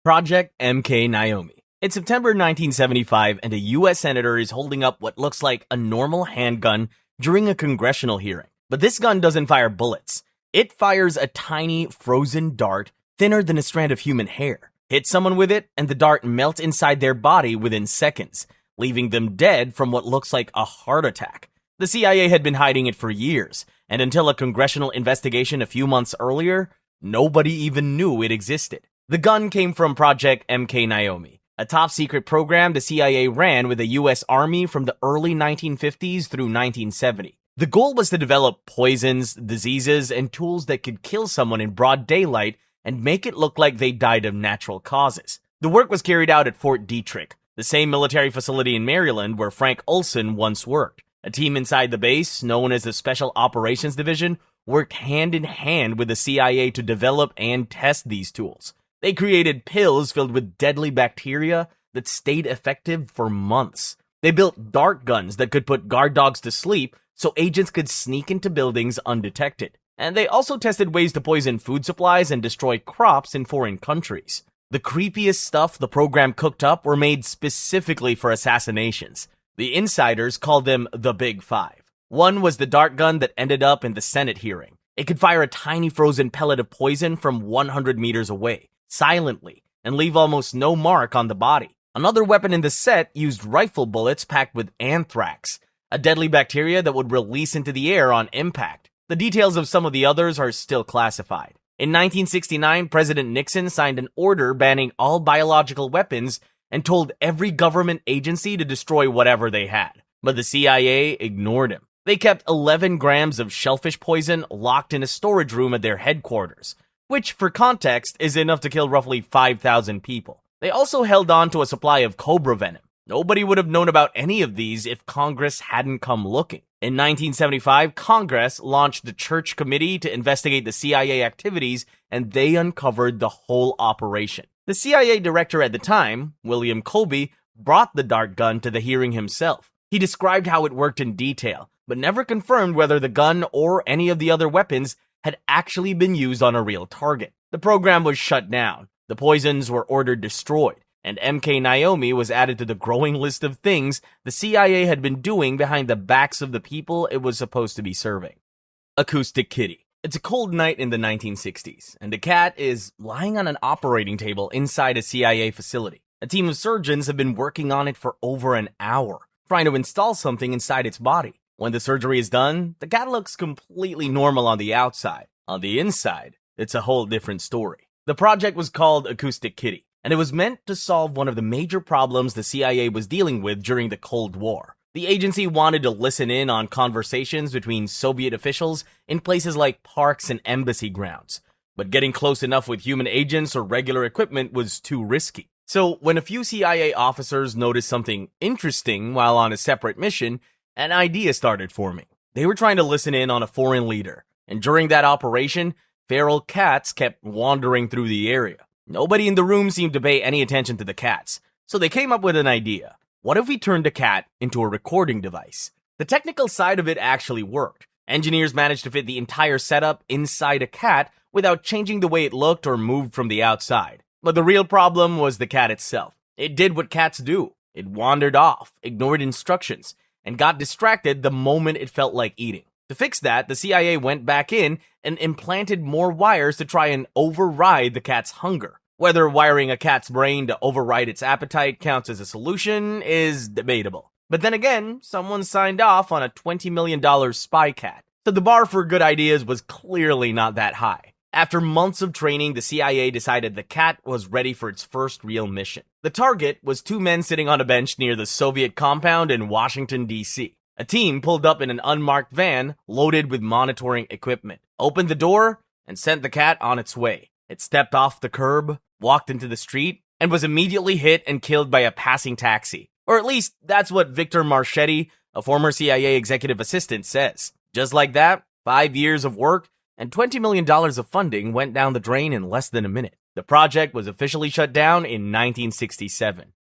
Project MK Naomi. It's September 1975, and a U.S. senator is holding up what looks like a normal handgun during a congressional hearing. But this gun doesn't fire bullets. It fires a tiny, frozen dart thinner than a strand of human hair. Hit someone with it, and the dart melts inside their body within seconds, leaving them dead from what looks like a heart attack. The CIA had been hiding it for years, and until a congressional investigation a few months earlier, nobody even knew it existed. The gun came from Project MK Naomi, a top-secret program the CIA ran with the U.S. Army from the early 1950s through 1970. The goal was to develop poisons, diseases, and tools that could kill someone in broad daylight and make it look like they died of natural causes. The work was carried out at Fort Detrick, the same military facility in Maryland where Frank Olson once worked. A team inside the base, known as the Special Operations Division, worked hand in hand with the CIA to develop and test these tools. They created pills filled with deadly bacteria that stayed effective for months. They built dart guns that could put guard dogs to sleep so agents could sneak into buildings undetected. And they also tested ways to poison food supplies and destroy crops in foreign countries. The creepiest stuff the program cooked up were made specifically for assassinations. The insiders called them the Big Five. One was the dart gun that ended up in the Senate hearing. It could fire a tiny frozen pellet of poison from 100 meters away, silently, and leave almost no mark on the body. Another weapon in the set used rifle bullets packed with anthrax, a deadly bacteria that would release into the air on impact. The details of some of the others are still classified. In 1969, President Nixon signed an order banning all biological weapons and told every government agency to destroy whatever they had. But the CIA ignored him. They kept 11 grams of shellfish poison locked in a storage room at their headquarters, which, for context, is enough to kill roughly 5,000 people. They also held on to a supply of cobra venom. Nobody would have known about any of these if Congress hadn't come looking. In 1975, Congress launched the Church Committee to investigate the CIA activities, and they uncovered the whole operation. The CIA director at the time, William Colby, brought the dart gun to the hearing himself. He described how it worked in detail, but never confirmed whether the gun or any of the other weapons had actually been used on a real target. The program was shut down, the poisons were ordered destroyed, and MK Naomi was added to the growing list of things the CIA had been doing behind the backs of the people it was supposed to be serving. Acoustic Kitty. It's a cold night in the 1960s, and the cat is lying on an operating table inside a CIA facility. A team of surgeons have been working on it for over an hour, trying to install something inside its body. When the surgery is done, the cat looks completely normal on the outside. On the inside, it's a whole different story. The project was called Acoustic Kitty, and it was meant to solve one of the major problems the CIA was dealing with during the Cold War. The agency wanted to listen in on conversations between Soviet officials in places like parks and embassy grounds, but getting close enough with human agents or regular equipment was too risky. So when a few CIA officers noticed something interesting while on a separate mission, an idea started forming. They were trying to listen in on a foreign leader, and during that operation, feral cats kept wandering through the area. Nobody in the room seemed to pay any attention to the cats, so they came up with an idea. What if we turned a cat into a recording device? The technical side of it actually worked. Engineers managed to fit the entire setup inside a cat without changing the way it looked or moved from the outside. But the real problem was the cat itself. It did what cats do. It wandered off, ignored instructions, and got distracted the moment it felt like eating. To fix that, the CIA went back in and implanted more wires to try and override the cat's hunger. Whether wiring a cat's brain to override its appetite counts as a solution is debatable. But then again, someone signed off on a $20 million spy cat, so the bar for good ideas was clearly not that high. After months of training, the CIA decided the cat was ready for its first real mission. The target was two men sitting on a bench near the Soviet compound in Washington, D.C. A team pulled up in an unmarked van loaded with monitoring equipment, opened the door, and sent the cat on its way. It stepped off the curb, walked into the street, and was immediately hit and killed by a passing taxi. Or at least, that's what Victor Marchetti, a former CIA executive assistant, says. Just like that, 5 years of work and $20 million of funding went down the drain in less than a minute. The project was officially shut down in 1967.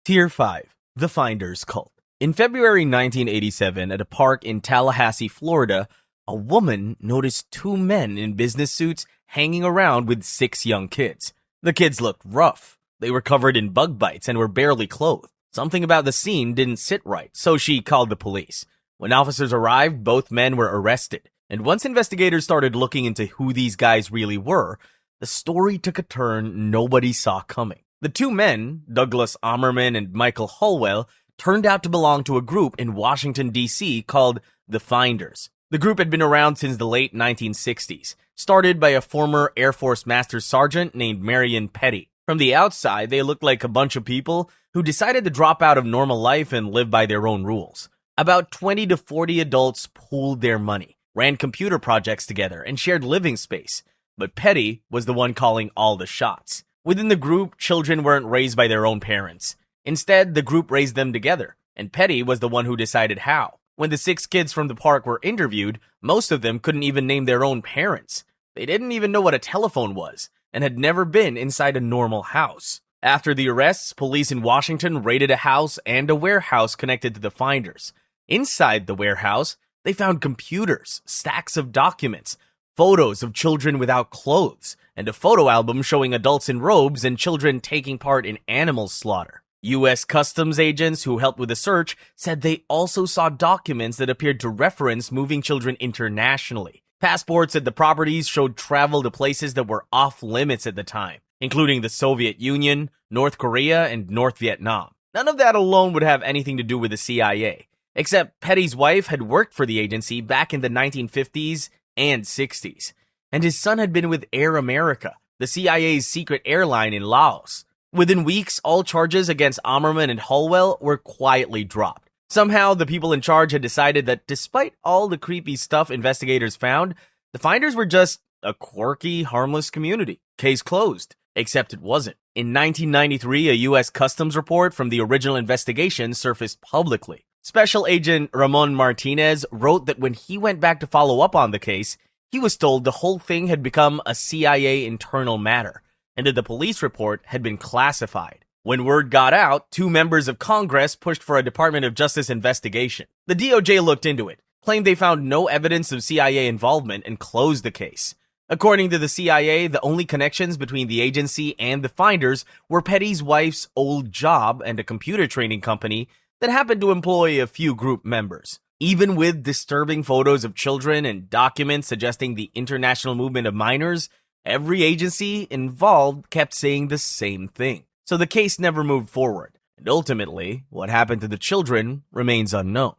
Tier 5. The Finders Cult. In February 1987, at a park in Tallahassee, Florida, a woman noticed two men in business suits hanging around with 6 young kids. The kids looked rough. They were covered in bug bites and were barely clothed. Something about the scene didn't sit right, so she called the police. When officers arrived, both men were arrested. And once investigators started looking into who these guys really were, the story took a turn nobody saw coming. The two men, Douglas Ammerman and Michael Holwell, turned out to belong to a group in Washington, D.C. called the Finders. The group had been around since the late 1960s, started by a former Air Force Master Sergeant named Marion Petty. From the outside, they looked like a bunch of people who decided to drop out of normal life and live by their own rules. About 20 to 40 adults pooled their money, ran computer projects together, and shared living space. But Petty was the one calling all the shots. Within the group, children weren't raised by their own parents. Instead, the group raised them together, and Petty was the one who decided how. When the 6 kids from the park were interviewed, most of them couldn't even name their own parents. They didn't even know what a telephone was, and had never been inside a normal house. After the arrests, police in Washington raided a house and a warehouse connected to the Finders. Inside the warehouse, they found computers, stacks of documents, photos of children without clothes, and a photo album showing adults in robes and children taking part in animal slaughter. U.S. Customs agents who helped with the search said they also saw documents that appeared to reference moving children internationally. Passports at the properties showed travel to places that were off limits at the time, including the Soviet Union, North Korea, and North Vietnam. None of that alone would have anything to do with the CIA, except Petty's wife had worked for the agency back in the 1950s and 60s, and his son had been with Air America, the CIA's secret airline in Laos. Within weeks, all charges against Ammerman and Hallwell were quietly dropped. Somehow, the people in charge had decided that despite all the creepy stuff investigators found, the finders were just a quirky, harmless community. Case closed. Except it wasn't. In 1993, a U.S. Customs report from the original investigation surfaced publicly. Special Agent Ramon Martinez wrote that when he went back to follow up on the case, he was told the whole thing had become a CIA internal matter, and that the police report had been classified. When word got out, 2 members of Congress pushed for a Department of Justice investigation. The DOJ looked into it, claimed they found no evidence of CIA involvement, and closed the case. According to the CIA, the only connections between the agency and the finders were Petty's wife's old job and a computer training company that happened to employ a few group members. Even with disturbing photos of children and documents suggesting the international movement of minors, every agency involved kept saying the same thing. So the case never moved forward, and ultimately, what happened to the children remains unknown.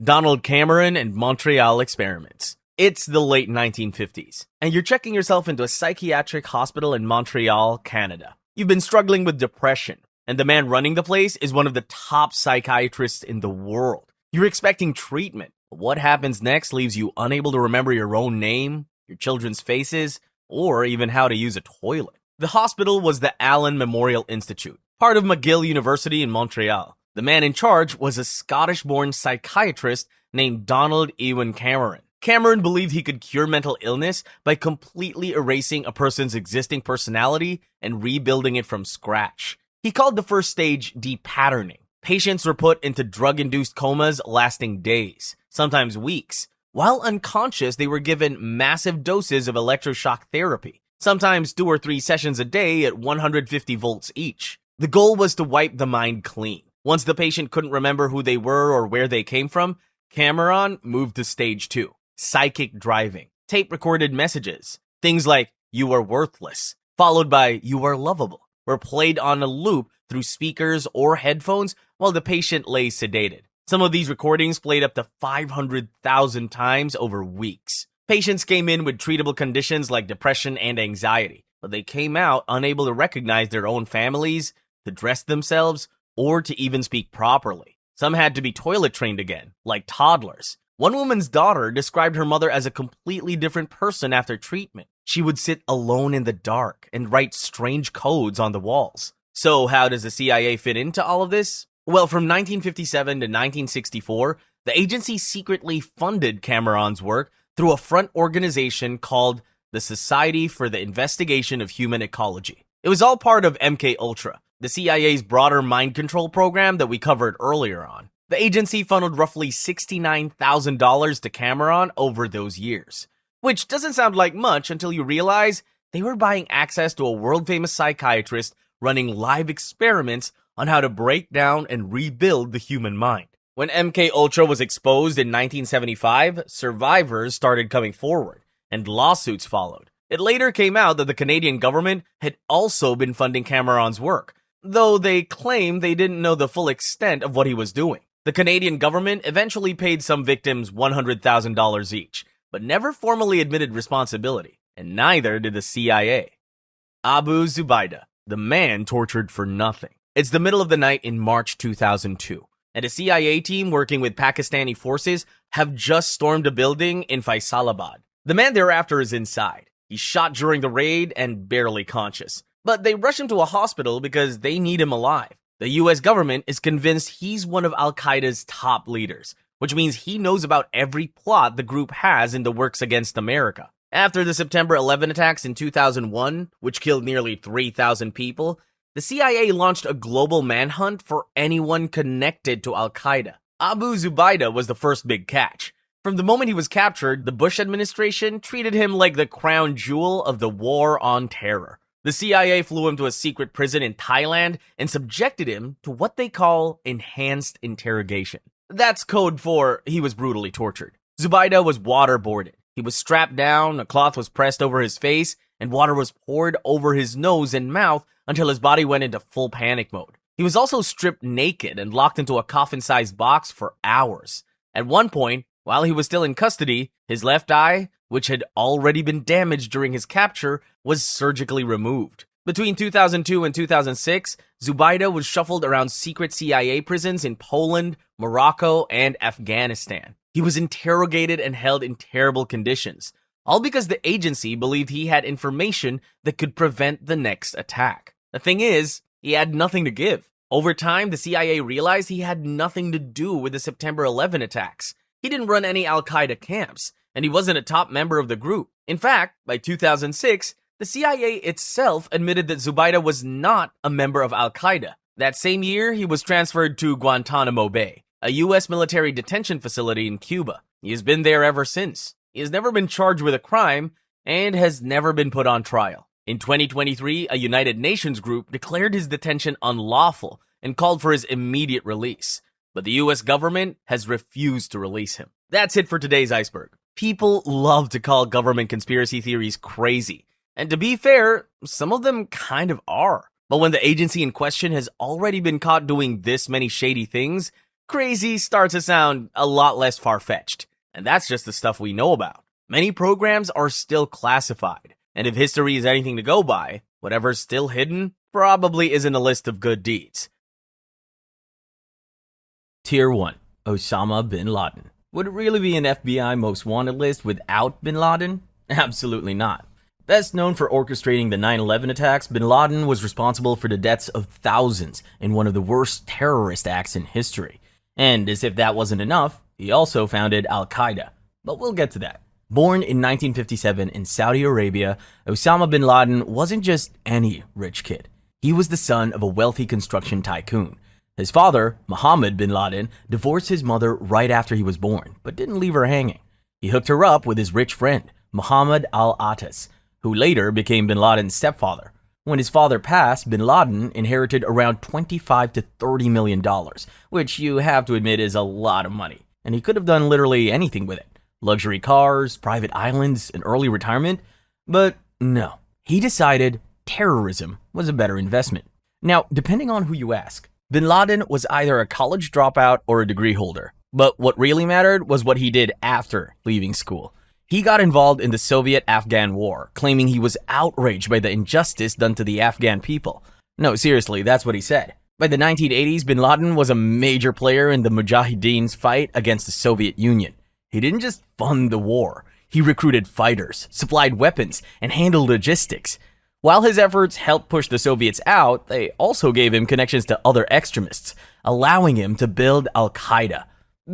Donald Cameron and Montreal experiments. It's the late 1950s, and you're checking yourself into a psychiatric hospital in Montreal, Canada. You've been struggling with depression, and the man running the place is one of the top psychiatrists in the world. You're expecting treatment, but what happens next leaves you unable to remember your own name, your children's faces, or even how to use a toilet. The hospital was the Allen Memorial Institute, part of McGill University in Montreal. The man in charge was a Scottish-born psychiatrist named Donald Ewan Cameron. Cameron believed he could cure mental illness by completely erasing a person's existing personality and rebuilding it from scratch. He called the first stage depatterning. Patients were put into drug-induced comas lasting days, sometimes weeks. While unconscious, they were given massive doses of electroshock therapy, sometimes 2 or 3 sessions a day at 150 volts each. The goal was to wipe the mind clean. Once the patient couldn't remember who they were or where they came from, Cameron moved to stage 2. Psychic driving, tape-recorded messages, things like, "You are worthless," followed by, "You are lovable," were played on a loop through speakers or headphones while the patient lay sedated. Some of these recordings played up to 500,000 times over weeks. Patients came in with treatable conditions like depression and anxiety, but they came out unable to recognize their own families, to dress themselves, or to even speak properly. Some had to be toilet trained again, like toddlers. One woman's daughter described her mother as a completely different person after treatment. She would sit alone in the dark and write strange codes on the walls. So how does the CIA fit into all of this? Well, from 1957 to 1964, the agency secretly funded Cameron's work through a front organization called the Society for the Investigation of Human Ecology. It was all part of MKUltra, the CIA's broader mind control program that we covered earlier on. The agency funneled roughly $69,000 to Cameron over those years, which doesn't sound like much until you realize they were buying access to a world-famous psychiatrist running live experiments on how to break down and rebuild the human mind. When MKUltra was exposed in 1975, survivors started coming forward, and lawsuits followed. It later came out that the Canadian government had also been funding Cameron's work, though they claimed they didn't know the full extent of what he was doing. The Canadian government eventually paid some victims $100,000 each, but never formally admitted responsibility, and neither did the CIA. Abu Zubaydah, the man tortured for nothing. It's the middle of the night in March 2002, and a CIA team working with Pakistani forces have just stormed a building in Faisalabad. The man thereafter is inside. He's shot during the raid and barely conscious, but they rush him to a hospital because they need him alive. The US government is convinced he's one of Al-Qaeda's top leaders, which means he knows about every plot the group has in the works against America. After the September 11 attacks in 2001, which killed nearly 3,000 people, the CIA launched a global manhunt for anyone connected to Al-Qaeda. Abu Zubaydah was the first big catch. From the moment he was captured, the Bush administration treated him like the crown jewel of the war on terror. The CIA flew him to a secret prison in Thailand and subjected him to what they call enhanced interrogation. That's code for he was brutally tortured. Zubaida was waterboarded. He was strapped down, a cloth was pressed over his face, and water was poured over his nose and mouth until his body went into full panic mode. He was also stripped naked and locked into a coffin-sized box for hours. At one point, while he was still in custody, his left eye, which had already been damaged during his capture, was surgically removed. Between 2002 and 2006, Zubaida was shuffled around secret CIA prisons in Poland, Morocco, and Afghanistan. He was interrogated and held in terrible conditions, all because the agency believed he had information that could prevent the next attack. The thing is, he had nothing to give. Over time, the CIA realized he had nothing to do with the September 11 attacks. He didn't run any Al-Qaeda camps, and he wasn't a top member of the group. In fact, by 2006, the CIA itself admitted that Zubaida was not a member of Al-Qaeda. That same year, he was transferred to Guantanamo Bay, a U.S. military detention facility in Cuba. He has been there ever since. He has never been charged with a crime and has never been put on trial. In 2023, a United Nations group declared his detention unlawful and called for his immediate release. But the US government has refused to release him. That's it for today's iceberg. People love to call government conspiracy theories crazy. And to be fair, some of them kind of are. But when the agency in question has already been caught doing this many shady things, crazy starts to sound a lot less far-fetched. And that's just the stuff we know about. Many programs are still classified. And if history is anything to go by, whatever's still hidden probably isn't a list of good deeds. Tier 1. Osama bin Laden. Would it really be an FBI most wanted list without bin Laden? Absolutely not. Best known for orchestrating the 9/11 attacks, bin Laden was responsible for the deaths of thousands in one of the worst terrorist acts in history. And as if that wasn't enough, he also founded Al-Qaeda. But we'll get to that. Born in 1957 in Saudi Arabia, Osama bin Laden wasn't just any rich kid. He was the son of a wealthy construction tycoon. His father, Mohammed bin Laden, divorced his mother right after he was born, but didn't leave her hanging. He hooked her up with his rich friend, Mohammed al-Atas, who later became bin Laden's stepfather. When his father passed, bin Laden inherited around $25 to $30 million, which you have to admit is a lot of money, and he could have done literally anything with it. Luxury cars, private islands, and early retirement. But no, he decided terrorism was a better investment. Now, depending on who you ask, bin Laden was either a college dropout or a degree holder. But what really mattered was what he did after leaving school. He got involved in the Soviet-Afghan War, claiming he was outraged by the injustice done to the Afghan people. No, seriously, that's what he said. By the 1980s, bin Laden was a major player in the Mujahideen's fight against the Soviet Union. He didn't just fund the war. He recruited fighters, supplied weapons, and handled logistics. While his efforts helped push the Soviets out, they also gave him connections to other extremists, allowing him to build Al-Qaeda,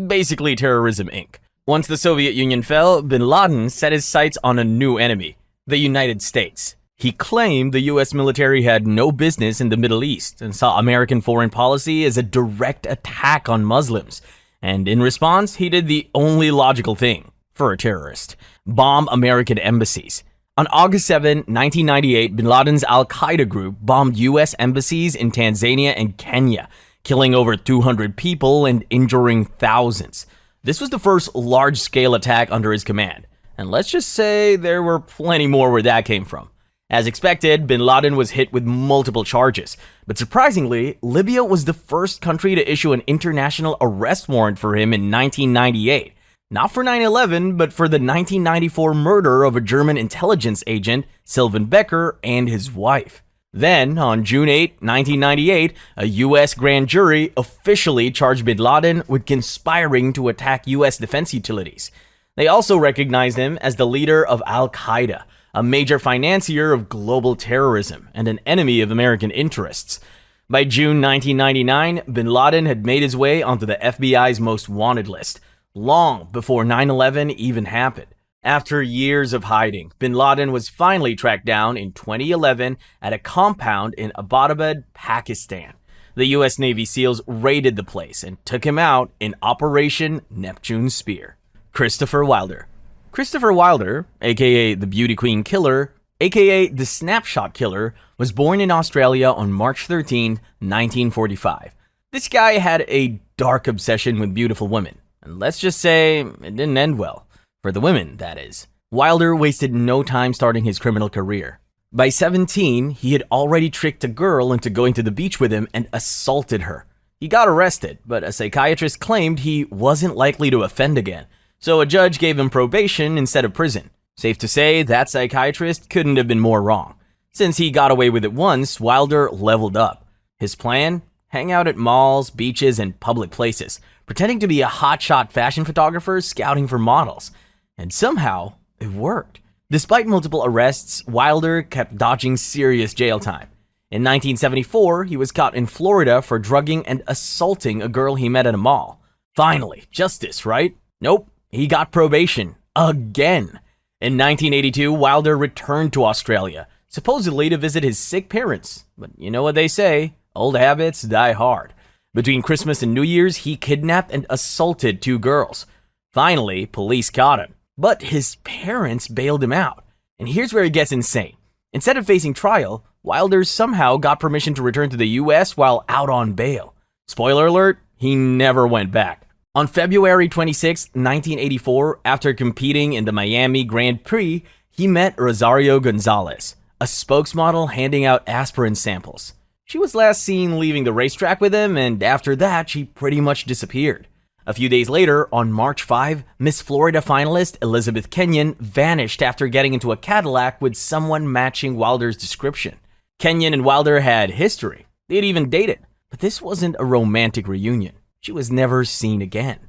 basically Terrorism Inc. Once the Soviet Union fell, bin Laden set his sights on a new enemy, the United States. He claimed the US military had no business in the Middle East and saw American foreign policy as a direct attack on Muslims. And in response, he did the only logical thing for a terrorist: bomb American embassies. On August 7, 1998, bin Laden's Al-Qaeda group bombed US embassies in Tanzania and Kenya, killing over 200 people and injuring thousands. This was the first large-scale attack under his command, and let's just say there were plenty more where that came from. As expected, bin Laden was hit with multiple charges, but surprisingly, Libya was the first country to issue an international arrest warrant for him in 1998. Not for 9/11, but for the 1994 murder of a German intelligence agent, Sylvan Becker, and his wife. Then, on June 8, 1998, a U.S. grand jury officially charged bin Laden with conspiring to attack U.S. defense utilities. They also recognized him as the leader of Al-Qaeda, a major financier of global terrorism and an enemy of American interests. By June 1999, bin Laden had made his way onto the FBI's most wanted list, long before 9/11 even happened. After years of hiding, bin Laden was finally tracked down in 2011 at a compound in Abbottabad, Pakistan. The U.S. Navy SEALs raided the place and took him out in Operation Neptune Spear. Christopher Wilder. Christopher Wilder, aka the Beauty Queen Killer, aka the Snapshot Killer, was born in Australia on March 13, 1945. This guy had a dark obsession with beautiful women, and let's just say it didn't end well. For the women, that is. Wilder wasted no time starting his criminal career. By 17, he had already tricked a girl into going to the beach with him and assaulted her. He got arrested, but a psychiatrist claimed he wasn't likely to offend again, so a judge gave him probation instead of prison. Safe to say, that psychiatrist couldn't have been more wrong. Since he got away with it once, Wilder leveled up. His plan? Hang out at malls, beaches, and public places, pretending to be a hotshot fashion photographer scouting for models. And somehow, it worked. Despite multiple arrests, Wilder kept dodging serious jail time. In 1974, he was caught in Florida for drugging and assaulting a girl he met at a mall. Finally, justice, right? Nope, he got probation. Again. In 1982, Wilder returned to Australia, supposedly to visit his sick parents. But you know what they say, old habits die hard. Between Christmas and New Year's, he kidnapped and assaulted 2 girls. Finally, police caught him. But his parents bailed him out. And here's where it gets insane. Instead of facing trial, Wilder somehow got permission to return to the US while out on bail. Spoiler alert, he never went back. On February 26, 1984, after competing in the Miami Grand Prix, he met Rosario Gonzalez, a spokesmodel handing out aspirin samples. She was last seen leaving the racetrack with him, and after that, she pretty much disappeared. A few days later, on March 5, Miss Florida finalist Elizabeth Kenyon vanished after getting into a Cadillac with someone matching Wilder's description. Kenyon and Wilder had history. They'd even dated. But this wasn't a romantic reunion. She was never seen again.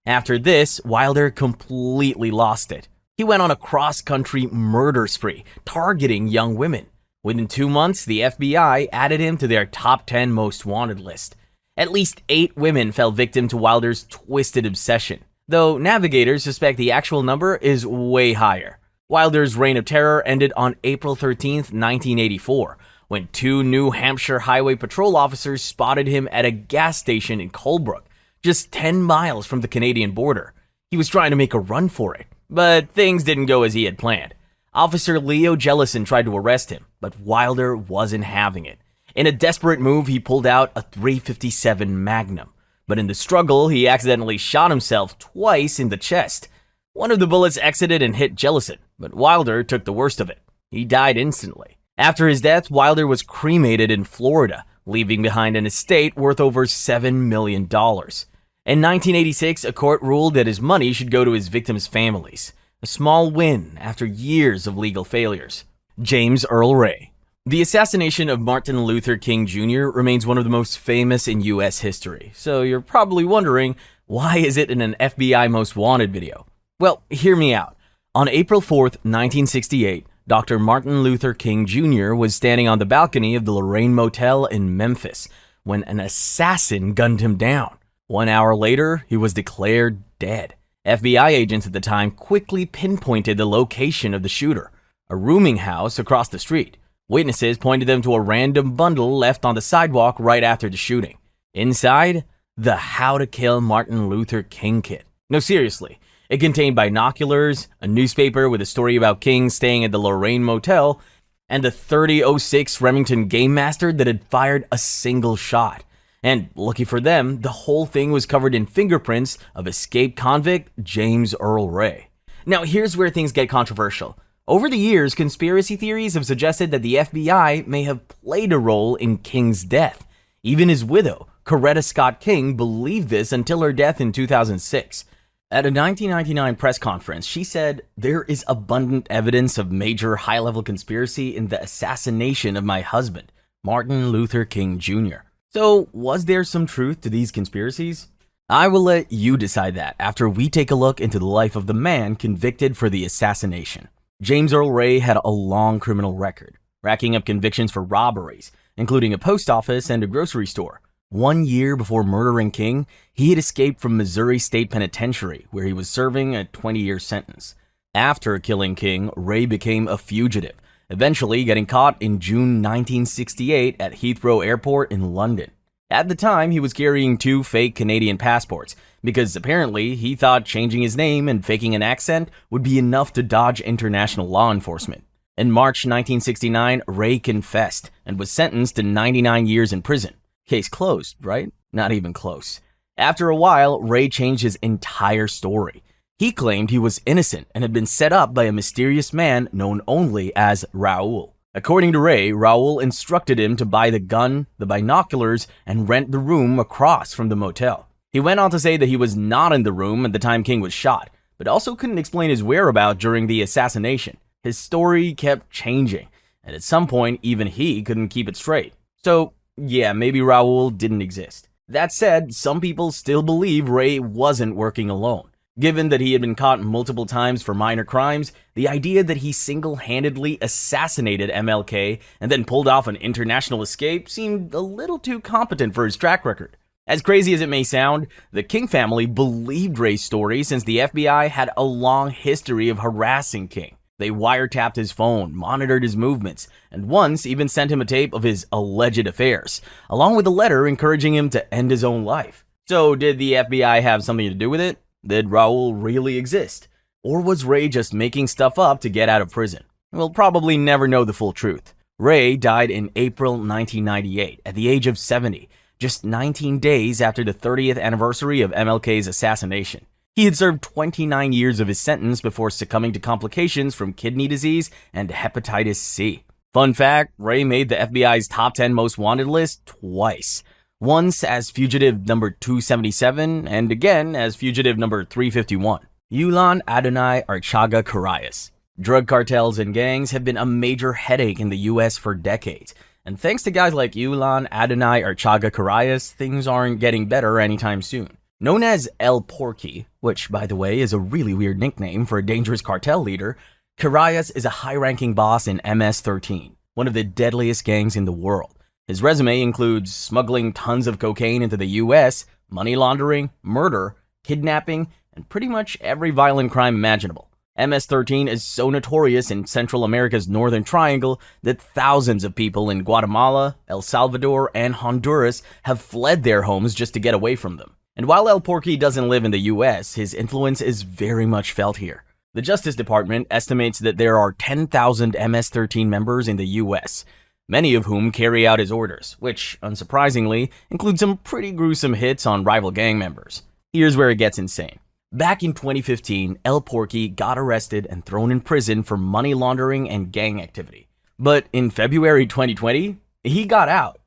After this, Wilder completely lost it. He went on a cross-country murder spree, targeting young women. Within 2 months, the FBI added him to their top 10 most wanted list. At least 8 women fell victim to Wilder's twisted obsession, though navigators suspect the actual number is way higher. Wilder's reign of terror ended on April 13, 1984, when 2 New Hampshire Highway Patrol officers spotted him at a gas station in Colebrook, just 10 miles from the Canadian border. He was trying to make a run for it, but things didn't go as he had planned. Officer Leo Jellison tried to arrest him, but Wilder wasn't having it. In a desperate move, he pulled out a .357 Magnum, but in the struggle, he accidentally shot himself twice in the chest. One of the bullets exited and hit Jellison, but Wilder took the worst of it. He died instantly. After his death, Wilder was cremated in Florida, leaving behind an estate worth over $7 million. In 1986, a court ruled that his money should go to his victims' families. A small win after years of legal failures. James Earl Ray. The assassination of Martin Luther King Jr. remains one of the most famous in U.S. history, so you're probably wondering, why is it in an FBI Most Wanted video? Well, hear me out. On April 4th, 1968, Dr. Martin Luther King Jr. was standing on the balcony of the Lorraine Motel in Memphis when an assassin gunned him down. 1 hour later, he was declared dead. FBI agents at the time quickly pinpointed the location of the shooter, a rooming house across the street. Witnesses pointed them to a random bundle left on the sidewalk right after the shooting. Inside, the How to Kill Martin Luther King kit. No, seriously. It contained binoculars, a newspaper with a story about King staying at the Lorraine Motel, and the .30-06 Remington Game Master that had fired a single shot. And lucky for them, the whole thing was covered in fingerprints of escaped convict James Earl Ray. Now, here's where things get controversial. Over the years, conspiracy theories have suggested that the FBI may have played a role in King's death. Even his widow, Coretta Scott King, believed this until her death in 2006. At a 1999 press conference, she said, "There is abundant evidence of major high-level conspiracy in the assassination of my husband, Martin Luther King Jr." So, was there some truth to these conspiracies? I will let you decide that after we take a look into the life of the man convicted for the assassination. James Earl Ray had a long criminal record, racking up convictions for robberies, including a post office and a grocery store. 1 year before murdering King, he had escaped from Missouri State Penitentiary, where he was serving a 20-year sentence. After killing King, Ray became a fugitive, eventually getting caught in June 1968 at Heathrow Airport in London. At the time, he was carrying 2 fake Canadian passports because apparently he thought changing his name and faking an accent would be enough to dodge international law enforcement. In March 1969, Ray confessed and was sentenced to 99 years in prison. Case closed, right? Not even close. After a while, Ray changed his entire story. He claimed he was innocent and had been set up by a mysterious man known only as Raul. According to Ray, Raul instructed him to buy the gun, the binoculars, and rent the room across from the motel. He went on to say that he was not in the room at the time King was shot, but also couldn't explain his whereabouts during the assassination. His story kept changing, and at some point, even he couldn't keep it straight. So, yeah, maybe Raul didn't exist. That said, some people still believe Ray wasn't working alone. Given that he had been caught multiple times for minor crimes, the idea that he single-handedly assassinated MLK and then pulled off an international escape seemed a little too competent for his track record. As crazy as it may sound, the King family believed Ray's story since the FBI had a long history of harassing King. They wiretapped his phone, monitored his movements, and once even sent him a tape of his alleged affairs, along with a letter encouraging him to end his own life. So did the FBI have something to do with it? Did Raul really exist? Or was Ray just making stuff up to get out of prison? We'll probably never know the full truth. Ray died in April 1998 at the age of 70, just 19 days after the 30th anniversary of MLK's assassination. He had served 29 years of his sentence before succumbing to complications from kidney disease and hepatitis C. Fun fact, Ray made the FBI's top 10 most wanted list twice. Once as fugitive number 277 and again as fugitive number 351. Yulan Adonai Archaga Carayas. Drug cartels and gangs have been a major headache in the US for decades. And thanks to guys like Yulan Adonai Archaga Carayas, things aren't getting better anytime soon. Known as El Porky, which by the way is a really weird nickname for a dangerous cartel leader, Carayas is a high-ranking boss in MS-13, one of the deadliest gangs in the world. His resume includes smuggling tons of cocaine into the US, money laundering, murder, kidnapping, and pretty much every violent crime imaginable. MS-13 is so notorious in Central America's Northern Triangle that thousands of people in Guatemala, El Salvador, and Honduras have fled their homes just to get away from them. And while El Porky doesn't live in the US, his influence is very much felt here. The Justice Department estimates that there are 10,000 MS-13 members in the US, many of whom carry out his orders, which, unsurprisingly, include some pretty gruesome hits on rival gang members. Here's where it gets insane. Back in 2015, El Porky got arrested and thrown in prison for money laundering and gang activity. But in February 2020, he got out.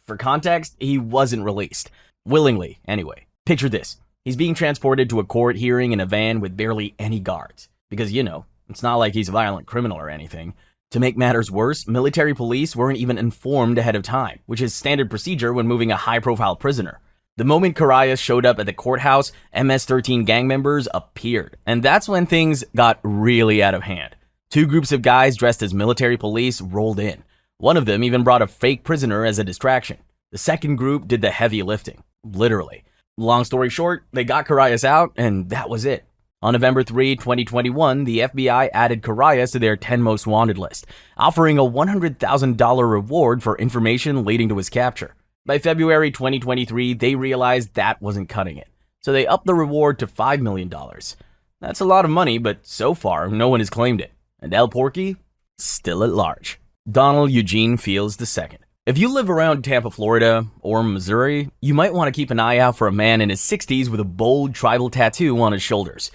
For context, he wasn't released. Willingly, anyway. Picture this. He's being transported to a court hearing in a van with barely any guards. Because, it's not like he's a violent criminal or anything. To make matters worse, military police weren't even informed ahead of time, which is standard procedure when moving a high-profile prisoner. The moment Carayas showed up at the courthouse, MS-13 gang members appeared. And that's when things got really out of hand. 2 groups of guys dressed as military police rolled in. One of them even brought a fake prisoner as a distraction. The second group did the heavy lifting. Literally. Long story short, they got Carayas out, and that was it. On November 3, 2021, the FBI added Carayas to their 10 most wanted list, offering a $100,000 reward for information leading to his capture. By February 2023, they realized that wasn't cutting it, so they upped the reward to $5 million. That's a lot of money, but so far, no one has claimed it. And El Porky? Still at large. Donald Eugene Fields II. If you live around Tampa, Florida, or Missouri, you might want to keep an eye out for a man in his 60s with a bold tribal tattoo on his shoulders.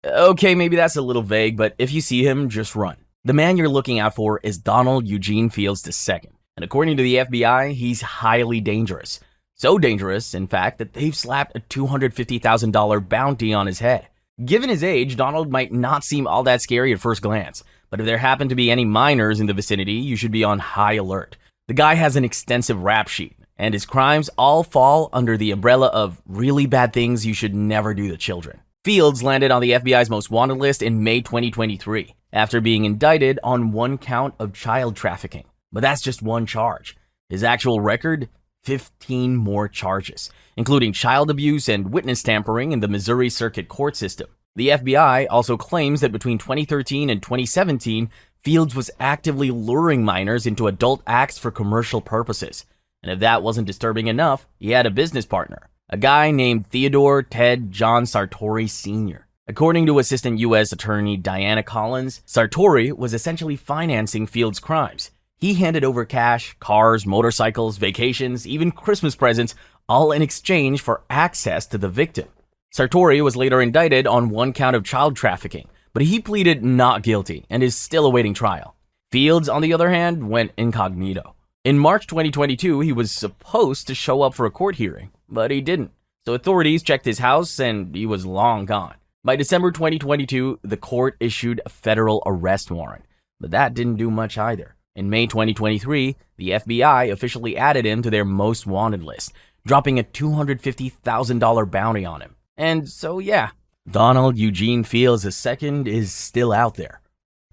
Okay, maybe that's a little vague, but if you see him, just run. The man you're looking out for is Donald Eugene Fields II, and according to the FBI, he's highly dangerous. So dangerous, in fact, that they've slapped a $250,000 bounty on his head. Given his age, Donald might not seem all that scary at first glance, but if there happen to be any minors in the vicinity, you should be on high alert. The guy has an extensive rap sheet, and his crimes all fall under the umbrella of really bad things you should never do to children. Fields landed on the FBI's most wanted list in May 2023, after being indicted on 1 count of child trafficking. But that's just one charge. His actual record? 15 more charges, including child abuse and witness tampering in the Missouri Circuit Court system. The FBI also claims that between 2013 and 2017, Fields was actively luring minors into adult acts for commercial purposes. And if that wasn't disturbing enough, he had a business partner, a guy named Theodore Ted John Sartori Sr. According to Assistant U.S. Attorney Diana Collins, Sartori was essentially financing Fields' crimes. He handed over cash, cars, motorcycles, vacations, even Christmas presents, all in exchange for access to the victim. Sartori was later indicted on one count of child trafficking, but he pleaded not guilty and is still awaiting trial. Fields, on the other hand, went incognito. In March 2022, he was supposed to show up for a court hearing, but he didn't. So authorities checked his house and he was long gone. By December 2022, the court issued a federal arrest warrant, but that didn't do much either. In May 2023, the FBI officially added him to their most wanted list, dropping a $250,000 bounty on him. And so yeah, Donald Eugene Fields II is still out there.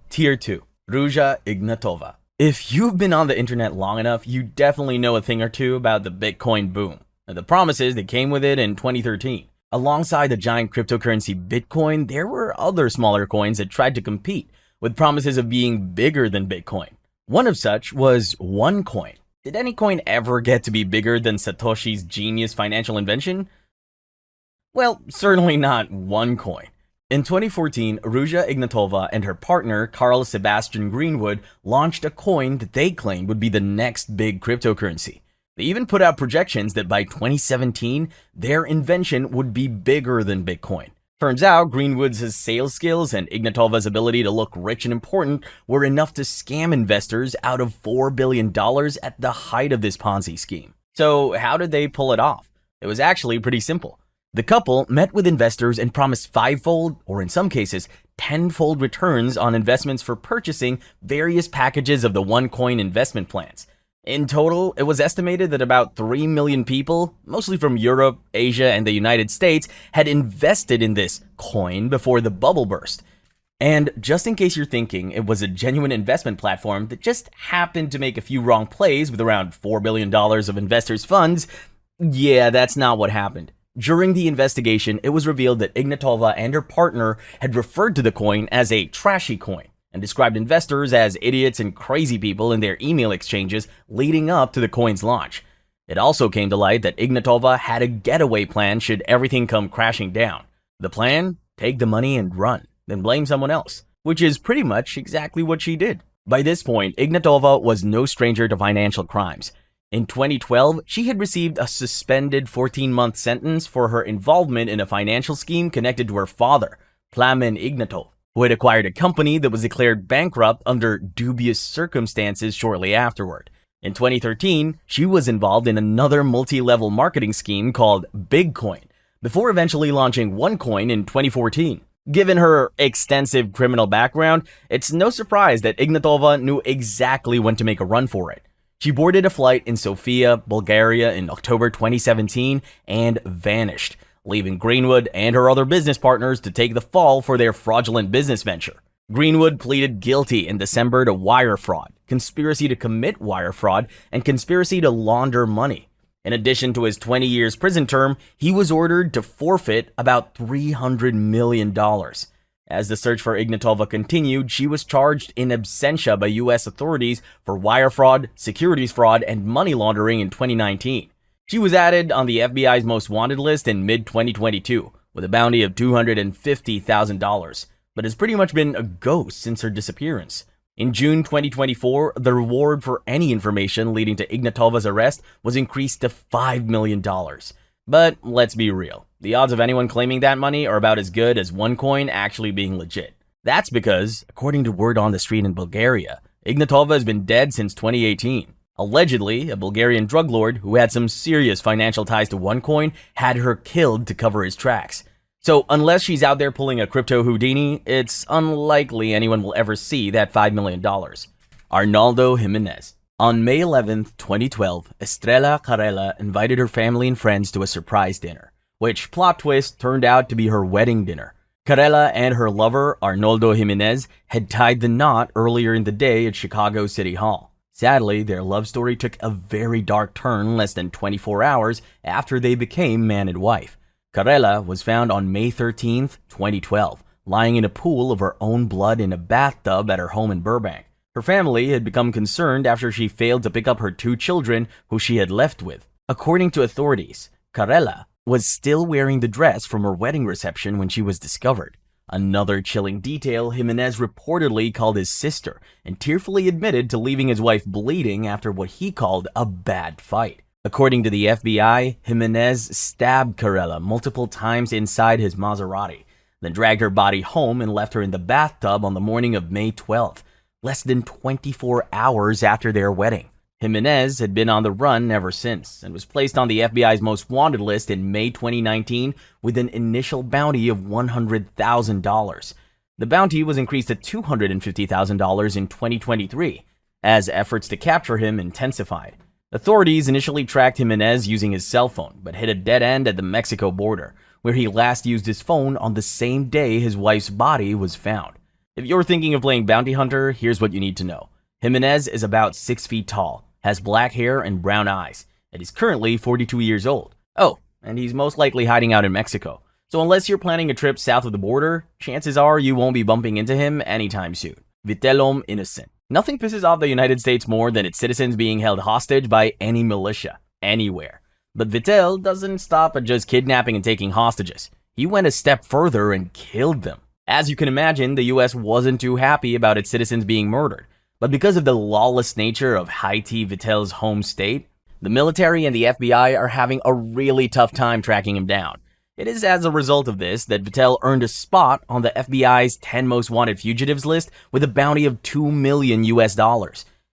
Tier 2. Ruja Ignatova. If you've been on the internet long enough, you definitely know a thing or two about the Bitcoin boom and the promises that came with it in 2013. Alongside the giant cryptocurrency Bitcoin, there were other smaller coins that tried to compete with promises of being bigger than Bitcoin. One of such was OneCoin. Did any coin ever get to be bigger than Satoshi's genius financial invention? Well, certainly not OneCoin. In 2014, Ruja Ignatova and her partner, Carl Sebastian Greenwood, launched a coin that they claimed would be the next big cryptocurrency. They even put out projections that by 2017, their invention would be bigger than Bitcoin. Turns out, Greenwood's sales skills and Ignatova's ability to look rich and important were enough to scam investors out of $4 billion at the height of this Ponzi scheme. So how did they pull it off? It was actually pretty simple. The couple met with investors and promised fivefold, or in some cases, tenfold returns on investments for purchasing various packages of the OneCoin investment plans. In total, it was estimated that about 3 million people, mostly from Europe, Asia, and the United States, had invested in this coin before the bubble burst. And just in case you're thinking it was a genuine investment platform that just happened to make a few wrong plays with around $4 billion of investors' funds, yeah, that's not what happened. During the investigation, it was revealed that Ignatova and her partner had referred to the coin as a trashy coin and described investors as idiots and crazy people in their email exchanges leading up to the coin's launch. It also came to light that Ignatova had a getaway plan should everything come crashing down. The plan? Take the money and run, then blame someone else, which is pretty much exactly what she did. By this point, Ignatova was no stranger to financial crimes. In 2012, she had received a suspended 14-month sentence for her involvement in a financial scheme connected to her father, Plamen Ignatov, who had acquired a company that was declared bankrupt under dubious circumstances shortly afterward. In 2013, she was involved in another multi-level marketing scheme called Bitcoin, before eventually launching OneCoin in 2014. Given her extensive criminal background, it's no surprise that Ignatova knew exactly when to make a run for it. She boarded a flight in Sofia, Bulgaria in October 2017 and vanished, leaving Greenwood and her other business partners to take the fall for their fraudulent business venture. Greenwood pleaded guilty in December to wire fraud, conspiracy to commit wire fraud, and conspiracy to launder money. In addition to his 20 years prison term, he was ordered to forfeit about $300 million. As the search for Ignatova continued, she was charged in absentia by U.S. authorities for wire fraud, securities fraud, and money laundering in 2019. She was added on the FBI's most wanted list in mid-2022 with a bounty of $250,000, but has pretty much been a ghost since her disappearance. In June 2024, the reward for any information leading to Ignatova's arrest was increased to $5 million. But let's be real, the odds of anyone claiming that money are about as good as OneCoin actually being legit. That's because, according to word on the street in Bulgaria, Ignatova has been dead since 2018. Allegedly, a Bulgarian drug lord who had some serious financial ties to OneCoin had her killed to cover his tracks. So unless she's out there pulling a crypto Houdini, it's unlikely anyone will ever see that $5 million. Arnaldo Jimenez. On May 11, 2012, Estrella Carella invited her family and friends to a surprise dinner, which, plot twist, turned out to be her wedding dinner. Carella and her lover, Arnaldo Jimenez, had tied the knot earlier in the day at Chicago City Hall. Sadly, their love story took a very dark turn less than 24 hours after they became man and wife. Carella was found on May 13, 2012, lying in a pool of her own blood in a bathtub at her home in Burbank. Her family had become concerned after she failed to pick up her 2 children who she had left with. According to authorities, Carella was still wearing the dress from her wedding reception when she was discovered. Another chilling detail, Jimenez reportedly called his sister and tearfully admitted to leaving his wife bleeding after what he called a bad fight. According to the FBI, Jimenez stabbed Carella multiple times inside his Maserati, then dragged her body home and left her in the bathtub on the morning of May 12th, less than 24 hours after their wedding. Jimenez had been on the run ever since and was placed on the FBI's most wanted list in May 2019 with an initial bounty of $100,000. The bounty was increased to $250,000 in 2023 as efforts to capture him intensified. Authorities initially tracked Jimenez using his cell phone, but hit a dead end at the Mexico border, where he last used his phone on the same day his wife's body was found. If you're thinking of playing bounty hunter, here's what you need to know. Jimenez is about 6 feet tall, has black hair and brown eyes, and is currently 42 years old. Oh, and he's most likely hiding out in Mexico. So unless you're planning a trip south of the border, chances are you won't be bumping into him anytime soon. Vitelum innocent. Nothing pisses off the United States more than its citizens being held hostage by any militia, anywhere. But Vitel doesn't stop at just kidnapping and taking hostages. He went a step further and killed them. As you can imagine, the US wasn't too happy about its citizens being murdered. But because of the lawless nature of Haiti Vitel's home state, the military and the FBI are having a really tough time tracking him down. It is as a result of this that Vitel earned a spot on the FBI's 10 most wanted fugitives list with a bounty of $2 million.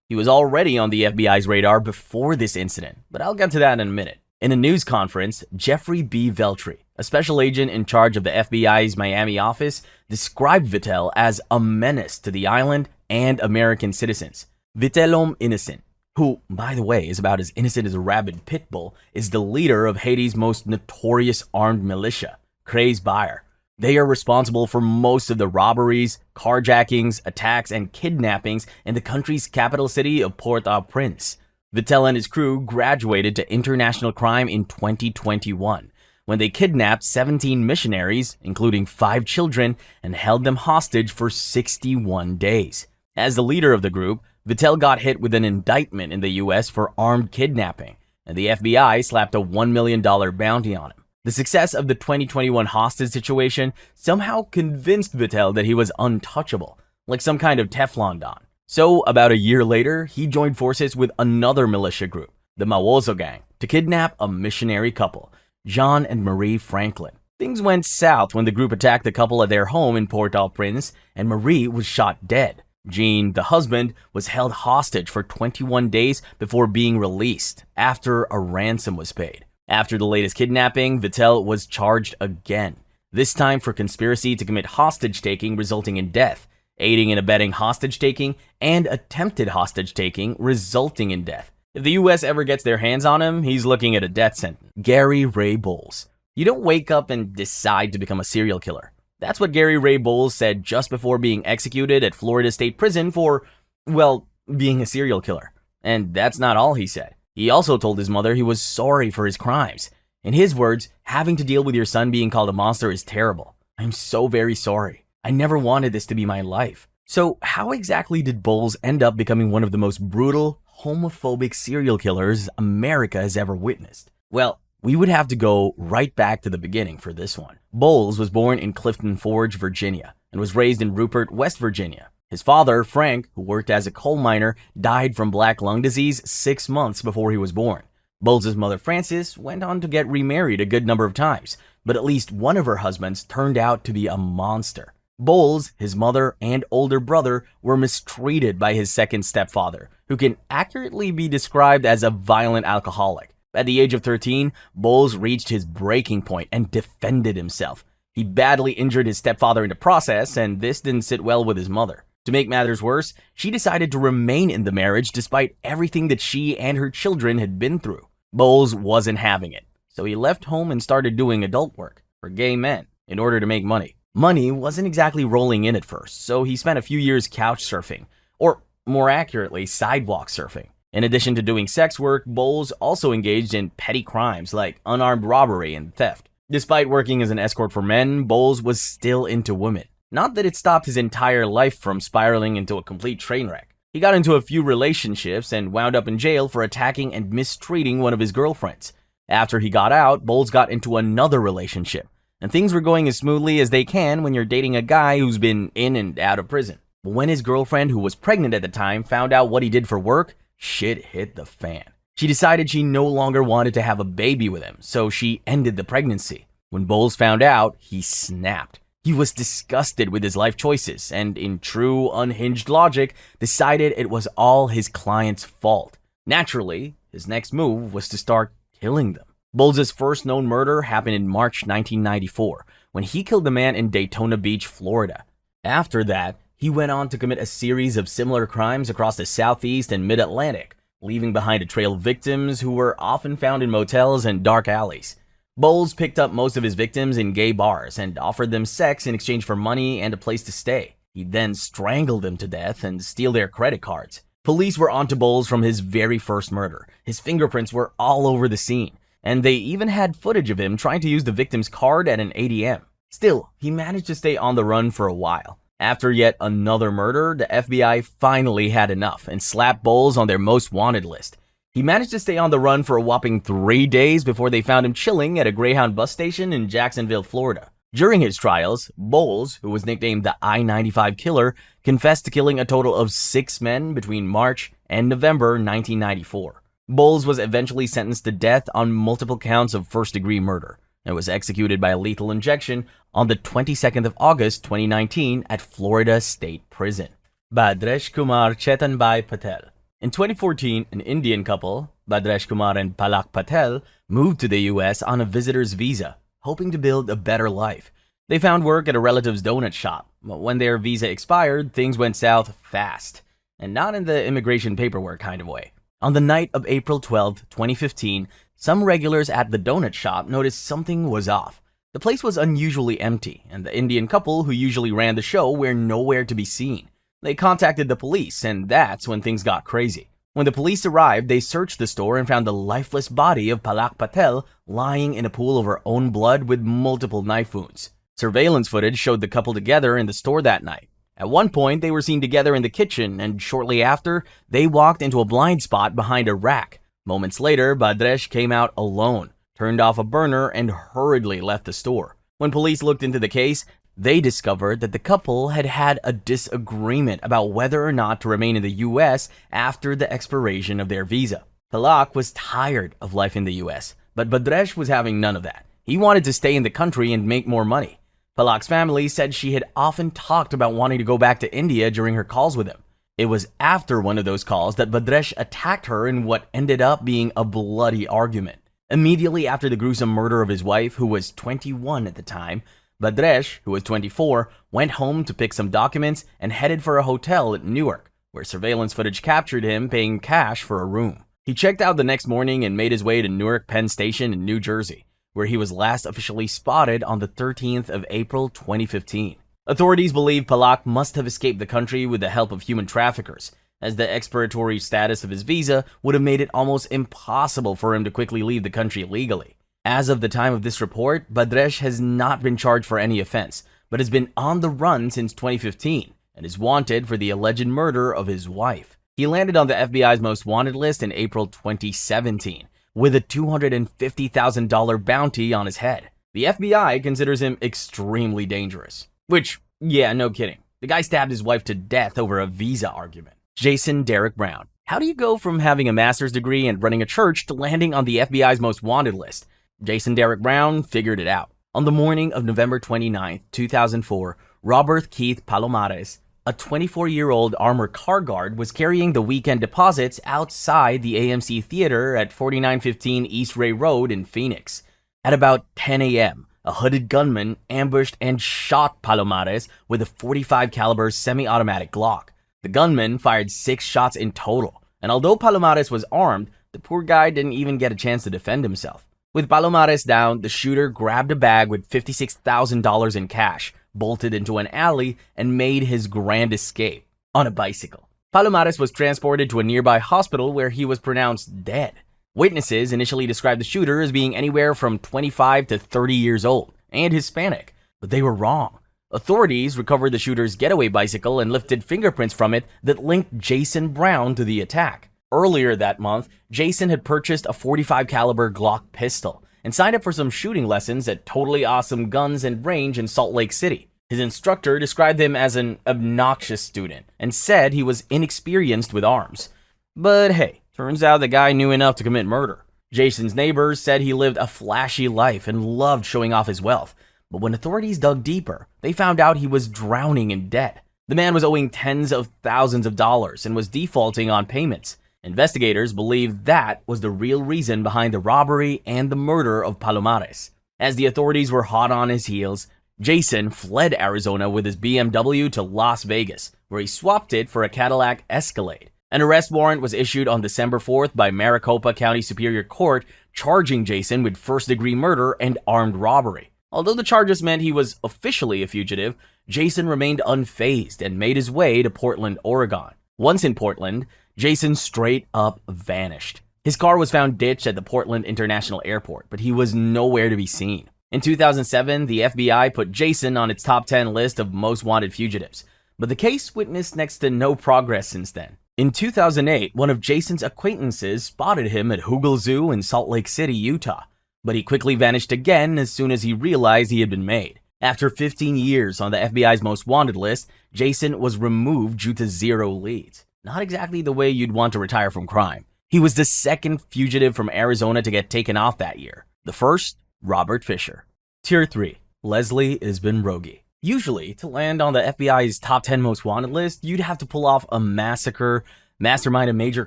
He was already on the FBI's radar before this incident, but I'll get to that in a minute. In a news conference, Jeffrey B. Veltri, a special agent in charge of the FBI's Miami office, described Vitel as a menace to the island and American citizens. Vitelum innocent, who, by the way, is about as innocent as a rabid pit bull, is the leader of Haiti's most notorious armed militia, Craze Bayer. They are responsible for most of the robberies, carjackings, attacks, and kidnappings in the country's capital city of Port-au-Prince. Vitel and his crew graduated to international crime in 2021, when they kidnapped 17 missionaries, including 5 children, and held them hostage for 61 days. As the leader of the group, Vitel got hit with an indictment in the US for armed kidnapping, and the FBI slapped a $1 million bounty on him. The success of the 2021 hostage situation somehow convinced Vitel that he was untouchable, like some kind of Teflon Don. So, about a year later, he joined forces with another militia group, the Mawozo Gang, to kidnap a missionary couple, John and Marie Franklin. Things went south when the group attacked the couple at their home in Port-au-Prince, and Marie was shot dead. Jean, the husband, was held hostage for 21 days before being released after a ransom was paid. After the latest kidnapping, Vitel was charged again, this time for conspiracy to commit hostage-taking resulting in death, aiding and abetting hostage-taking, and attempted hostage-taking resulting in death. If the US ever gets their hands on him, he's looking at a death sentence. Gary Ray Bowles. You don't wake up and decide to become a serial killer. That's what Gary Ray Bowles said just before being executed at Florida State Prison for, well, being a serial killer. And that's not all he said. He also told his mother he was sorry for his crimes. In his words, having to deal with your son being called a monster is terrible. I'm so very sorry. I never wanted this to be my life. So how exactly did Bowles end up becoming one of the most brutal, homophobic serial killers America has ever witnessed? Well, we would have to go right back to the beginning for this one. Bowles was born in Clifton Forge, Virginia, and was raised in Rupert, West Virginia. His father, Frank, who worked as a coal miner, died from black lung disease 6 months before he was born. Bowles' mother, Frances, went on to get remarried a good number of times, but at least one of her husbands turned out to be a monster. Bowles, his mother, and older brother were mistreated by his second stepfather, who can accurately be described as a violent alcoholic. At the age of 13, Bowles reached his breaking point and defended himself. He badly injured his stepfather in the process, and this didn't sit well with his mother. To make matters worse, she decided to remain in the marriage despite everything that she and her children had been through. Bowles wasn't having it, so he left home and started doing adult work for gay men in order to make money. Money wasn't exactly rolling in at first, so he spent a few years couch surfing, or more accurately, sidewalk surfing. In addition to doing sex work, Bowles also engaged in petty crimes like unarmed robbery and theft. Despite working as an escort for men, Bowles was still into women. Not that it stopped his entire life from spiraling into a complete train wreck. He got into a few relationships and wound up in jail for attacking and mistreating one of his girlfriends. After he got out, Bowles got into another relationship, and things were going as smoothly as they can when you're dating a guy who's been in and out of prison. But when his girlfriend, who was pregnant at the time, found out what he did for work, shit hit the fan. She decided she no longer wanted to have a baby with him, so she ended the pregnancy. When Bowles found out, he snapped. He was disgusted with his life choices and, in true unhinged logic, decided it was all his client's fault. Naturally, his next move was to start killing them. Bowles' first known murder happened in March 1994, when he killed a man in Daytona Beach, Florida. After that, he went on to commit a series of similar crimes across the Southeast and Mid-Atlantic, leaving behind a trail of victims who were often found in motels and dark alleys. Bowles picked up most of his victims in gay bars and offered them sex in exchange for money and a place to stay. He then strangled them to death and steal their credit cards. Police were onto Bowles from his very first murder. His fingerprints were all over the scene, and they even had footage of him trying to use the victim's card at an ATM. Still, he managed to stay on the run for a while. After yet another murder, the FBI finally had enough and slapped Bowles on their most wanted list. He managed to stay on the run for a whopping 3 days before they found him chilling at a Greyhound bus station in Jacksonville, Florida. During his trials, Bowles, who was nicknamed the I-95 Killer, confessed to killing a total of 6 men between March and November 1994. Bowles was eventually sentenced to death on multiple counts of first-degree murder and was executed by lethal injection on the 22nd of August 2019 at Florida State Prison. Bhadresh Kumar Chetanbhai Patel. In 2014, an Indian couple, Bhadresh Kumar and Palak Patel, moved to the US on a visitor's visa, hoping to build a better life. They found work at a relative's donut shop, but when their visa expired, things went south fast, and not in the immigration paperwork kind of way. On the night of April 12, 2015, some regulars at the donut shop noticed something was off. The place was unusually empty, and the Indian couple who usually ran the show were nowhere to be seen. They contacted the police, and that's when things got crazy. When the police arrived, they searched the store and found the lifeless body of Palak Patel lying in a pool of her own blood with multiple knife wounds. Surveillance footage showed the couple together in the store that night. At one point, they were seen together in the kitchen, and shortly after, they walked into a blind spot behind a rack. Moments later, Bhadresh came out alone, turned off a burner, and hurriedly left the store. When police looked into the case, they discovered that the couple had had a disagreement about whether or not to remain in the US after the expiration of their visa. Palak was tired of life in the US, but Bhadresh was having none of that. He wanted to stay in the country and make more money. Palak's family said she had often talked about wanting to go back to India during her calls with him. It was after one of those calls that Bhadresh attacked her in what ended up being a bloody argument. Immediately after the gruesome murder of his wife, who was 21 at the time, Bhadresh, who was 24, went home to pick some documents and headed for a hotel at Newark, where surveillance footage captured him paying cash for a room. He checked out the next morning and made his way to Newark Penn Station in New Jersey, where he was last officially spotted on the 13th of April 2015. Authorities believe Palak must have escaped the country with the help of human traffickers, as the expiratory status of his visa would have made it almost impossible for him to quickly leave the country legally. As of the time of this report, Bhadresh has not been charged for any offense, but has been on the run since 2015 and is wanted for the alleged murder of his wife. He landed on the FBI's most wanted list in April 2017, with a $250,000 bounty on his head. The FBI considers him extremely dangerous. Which, yeah, no kidding. The guy stabbed his wife to death over a visa argument. Jason Derek Brown. How do you go from having a master's degree and running a church to landing on the FBI's most wanted list? Jason Derek Brown figured it out. On the morning of November 29, 2004, Robert Keith Palomares, a 24-year-old armored car guard, was carrying the weekend deposits outside the AMC Theater at 4915 East Ray Road in Phoenix. At about 10 a.m., a hooded gunman ambushed and shot Palomares with a .45 caliber semi-automatic Glock. The gunman fired 6 shots in total, and although Palomares was armed, the poor guy didn't even get a chance to defend himself. With Palomares down, the shooter grabbed a bag with $56,000 in cash, bolted into an alley, and made his grand escape on a bicycle. Palomares was transported to a nearby hospital where he was pronounced dead. Witnesses initially described the shooter as being anywhere from 25 to 30 years old and Hispanic, but they were wrong. Authorities recovered the shooter's getaway bicycle and lifted fingerprints from it that linked Jason Brown to the attack. Earlier that month, Jason had purchased a .45 caliber Glock pistol and signed up for some shooting lessons at Totally Awesome Guns and Range in Salt Lake City. His instructor described him as an obnoxious student and said he was inexperienced with arms. But hey, turns out the guy knew enough to commit murder. Jason's neighbors said he lived a flashy life and loved showing off his wealth. But when authorities dug deeper, they found out he was drowning in debt. The man was owing tens of thousands of dollars and was defaulting on payments. Investigators believe that was the real reason behind the robbery and the murder of Palomares. As the authorities were hot on his heels, Jason fled Arizona with his BMW to Las Vegas, where he swapped it for a Cadillac Escalade. An arrest warrant was issued on December 4th by Maricopa County Superior Court, charging Jason with first-degree murder and armed robbery. Although the charges meant he was officially a fugitive, Jason remained unfazed and made his way to Portland, Oregon. Once in Portland, Jason straight up vanished. His car was found ditched at the Portland International Airport, but he was nowhere to be seen. In 2007, the FBI put Jason on its top 10 list of most wanted fugitives, but the case witnessed next to no progress since then. In 2008, one of Jason's acquaintances spotted him at Hoogle Zoo in Salt Lake City, Utah, but he quickly vanished again as soon as he realized he had been made. After 15 years on the FBI's most wanted list, Jason was removed due to zero leads. Not exactly the way you'd want to retire from crime. He was the second fugitive from Arizona to get taken off that year. The first, Robert Fisher. Tier 3. Leslie Isbin-Rogie. Usually, to land on the FBI's top 10 most wanted list, you'd have to pull off a massacre, mastermind a major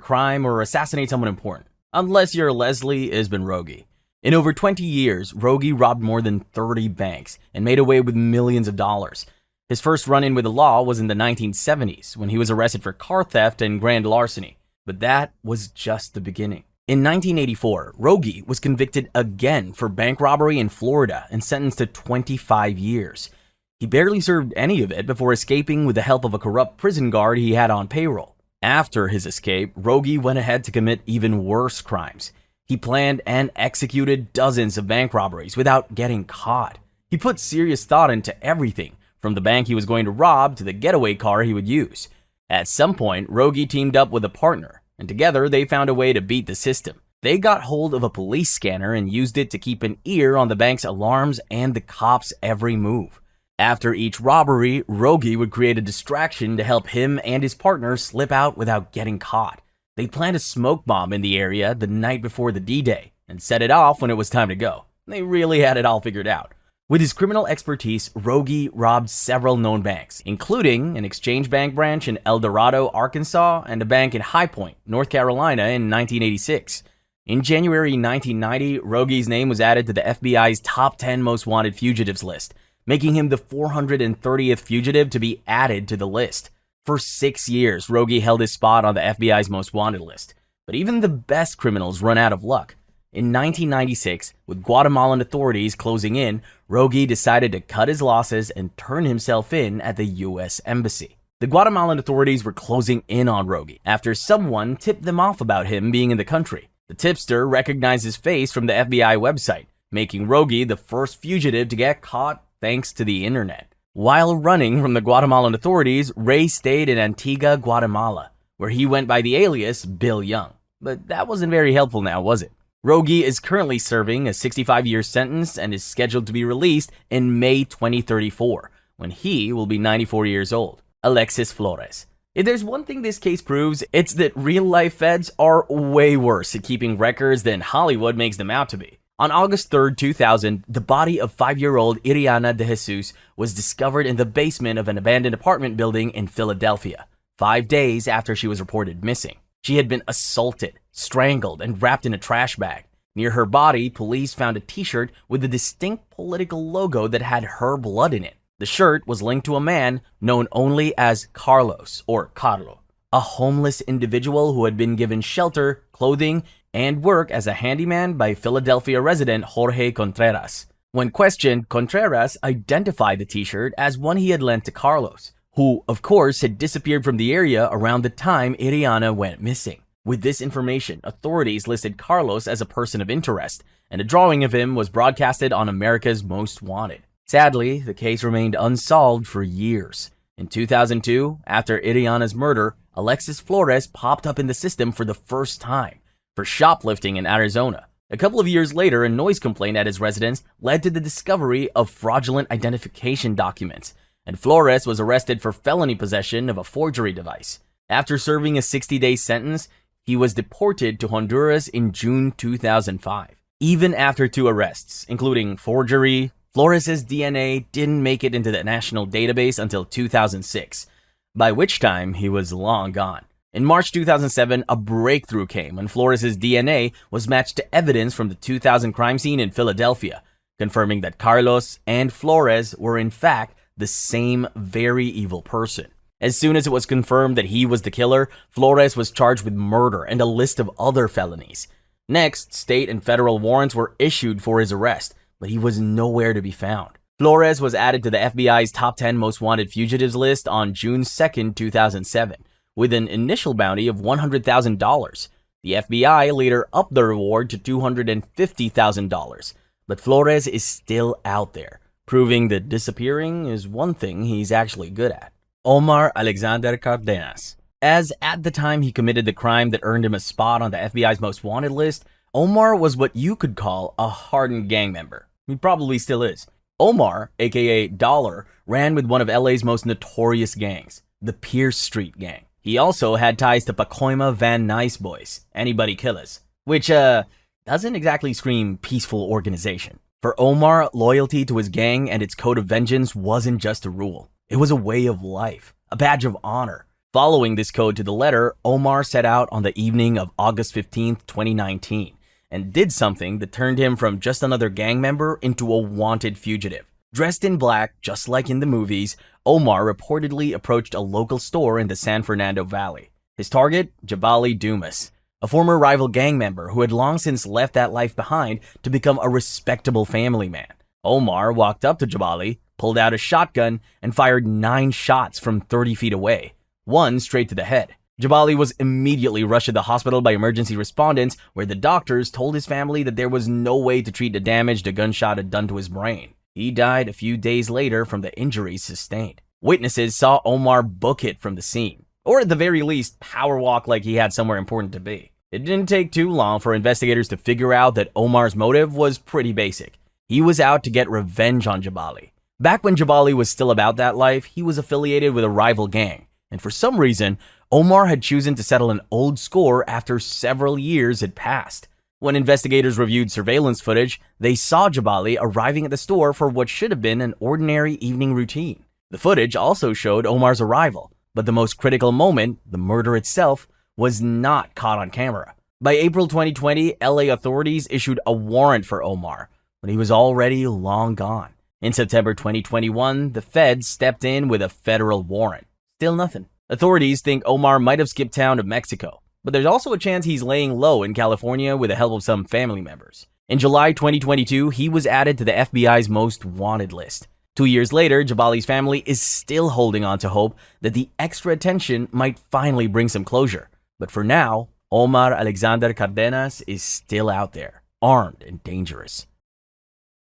crime, or assassinate someone important. Unless you're Leslie Isbin-Rogie. In over 20 years, Rogie robbed more than 30 banks and made away with millions of dollars. His first run-in with the law was in the 1970s, when he was arrested for car theft and grand larceny. But that was just the beginning. In 1984, Rogie was convicted again for bank robbery in Florida and sentenced to 25 years. He barely served any of it before escaping with the help of a corrupt prison guard he had on payroll. After his escape, Rogie went ahead to commit even worse crimes. He planned and executed dozens of bank robberies without getting caught. He put serious thought into everything, from the bank he was going to rob to the getaway car he would use. At some point, Rogie teamed up with a partner, and together they found a way to beat the system. They got hold of a police scanner and used it to keep an ear on the bank's alarms and the cops' every move. After each robbery, Rogie would create a distraction to help him and his partner slip out without getting caught. They planned a smoke bomb in the area the night before the D-Day and set it off when it was time to go. They really had it all figured out. With his criminal expertise, Rogie robbed several known banks, including an Exchange Bank branch in El Dorado, Arkansas, and a bank in High Point, North Carolina in 1986. In January 1990, Rogie's name was added to the FBI's top 10 most wanted fugitives list, making him the 430th fugitive to be added to the list. For 6 years, Rogie held his spot on the FBI's most wanted list, but even the best criminals run out of luck. In 1996, with Guatemalan authorities closing in, Rogie decided to cut his losses and turn himself in at the U.S. Embassy. The Guatemalan authorities were closing in on Rogie after someone tipped them off about him being in the country. The tipster recognized his face from the FBI website, making Rogie the first fugitive to get caught thanks to the internet. While running from the Guatemalan authorities, Ray stayed in Antigua, Guatemala, where he went by the alias Bill Young. But that wasn't very helpful now, was it? Rogie is currently serving a 65-year sentence and is scheduled to be released in May 2034, when he will be 94 years old. Alexis Flores. If there's one thing this case proves, it's that real-life feds are way worse at keeping records than Hollywood makes them out to be. On August 3, 2000, the body of 5-year-old Iriana de Jesus was discovered in the basement of an abandoned apartment building in Philadelphia, 5 days after she was reported missing. She had been assaulted, strangled, and wrapped in a trash bag. Near her body, police found a t-shirt with a distinct political logo that had her blood in it. The shirt was linked to a man known only as Carlos, or Carlo, a homeless individual who had been given shelter, clothing, and work as a handyman by Philadelphia resident Jorge Contreras. When questioned, Contreras identified the t-shirt as one he had lent to Carlos, who, of course, had disappeared from the area around the time Iriana went missing. With this information, authorities listed Carlos as a person of interest, and a drawing of him was broadcasted on America's Most Wanted. Sadly, the case remained unsolved for years. In 2002, after Iriana's murder, Alexis Flores popped up in the system for the first time for shoplifting in Arizona. A couple of years later, a noise complaint at his residence led to the discovery of fraudulent identification documents, and Flores was arrested for felony possession of a forgery device. After serving a 60-day sentence, he was deported to Honduras in June 2005. Even after 2 arrests, including forgery, Flores' DNA didn't make it into the national database until 2006, by which time he was long gone. In March 2007, a breakthrough came when Flores' DNA was matched to evidence from the 2000 crime scene in Philadelphia, confirming that Carlos and Flores were in fact the same very evil person. As soon as it was confirmed that he was the killer, Flores was charged with murder and a list of other felonies. Next, state and federal warrants were issued for his arrest, but he was nowhere to be found. Flores was added to the FBI's top 10 most wanted fugitives list on June 2, 2007, with an initial bounty of $100,000. The FBI later upped the reward to $250,000, but Flores is still out there, proving that disappearing is one thing he's actually good at. Omar Alexander Cardenas. As at the time he committed the crime that earned him a spot on the FBI's most wanted list, Omar was what you could call a hardened gang member. He probably still is. Omar, aka Dollar, ran with one of LA's most notorious gangs, the Pierce Street Gang. He also had ties to Pacoima Van Nice Boys, Anybody Killers, which doesn't exactly scream peaceful organization. For Omar, loyalty to his gang and its code of vengeance wasn't just a rule. It was a way of life, a badge of honor. Following this code to the letter, Omar set out on the evening of August 15, 2019, and did something that turned him from just another gang member into a wanted fugitive. Dressed in black, just like in the movies, Omar reportedly approached a local store in the San Fernando Valley. His target, Jabali Dumas, a former rival gang member who had long since left that life behind to become a respectable family man. Omar walked up to Jabali, pulled out a shotgun, and fired 9 shots from 30 feet away, one straight to the head. Jabali was immediately rushed to the hospital by emergency respondents, where the doctors told his family that there was no way to treat the damage the gunshot had done to his brain. He died a few days later from the injuries sustained. Witnesses saw Omar book it from the scene, or at the very least, power walk like he had somewhere important to be. It didn't take too long for investigators to figure out that Omar's motive was pretty basic. He was out to get revenge on Jabali. Back when Jabali was still about that life, he was affiliated with a rival gang, and for some reason, Omar had chosen to settle an old score after several years had passed. When investigators reviewed surveillance footage, they saw Jabali arriving at the store for what should have been an ordinary evening routine. The footage also showed Omar's arrival, but the most critical moment, the murder itself, was not caught on camera. By April 2020, LA authorities issued a warrant for Omar, but he was already long gone. In September 2021, the feds stepped in with a federal warrant. Still nothing. Authorities think Omar might have skipped town to Mexico, but there's also a chance he's laying low in California with the help of some family members. In July 2022, he was added to the FBI's most wanted list. 2 years later, Jabali's family is still holding on to hope that the extra attention might finally bring some closure. But for now, Omar Alexander Cardenas is still out there, armed and dangerous.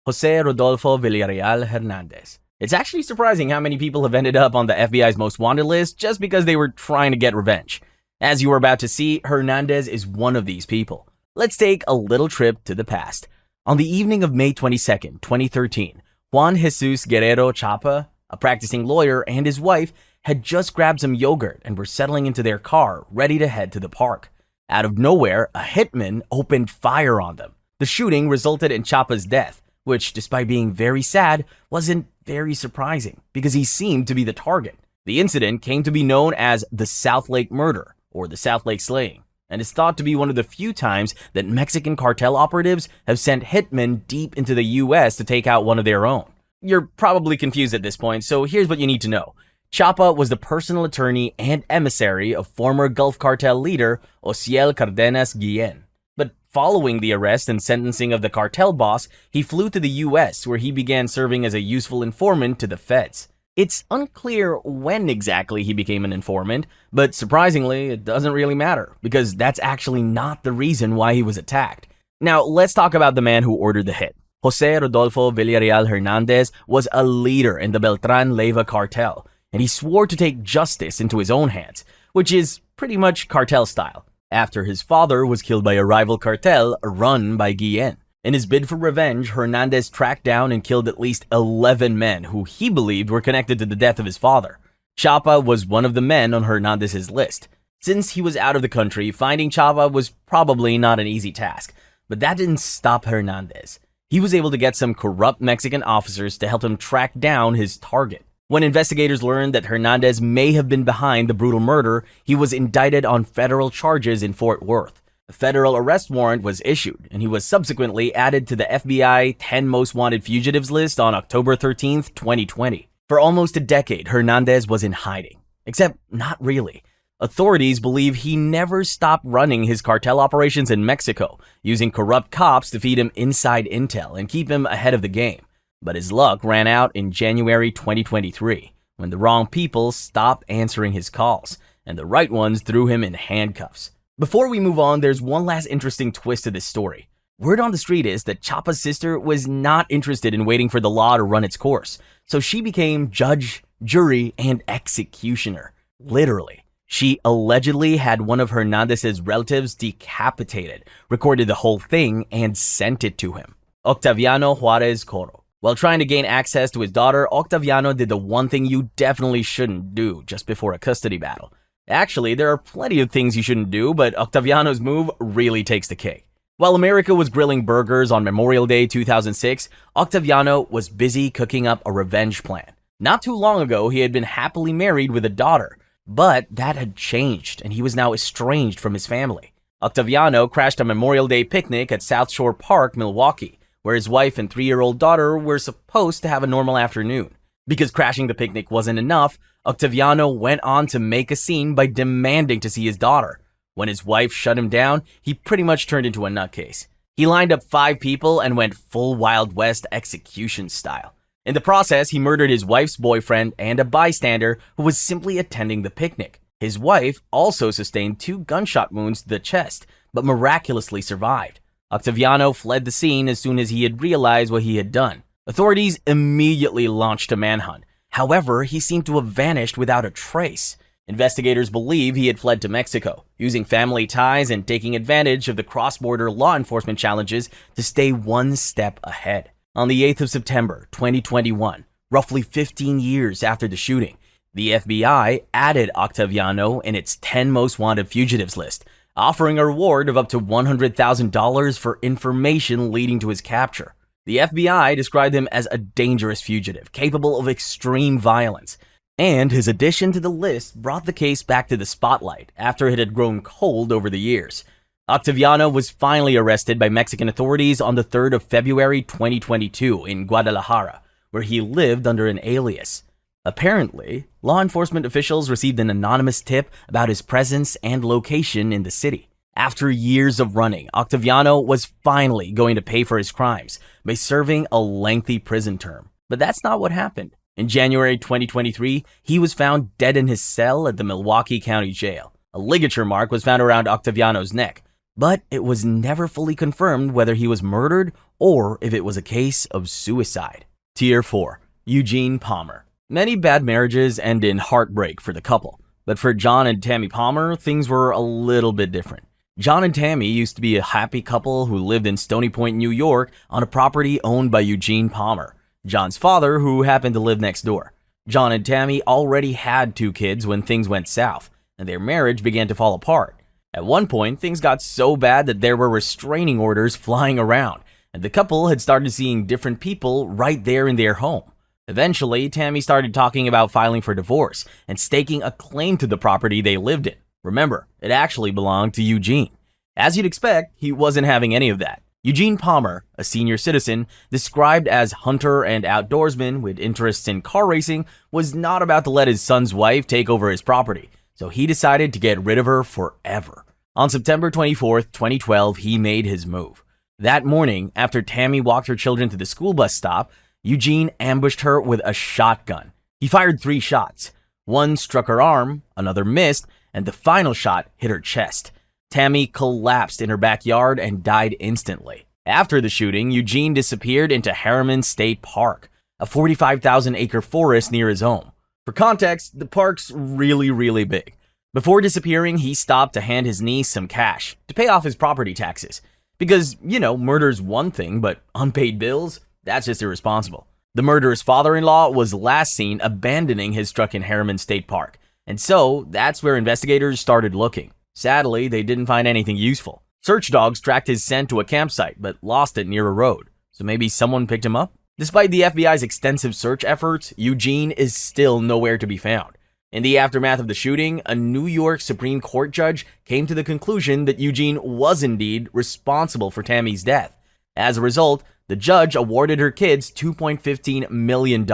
Jose Rodolfo Villarreal Hernandez. It's actually surprising how many people have ended up on the FBI's most wanted list just because they were trying to get revenge. As you are about to see, Hernandez is one of these people. Let's take a little trip to the past. On the evening of May 22nd, 2013, Juan Jesus Guerrero Chapa, a practicing lawyer, and his wife had just grabbed some yogurt and were settling into their car, ready to head to the park. Out of nowhere, a hitman opened fire on them. The shooting resulted in Chapa's death, which, despite being very sad, wasn't very surprising because he seemed to be the target. The incident came to be known as the South Lake Murder, or the South Lake Slaying, and is thought to be one of the few times that Mexican cartel operatives have sent hitmen deep into the US to take out one of their own. You're probably confused at this point, so here's what you need to know. Chapa was the personal attorney and emissary of former Gulf Cartel leader Osiel Cardenas Guillen. But following the arrest and sentencing of the cartel boss, he flew to the US where he began serving as a useful informant to the feds. It's unclear when exactly he became an informant, but surprisingly, it doesn't really matter because that's actually not the reason why he was attacked. Now, let's talk about the man who ordered the hit. Jose Rodolfo Villarreal Hernandez was a leader in the Beltran Leyva cartel, and he swore to take justice into his own hands, which is pretty much cartel style, after his father was killed by a rival cartel run by Guillen. In his bid for revenge, Hernandez tracked down and killed at least 11 men who he believed were connected to the death of his father. Chapa was one of the men on Hernandez's list. Since he was out of the country, finding Chapa was probably not an easy task, but that didn't stop Hernandez. He was able to get some corrupt Mexican officers to help him track down his target. When investigators learned that Hernandez may have been behind the brutal murder, he was indicted on federal charges in Fort Worth. A federal arrest warrant was issued, and he was subsequently added to the FBI 10 Most Wanted Fugitives list on October 13, 2020. For almost a decade, Hernandez was in hiding. Except not really. Authorities believe he never stopped running his cartel operations in Mexico, using corrupt cops to feed him inside intel and keep him ahead of the game. But his luck ran out in January 2023, when the wrong people stopped answering his calls, and the right ones threw him in handcuffs. Before we move on, there's one last interesting twist to this story. Word on the street is that Chapa's sister was not interested in waiting for the law to run its course, so she became judge, jury, and executioner. Literally. She allegedly had one of Hernandez's relatives decapitated, recorded the whole thing, and sent it to him. Octaviano Juarez Coro. While trying to gain access to his daughter, Octaviano did the one thing you definitely shouldn't do just before a custody battle. Actually, there are plenty of things you shouldn't do, but Octaviano's move really takes the cake. While America was grilling burgers on Memorial Day 2006, Octaviano was busy cooking up a revenge plan. Not too long ago, he had been happily married with a daughter, but that had changed, and he was now estranged from his family. Octaviano crashed a Memorial Day picnic at South Shore Park, Milwaukee, where his wife and 3-year-old daughter were supposed to have a normal afternoon. Because crashing the picnic wasn't enough, Octaviano went on to make a scene by demanding to see his daughter. When his wife shut him down, he pretty much turned into a nutcase. He lined up 5 people and went full Wild West execution style. In the process, he murdered his wife's boyfriend and a bystander who was simply attending the picnic. His wife also sustained 2 gunshot wounds to the chest, but miraculously survived. Octaviano fled the scene as soon as he had realized what he had done. Authorities immediately launched a manhunt. However, he seemed to have vanished without a trace. Investigators believe he had fled to Mexico, using family ties and taking advantage of the cross-border law enforcement challenges to stay one step ahead. On the 8th of September, 2021, roughly 15 years after the shooting, the FBI added Octaviano in its 10 Most Wanted Fugitives list, offering a reward of up to $100,000 for information leading to his capture. The FBI described him as a dangerous fugitive, capable of extreme violence, and his addition to the list brought the case back to the spotlight after it had grown cold over the years. Octaviano was finally arrested by Mexican authorities on the 3rd of February 2022 in Guadalajara, where he lived under an alias. Apparently, law enforcement officials received an anonymous tip about his presence and location in the city. After years of running, Octaviano was finally going to pay for his crimes by serving a lengthy prison term. But that's not what happened. In January 2023, he was found dead in his cell at the Milwaukee County Jail. A ligature mark was found around Octaviano's neck, but it was never fully confirmed whether he was murdered or if it was a case of suicide. Tier 4. Eugene Palmer. Many bad marriages end in heartbreak for the couple, but for John and Tammy Palmer, things were a little bit different. John and Tammy used to be a happy couple who lived in Stony Point, New York, on a property owned by Eugene Palmer, John's father, who happened to live next door. John and Tammy already had 2 kids when things went south, and their marriage began to fall apart. At one point, things got so bad that there were restraining orders flying around, and the couple had started seeing different people right there in their home. Eventually, Tammy started talking about filing for divorce and staking a claim to the property they lived in. Remember, it actually belonged to Eugene. As you'd expect, he wasn't having any of that. Eugene Palmer, a senior citizen, described as hunter and outdoorsman with interests in car racing, was not about to let his son's wife take over his property, so he decided to get rid of her forever. On September 24th, 2012, he made his move. That morning, after Tammy walked her children to the school bus stop, Eugene ambushed her with a shotgun. He fired 3 shots. One struck her arm, another missed, and the final shot hit her chest. Tammy collapsed in her backyard and died instantly. After the shooting, Eugene disappeared into Harriman State Park, a 45,000-acre forest near his home. For context, the park's really big. Before disappearing, he stopped to hand his niece some cash to pay off his property taxes. Because, murder's one thing, but unpaid bills? That's just irresponsible. The murderer's father-in-law was last seen abandoning his truck in Harriman State Park, and so that's where investigators started looking. Sadly, they didn't find anything useful. Search dogs tracked his scent to a campsite, but lost it near a road. So maybe someone picked him up? Despite the FBI's extensive search efforts, Eugene is still nowhere to be found. In the aftermath of the shooting, a New York Supreme Court judge came to the conclusion that Eugene was indeed responsible for Tammy's death. As a result, the judge awarded her kids $2.15 million,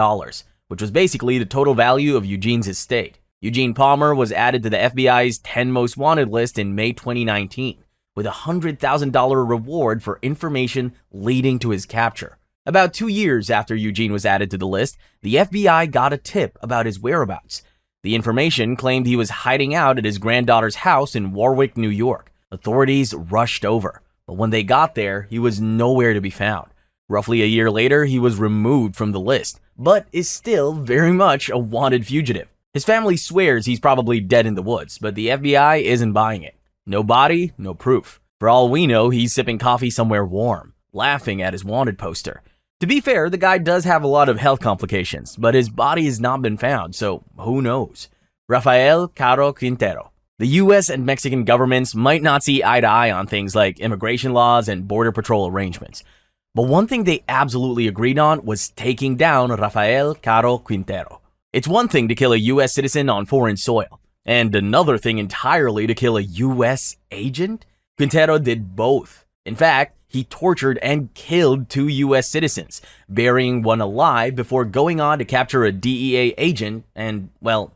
which was basically the total value of Eugene's estate. Eugene Palmer was added to the FBI's 10 Most Wanted list in May 2019, with a $100,000 reward for information leading to his capture. About 2 years after Eugene was added to the list, the FBI got a tip about his whereabouts. The information claimed he was hiding out at his granddaughter's house in Warwick, New York. Authorities rushed over, but when they got there, he was nowhere to be found. Roughly a year later, he was removed from the list, but is still very much a wanted fugitive. His family swears he's probably dead in the woods, but the FBI isn't buying it. No body, no proof. For all we know, he's sipping coffee somewhere warm, laughing at his wanted poster. To be fair, the guy does have a lot of health complications, but his body has not been found, so who knows? Rafael Caro Quintero. The US and Mexican governments might not see eye to eye on things like immigration laws and border patrol arrangements. But one thing they absolutely agreed on was taking down Rafael Caro Quintero. It's one thing to kill a US citizen on foreign soil, and another thing entirely to kill a US agent? Quintero did both. In fact, he tortured and killed 2 US citizens, burying one alive before going on to capture a DEA agent and, well,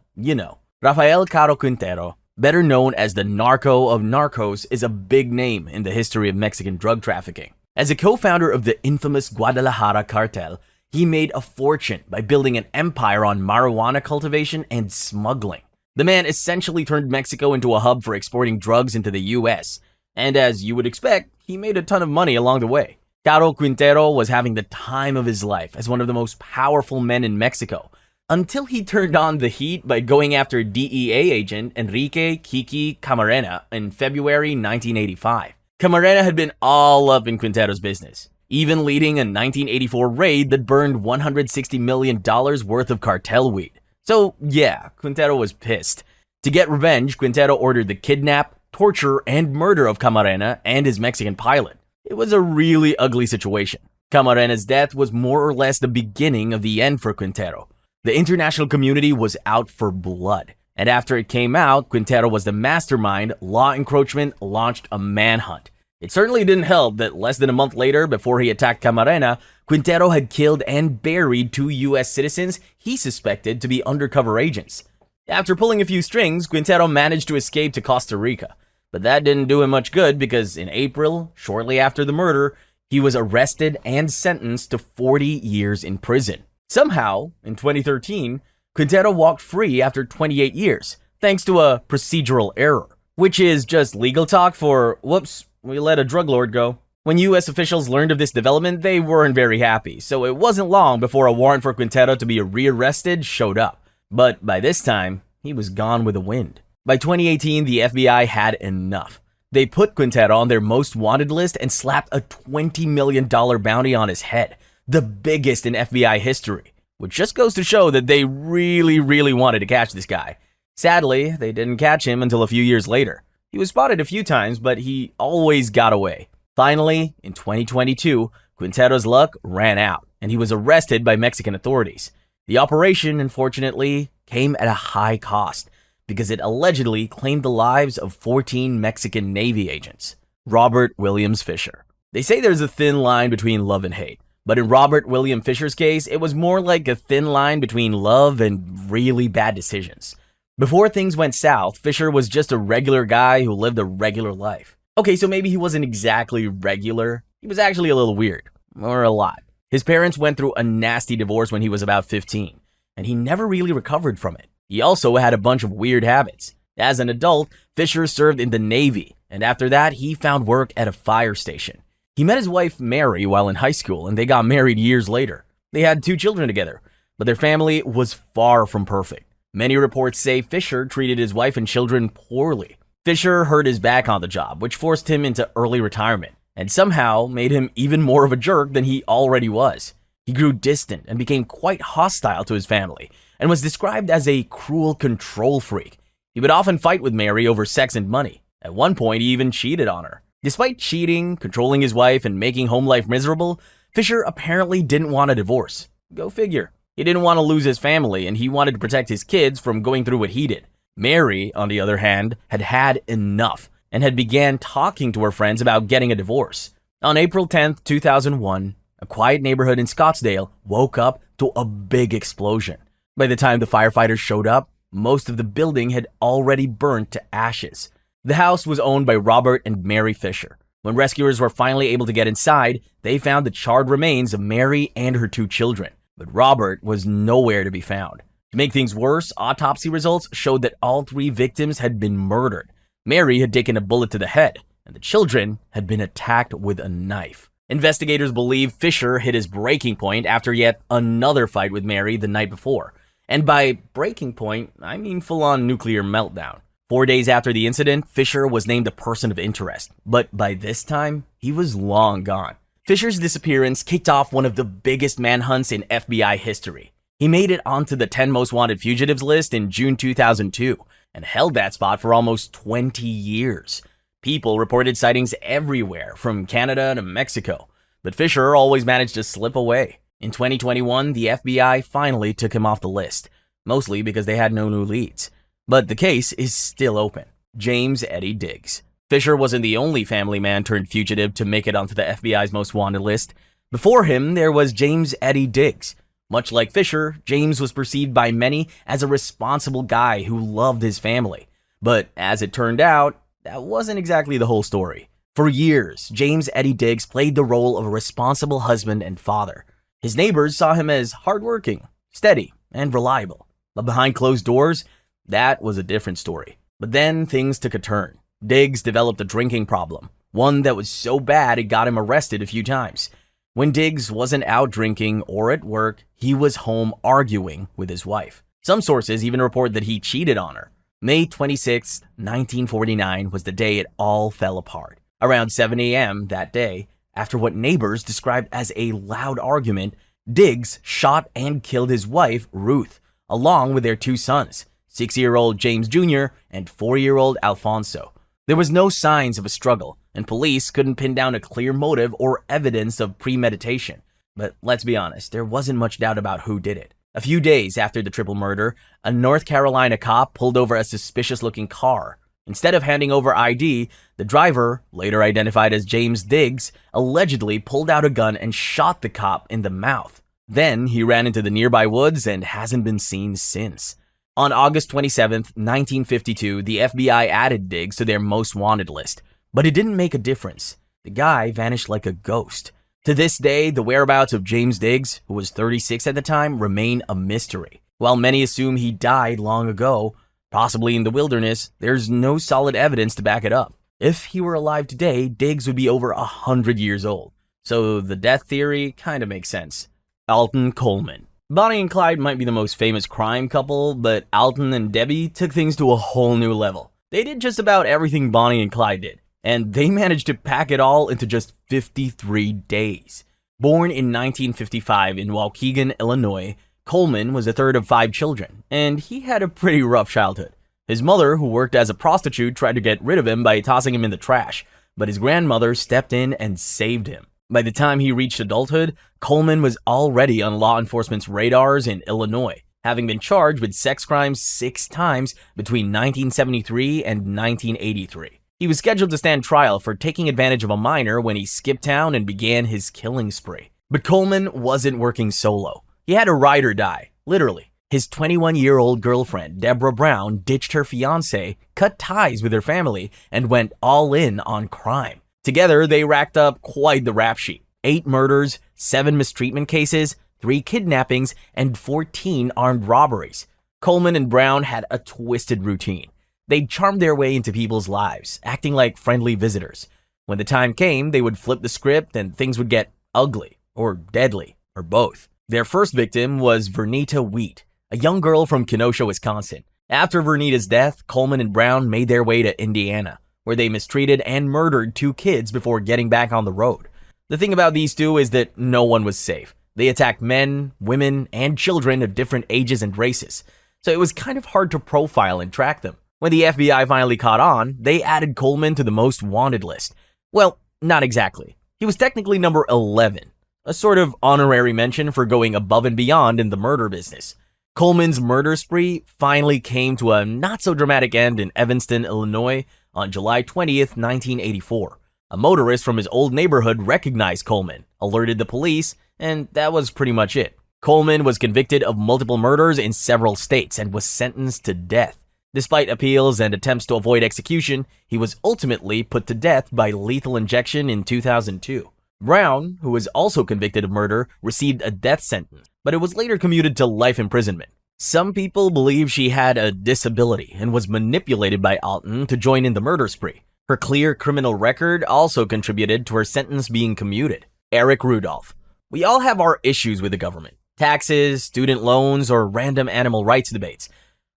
Rafael Caro Quintero, better known as the Narco of Narcos, is a big name in the history of Mexican drug trafficking. As a co-founder of the infamous Guadalajara cartel, he made a fortune by building an empire on marijuana cultivation and smuggling. The man essentially turned Mexico into a hub for exporting drugs into the US, and as you would expect, he made a ton of money along the way. Caro Quintero was having the time of his life as one of the most powerful men in Mexico, until he turned on the heat by going after DEA agent Enrique Kiki Camarena in February 1985. Camarena had been all up in Quintero's business, even leading a 1984 raid that burned $160 million worth of cartel weed. So yeah, Quintero was pissed. To get revenge, Quintero ordered the kidnap, torture, and murder of Camarena and his Mexican pilot. It was a really ugly situation. Camarena's death was more or less the beginning of the end for Quintero. The international community was out for blood, and after it came out, Quintero was the mastermind. Law encroachment launched a manhunt. It certainly didn't help that less than a month later, before he attacked Camarena, Quintero had killed and buried 2 US citizens he suspected to be undercover agents. After pulling a few strings, Quintero managed to escape to Costa Rica. But that didn't do him much good because in April, shortly after the murder, he was arrested and sentenced to 40 years in prison. Somehow, in 2013, Quintero walked free after 28 years, thanks to a procedural error, which is just legal talk for, whoops, we let a drug lord go. When US officials learned of this development, they weren't very happy, so it wasn't long before a warrant for Quintero to be rearrested showed up. But by this time, he was gone with the wind. By 2018, the FBI had enough. They put Quintero on their most wanted list and slapped a $20 million bounty on his head, the biggest in FBI history, which just goes to show that they really wanted to catch this guy. Sadly, they didn't catch him until a few years later. He was spotted a few times, but he always got away. Finally, in 2022, Quintero's luck ran out, and he was arrested by Mexican authorities. The operation, unfortunately, came at a high cost, because it allegedly claimed the lives of 14 Mexican Navy agents. Robert Williams Fisher. They say there's a thin line between love and hate, but in Robert William Fisher's case, it was more like a thin line between love and really bad decisions. Before things went south, Fisher was just a regular guy who lived a regular life. Okay, so maybe he wasn't exactly regular. He was actually a little weird, or a lot. His parents went through a nasty divorce when he was about 15, and he never really recovered from it. He also had a bunch of weird habits. As an adult, Fisher served in the Navy, and after that, he found work at a fire station. He met his wife Mary while in high school, and they got married years later. They had 2 children together, but their family was far from perfect. Many reports say Fisher treated his wife and children poorly. Fisher hurt his back on the job, which forced him into early retirement, and somehow made him even more of a jerk than he already was. He grew distant and became quite hostile to his family, and was described as a cruel control freak. He would often fight with Mary over sex and money. At one point, he even cheated on her. Despite cheating, controlling his wife, and making home life miserable, Fisher apparently didn't want a divorce. Go figure. He didn't want to lose his family, and he wanted to protect his kids from going through what he did. Mary, on the other hand, had had enough and had began talking to her friends about getting a divorce. On April 10th, 2001, a quiet neighborhood in Scottsdale woke up to a big explosion. By the time the firefighters showed up, most of the building had already burnt to ashes. The house was owned by Robert and Mary Fisher. When rescuers were finally able to get inside, they found the charred remains of Mary and her 2 children. But Robert was nowhere to be found. To make things worse, autopsy results showed that all 3 victims had been murdered. Mary had taken a bullet to the head, and the children had been attacked with a knife. Investigators believe Fisher hit his breaking point after yet another fight with Mary the night before. And by breaking point, I mean full-on nuclear meltdown. 4 days after the incident, Fisher was named a person of interest, but by this time, he was long gone. Fisher's disappearance kicked off one of the biggest manhunts in FBI history. He made it onto the 10 most wanted fugitives list in June 2002 and held that spot for almost 20 years. People reported sightings everywhere, from Canada to Mexico, but Fisher always managed to slip away. In 2021, the FBI finally took him off the list, mostly because they had no new leads. But the case is still open. James Eddie Diggs. Fisher wasn't the only family man turned fugitive to make it onto the FBI's most wanted list. Before him, there was James Eddie Diggs. Much like Fisher, James was perceived by many as a responsible guy who loved his family. But as it turned out, that wasn't exactly the whole story. For years, James Eddie Diggs played the role of a responsible husband and father. His neighbors saw him as hardworking, steady, and reliable. But behind closed doors, that was a different story. But then things took a turn. Diggs developed a drinking problem, one that was so bad it got him arrested a few times. When Diggs wasn't out drinking or at work, he was home arguing with his wife. Some sources even report that he cheated on her. May 26, 1949 was the day it all fell apart. Around 7 a.m. that day, after what neighbors described as a loud argument, Diggs shot and killed his wife, Ruth, along with their 2 sons, 6-year-old James Jr. and 4-year-old Alfonso. There was no signs of a struggle, and police couldn't pin down a clear motive or evidence of premeditation. But let's be honest, there wasn't much doubt about who did it. A few days after the triple murder, a North Carolina cop pulled over a suspicious-looking car. Instead of handing over ID, the driver, later identified as James Diggs, allegedly pulled out a gun and shot the cop in the mouth. Then he ran into the nearby woods and hasn't been seen since. On August 27, 1952, the FBI added Diggs to their most wanted list, but it didn't make a difference. The guy vanished like a ghost. To this day, the whereabouts of James Diggs, who was 36 at the time, remain a mystery. While many assume he died long ago, possibly in the wilderness, there's no solid evidence to back it up. If he were alive today, Diggs would be over 100 years old. So the death theory kind of makes sense. Alton Coleman. Bonnie and Clyde might be the most famous crime couple, but Alton and Debbie took things to a whole new level. They did just about everything Bonnie and Clyde did, and they managed to pack it all into just 53 days. Born in 1955 in Waukegan, Illinois, Coleman was the third of 5 children, and he had a pretty rough childhood. His mother, who worked as a prostitute, tried to get rid of him by tossing him in the trash, but his grandmother stepped in and saved him. By the time he reached adulthood, Coleman was already on law enforcement's radars in Illinois, having been charged with sex crimes 6 times between 1973 and 1983. He was scheduled to stand trial for taking advantage of a minor when he skipped town and began his killing spree. But Coleman wasn't working solo. He had a ride or die, literally. His 21-year-old girlfriend, Deborah Brown, ditched her fiancé, cut ties with her family, and went all in on crime. Together, they racked up quite the rap sheet. 8 murders, 7 mistreatment cases, 3 kidnappings, and 14 armed robberies. Coleman and Brown had a twisted routine. They'd charm their way into people's lives, acting like friendly visitors. When the time came, they would flip the script and things would get ugly, or deadly, or both. Their first victim was Vernita Wheat, a young girl from Kenosha, Wisconsin. After Vernita's death, Coleman and Brown made their way to Indiana, where they mistreated and murdered 2 kids before getting back on the road. The thing about these two is that no one was safe. They attacked men, women, and children of different ages and races, so it was kind of hard to profile and track them. When the FBI finally caught on, they added Coleman to the most wanted list. Well, not exactly. He was technically number 11, a sort of honorary mention for going above and beyond in the murder business. Coleman's murder spree finally came to a not-so-dramatic end in Evanston, Illinois on July 20th, 1984. A motorist from his old neighborhood recognized Coleman, alerted the police, and that was pretty much it. Coleman was convicted of multiple murders in several states and was sentenced to death. Despite appeals and attempts to avoid execution, he was ultimately put to death by lethal injection in 2002. Brown, who was also convicted of murder, received a death sentence, but it was later commuted to life imprisonment. Some people believe she had a disability and was manipulated by Alton to join in the murder spree. Her clear criminal record also contributed to her sentence being commuted. Eric Rudolph. We all have our issues with the government. Taxes, student loans, or random animal rights debates.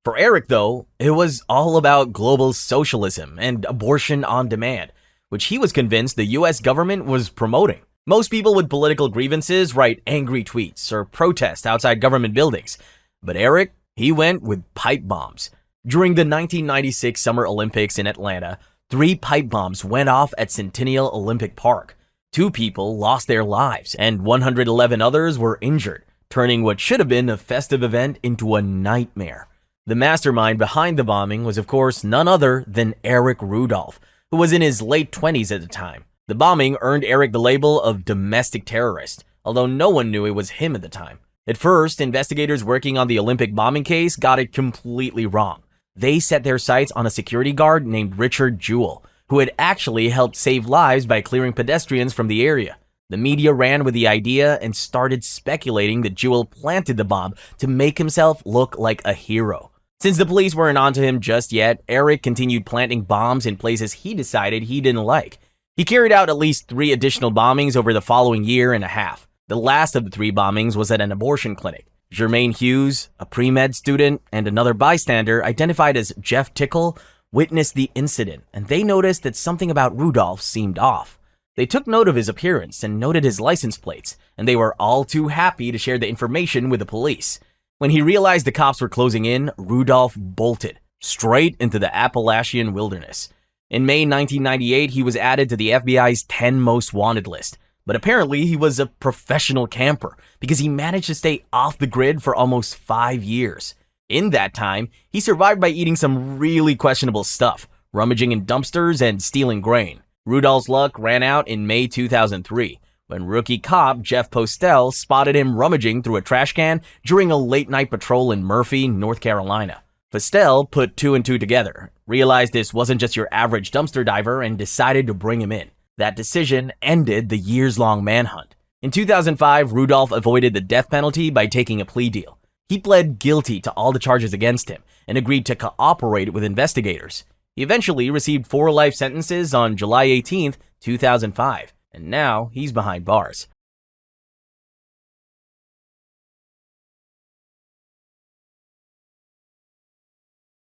For Eric, though, it was all about global socialism and abortion on demand, which he was convinced the US government was promoting. Most people with political grievances write angry tweets or protest outside government buildings. But Eric, he went with pipe bombs. During the 1996 Summer Olympics in Atlanta, 3 pipe bombs went off at Centennial Olympic Park. 2 people lost their lives, and 111 others were injured, turning what should have been a festive event into a nightmare. The mastermind behind the bombing was, of course, none other than Eric Rudolph, who was in his late 20s at the time. The bombing earned Eric the label of domestic terrorist, although no one knew it was him at the time. At first, investigators working on the Olympic bombing case got it completely wrong. They set their sights on a security guard named Richard Jewell, who had actually helped save lives by clearing pedestrians from the area. The media ran with the idea and started speculating that Jewell planted the bomb to make himself look like a hero. Since the police weren't onto him just yet, Eric continued planting bombs in places he decided he didn't like. He carried out at least 3 additional bombings over the following year and a half. The last of the 3 bombings was at an abortion clinic. Jermaine Hughes, a pre-med student, and another bystander identified as Jeff Tickle witnessed the incident, and they noticed that something about Rudolph seemed off. They took note of his appearance and noted his license plates, and they were all too happy to share the information with the police. When he realized the cops were closing in, Rudolph bolted straight into the Appalachian wilderness. In May 1998, he was added to the FBI's 10 most wanted list, but apparently he was a professional camper because he managed to stay off the grid for almost 5 years. In that time, he survived by eating some really questionable stuff, rummaging in dumpsters and stealing grain. Rudolph's luck ran out in May 2003, when rookie cop Jeff Postel spotted him rummaging through a trash can during a late-night patrol in Murphy, North Carolina. Postel put 2 and 2 together, realized this wasn't just your average dumpster diver, and decided to bring him in. That decision ended the years-long manhunt. In 2005, Rudolph avoided the death penalty by taking a plea deal. He pled guilty to all the charges against him and agreed to cooperate with investigators. He eventually received 4 life sentences on July 18, 2005, and now he's behind bars.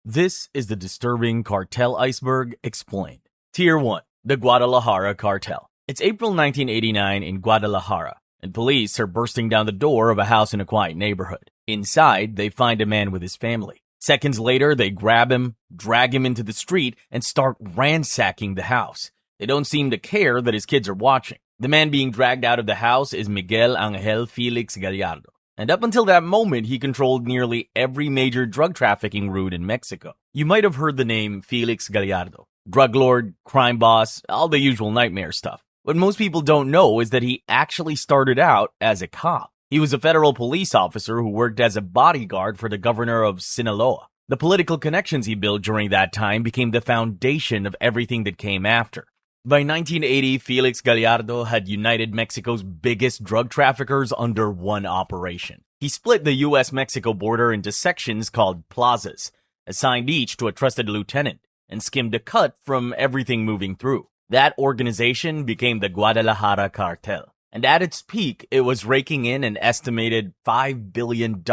This is the disturbing cartel iceberg explained. Tier 1. The Guadalajara Cartel. It's April 1989 in Guadalajara, and police are bursting down the door of a house in a quiet neighborhood. Inside, they find a man with his family. Seconds later, they grab him, drag him into the street, and start ransacking the house. They don't seem to care that his kids are watching. The man being dragged out of the house is Miguel Angel Felix Gallardo, and up until that moment, he controlled nearly every major drug trafficking route in Mexico. You might have heard the name Felix Gallardo. Drug lord, crime boss, all the usual nightmare stuff. What most people don't know is that he actually started out as a cop. He was a federal police officer who worked as a bodyguard for the governor of Sinaloa. The political connections he built during that time became the foundation of everything that came after. By 1980, Felix Gallardo had united Mexico's biggest drug traffickers under one operation. He split the US-Mexico border into sections called plazas, assigned each to a trusted lieutenant, and skimmed a cut from everything moving through. That organization became the Guadalajara Cartel, and at its peak, it was raking in an estimated $5 billion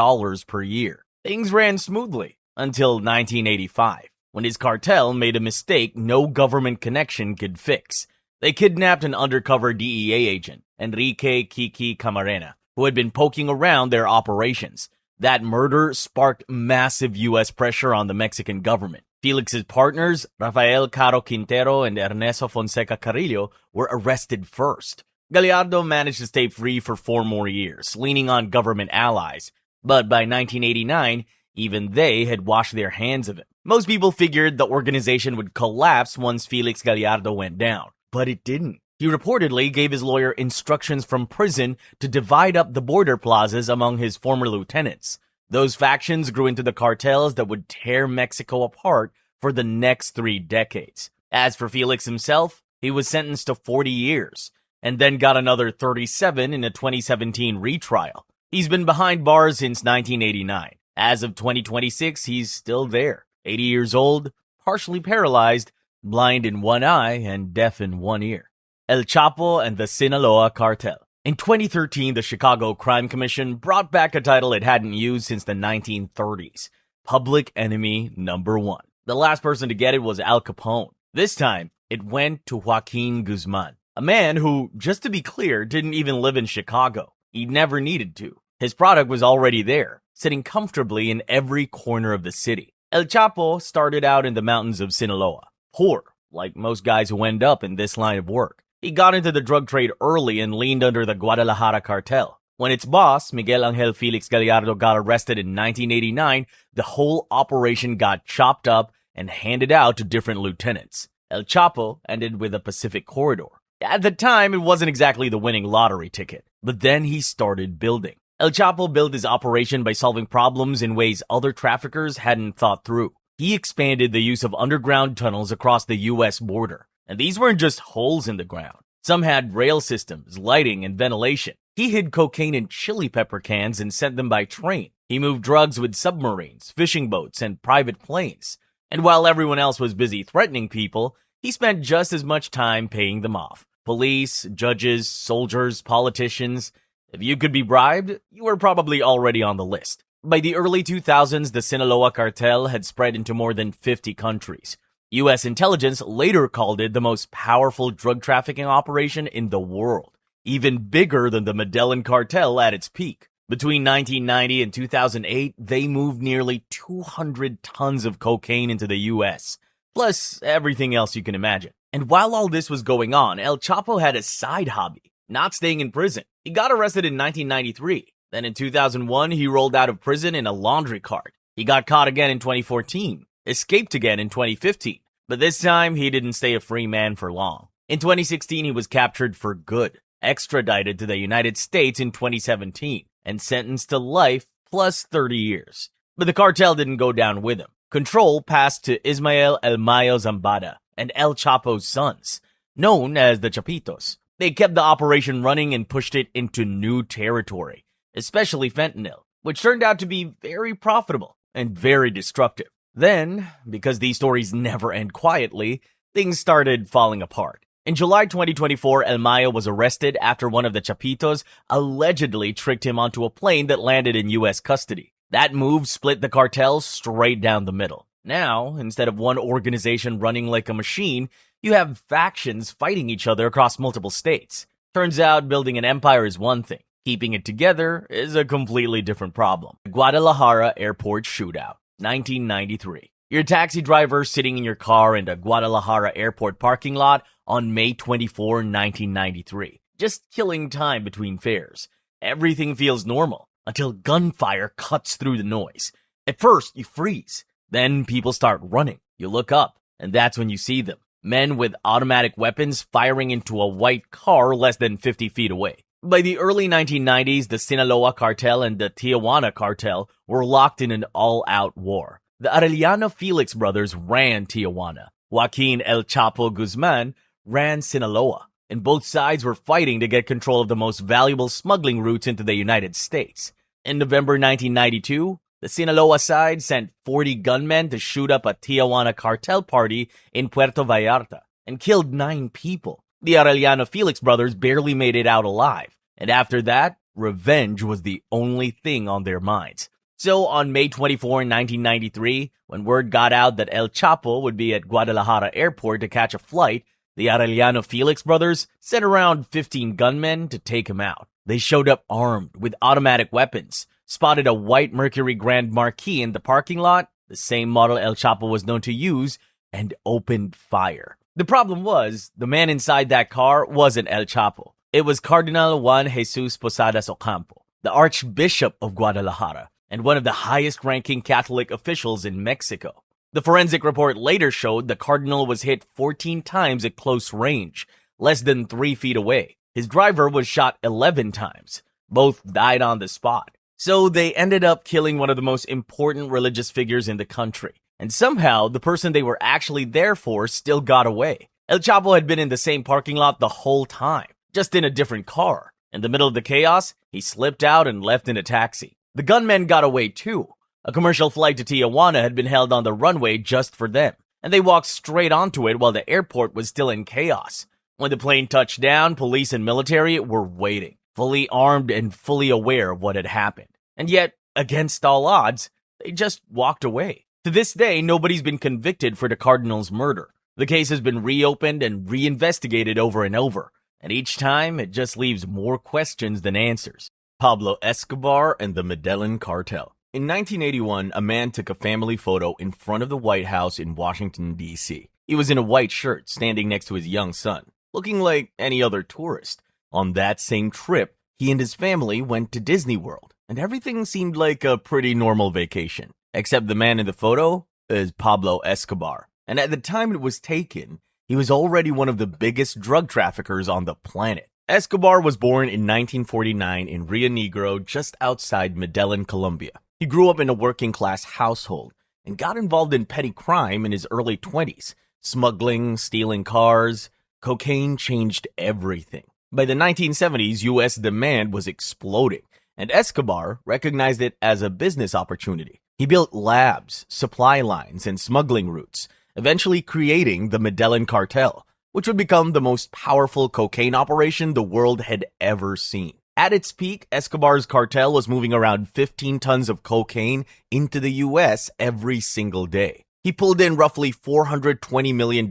per year. Things ran smoothly until 1985, when his cartel made a mistake no government connection could fix. They kidnapped an undercover DEA agent, Enrique Kiki Camarena, who had been poking around their operations. That murder sparked massive U.S. pressure on the Mexican government. Felix's partners, Rafael Caro Quintero and Ernesto Fonseca Carrillo, were arrested first. Gallardo managed to stay free for 4 more years, leaning on government allies. But by 1989, even they had washed their hands of it. Most people figured the organization would collapse once Felix Gallardo went down, but it didn't. He reportedly gave his lawyer instructions from prison to divide up the border plazas among his former lieutenants. Those factions grew into the cartels that would tear Mexico apart for the next 3 decades. As for Felix himself, he was sentenced to 40 years, and then got another 37 in a 2017 retrial. He's been behind bars since 1989. As of 2026, he's still there. 80 years old, partially paralyzed, blind in one eye, and deaf in one ear. El Chapo and the Sinaloa Cartel. In 2013, the Chicago Crime Commission brought back a title it hadn't used since the 1930s, Public Enemy Number 1. The last person to get it was Al Capone. This time, it went to Joaquin Guzman, a man who, just to be clear, didn't even live in Chicago. He never needed to. His product was already there, sitting comfortably in every corner of the city. El Chapo started out in the mountains of Sinaloa, poor, like most guys who end up in this line of work. He got into the drug trade early and leaned under the Guadalajara cartel. When its boss, Miguel Angel Felix Gallardo, got arrested in 1989, the whole operation got chopped up and handed out to different lieutenants. El Chapo ended with the Pacific Corridor. At the time, it wasn't exactly the winning lottery ticket, but then he started building. El Chapo built his operation by solving problems in ways other traffickers hadn't thought through. He expanded the use of underground tunnels across the U.S. border. And these weren't just holes in the ground. Some had rail systems, lighting, and ventilation. He hid cocaine in chili pepper cans and sent them by train. He moved drugs with submarines, fishing boats, and private planes. And while everyone else was busy threatening people, he spent just as much time paying them off. Police, judges, soldiers, politicians. If you could be bribed, you were probably already on the list. By the early 2000s, the Sinaloa cartel had spread into more than 50 countries. U.S. intelligence later called it the most powerful drug trafficking operation in the world, even bigger than the Medellin cartel at its peak. Between 1990 and 2008, they moved nearly 200 tons of cocaine into the U.S., plus everything else you can imagine. And while all this was going on, El Chapo had a side hobby, not staying in prison. He got arrested in 1993. Then in 2001, he rolled out of prison in a laundry cart. He got caught again in 2014. Escaped again in 2015, but this time he didn't stay a free man for long. In 2016, he was captured for good, extradited to the United States in 2017, and sentenced to life plus 30 years. But the cartel didn't go down with him. Control passed to Ismael El Mayo Zambada and El Chapo's sons, known as the Chapitos. They kept the operation running and pushed it into new territory, especially fentanyl, which turned out to be very profitable and very destructive. Then, because these stories never end quietly, things started falling apart. In July 2024, El Mayo was arrested after one of the Chapitos allegedly tricked him onto a plane that landed in U.S. custody. That move split the cartel straight down the middle. Now, instead of one organization running like a machine, you have factions fighting each other across multiple states. Turns out building an empire is one thing. Keeping it together is a completely different problem. Guadalajara Airport Shootout. 1993. You're a taxi driver sitting in your car in the Guadalajara airport parking lot on May 24, 1993. Just killing time between fares. Everything feels normal until gunfire cuts through the noise. At first, you freeze. Then people start running. You look up, and that's when you see them. Men with automatic weapons firing into a white car less than 50 feet away. By the early 1990s, the Sinaloa cartel and the Tijuana cartel were locked in an all-out war. The Arellano Felix brothers ran Tijuana. Joaquin El Chapo Guzman ran Sinaloa, and both sides were fighting to get control of the most valuable smuggling routes into the United States. In November 1992, the Sinaloa side sent 40 gunmen to shoot up a Tijuana cartel party in Puerto Vallarta. and killed 9 people. The Arellano Felix brothers barely made it out alive, and after that, revenge was the only thing on their minds. So on May 24, 1993, when word got out that El Chapo would be at Guadalajara airport to catch a flight, the Arellano Felix brothers sent around 15 gunmen to take him out. They showed up armed with automatic weapons, spotted a white Mercury Grand Marquis in the parking lot, the same model El Chapo was known to use, and opened fire. The problem was, the man inside that car wasn't El Chapo. It was Cardinal Juan Jesus Posadas Ocampo, the Archbishop of Guadalajara, and one of the highest-ranking Catholic officials in Mexico. The forensic report later showed the Cardinal was hit 14 times at close range, less than 3 feet away. His driver was shot 11 times. Both died on the spot. So they ended up killing one of the most important religious figures in the country. And somehow, the person they were actually there for still got away. El Chapo had been in the same parking lot the whole time, just in a different car. In the middle of the chaos, he slipped out and left in a taxi. The gunmen got away too. A commercial flight to Tijuana had been held on the runway just for them, and they walked straight onto it while the airport was still in chaos. When the plane touched down, police and military were waiting, fully armed and fully aware of what had happened. And yet, against all odds, they just walked away. To this day, nobody's been convicted for the Cardinal's murder. The case has been reopened and reinvestigated over and over, and each time it just leaves more questions than answers. Pablo Escobar and the Medellin Cartel. In 1981, a man took a family photo in front of the White House in Washington, D.C. He was in a white shirt, standing next to his young son, looking like any other tourist. On that same trip, he and his family went to Disney World, and everything seemed like a pretty normal vacation. Except the man in the photo is Pablo Escobar, and at the time it was taken, he was already one of the biggest drug traffickers on the planet. Escobar was born in 1949 in Rio Negro, just outside Medellin, Colombia. He grew up in a working-class household and got involved in petty crime in his early 20s. Smuggling, stealing cars, cocaine changed everything. By the 1970s, U.S. demand was exploding, and Escobar recognized it as a business opportunity. He built labs, supply lines, and smuggling routes, eventually creating the Medellin Cartel, which would become the most powerful cocaine operation the world had ever seen. At its peak, Escobar's cartel was moving around 15 tons of cocaine into the U.S. every single day. He pulled in roughly $420 million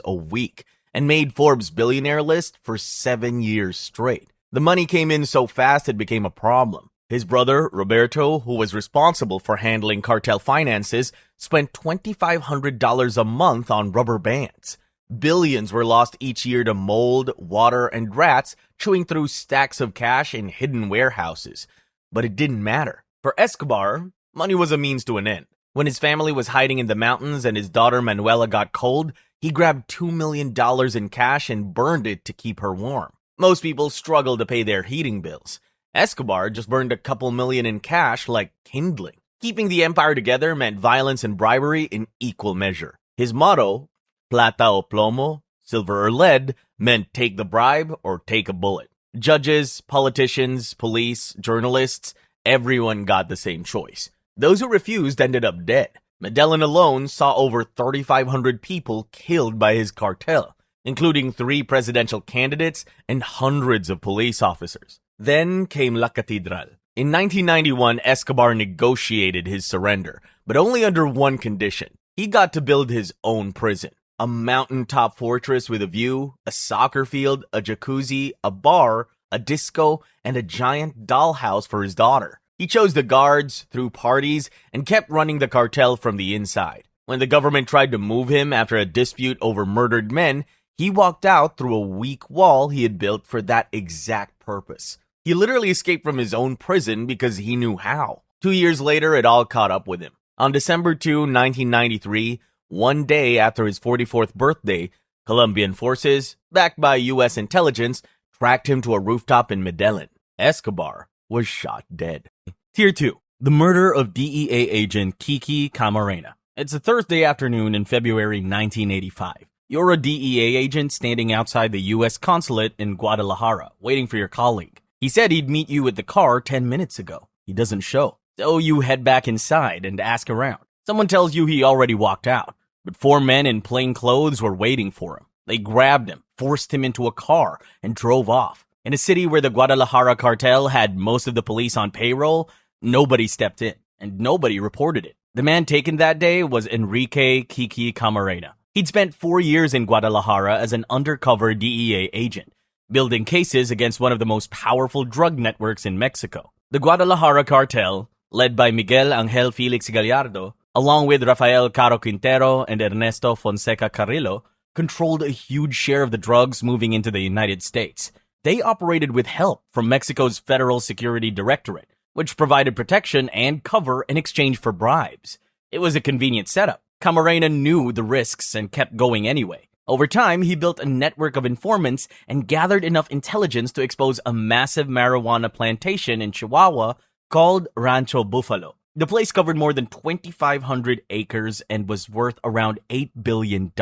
a week and made Forbes' billionaire list for 7 years straight. The money came in so fast it became a problem. His brother, Roberto, who was responsible for handling cartel finances, spent $2,500 a month on rubber bands. Billions were lost each year to mold, water, and rats chewing through stacks of cash in hidden warehouses. But it didn't matter. For Escobar, money was a means to an end. When his family was hiding in the mountains and his daughter Manuela got cold, he grabbed $2 million in cash and burned it to keep her warm. Most people struggled to pay their heating bills. Escobar just burned a couple million in cash like kindling. Keeping the empire together meant violence and bribery in equal measure. His motto, plata o plomo, silver or lead, meant take the bribe or take a bullet. Judges, politicians, police, journalists, everyone got the same choice. Those who refused ended up dead. Medellin alone saw over 3,500 people killed by his cartel, including 3 presidential candidates and hundreds of police officers. Then came La Catedral. In 1991, Escobar negotiated his surrender, but only under one condition. He got to build his own prison. A mountaintop fortress with a view, a soccer field, a jacuzzi, a bar, a disco, and a giant dollhouse for his daughter. He chose the guards, threw parties, and kept running the cartel from the inside. When the government tried to move him after a dispute over murdered men, he walked out through a weak wall he had built for that exact purpose. He literally escaped from his own prison because he knew how. 2 years later, it all caught up with him. On December 2, 1993, one day after his 44th birthday, Colombian forces, backed by U.S. intelligence, tracked him to a rooftop in Medellin. Escobar was shot dead. Tier 2. The murder of DEA agent Kiki Camarena. It's a Thursday afternoon in February 1985. You're a DEA agent standing outside the U.S. consulate in Guadalajara, waiting for your colleague. He said he'd meet you at the car 10 minutes ago. He doesn't show. So you head back inside and ask around. Someone tells you he already walked out, but 4 men in plain clothes were waiting for him. They grabbed him, forced him into a car, and drove off. In a city where the Guadalajara cartel had most of the police on payroll, nobody stepped in, and nobody reported it. The man taken that day was Enrique Kiki Camarena. He'd spent 4 years in Guadalajara as an undercover DEA agent, building cases against one of the most powerful drug networks in Mexico. The Guadalajara cartel, led by Miguel Angel Felix Gallardo, along with Rafael Caro Quintero and Ernesto Fonseca Carrillo, controlled a huge share of the drugs moving into the United States. They operated with help from Mexico's Federal Security Directorate, which provided protection and cover in exchange for bribes. It was a convenient setup. Camarena knew the risks and kept going anyway. Over time, he built a network of informants and gathered enough intelligence to expose a massive marijuana plantation in Chihuahua called Rancho Buffalo. The place covered more than 2,500 acres and was worth around $8 billion.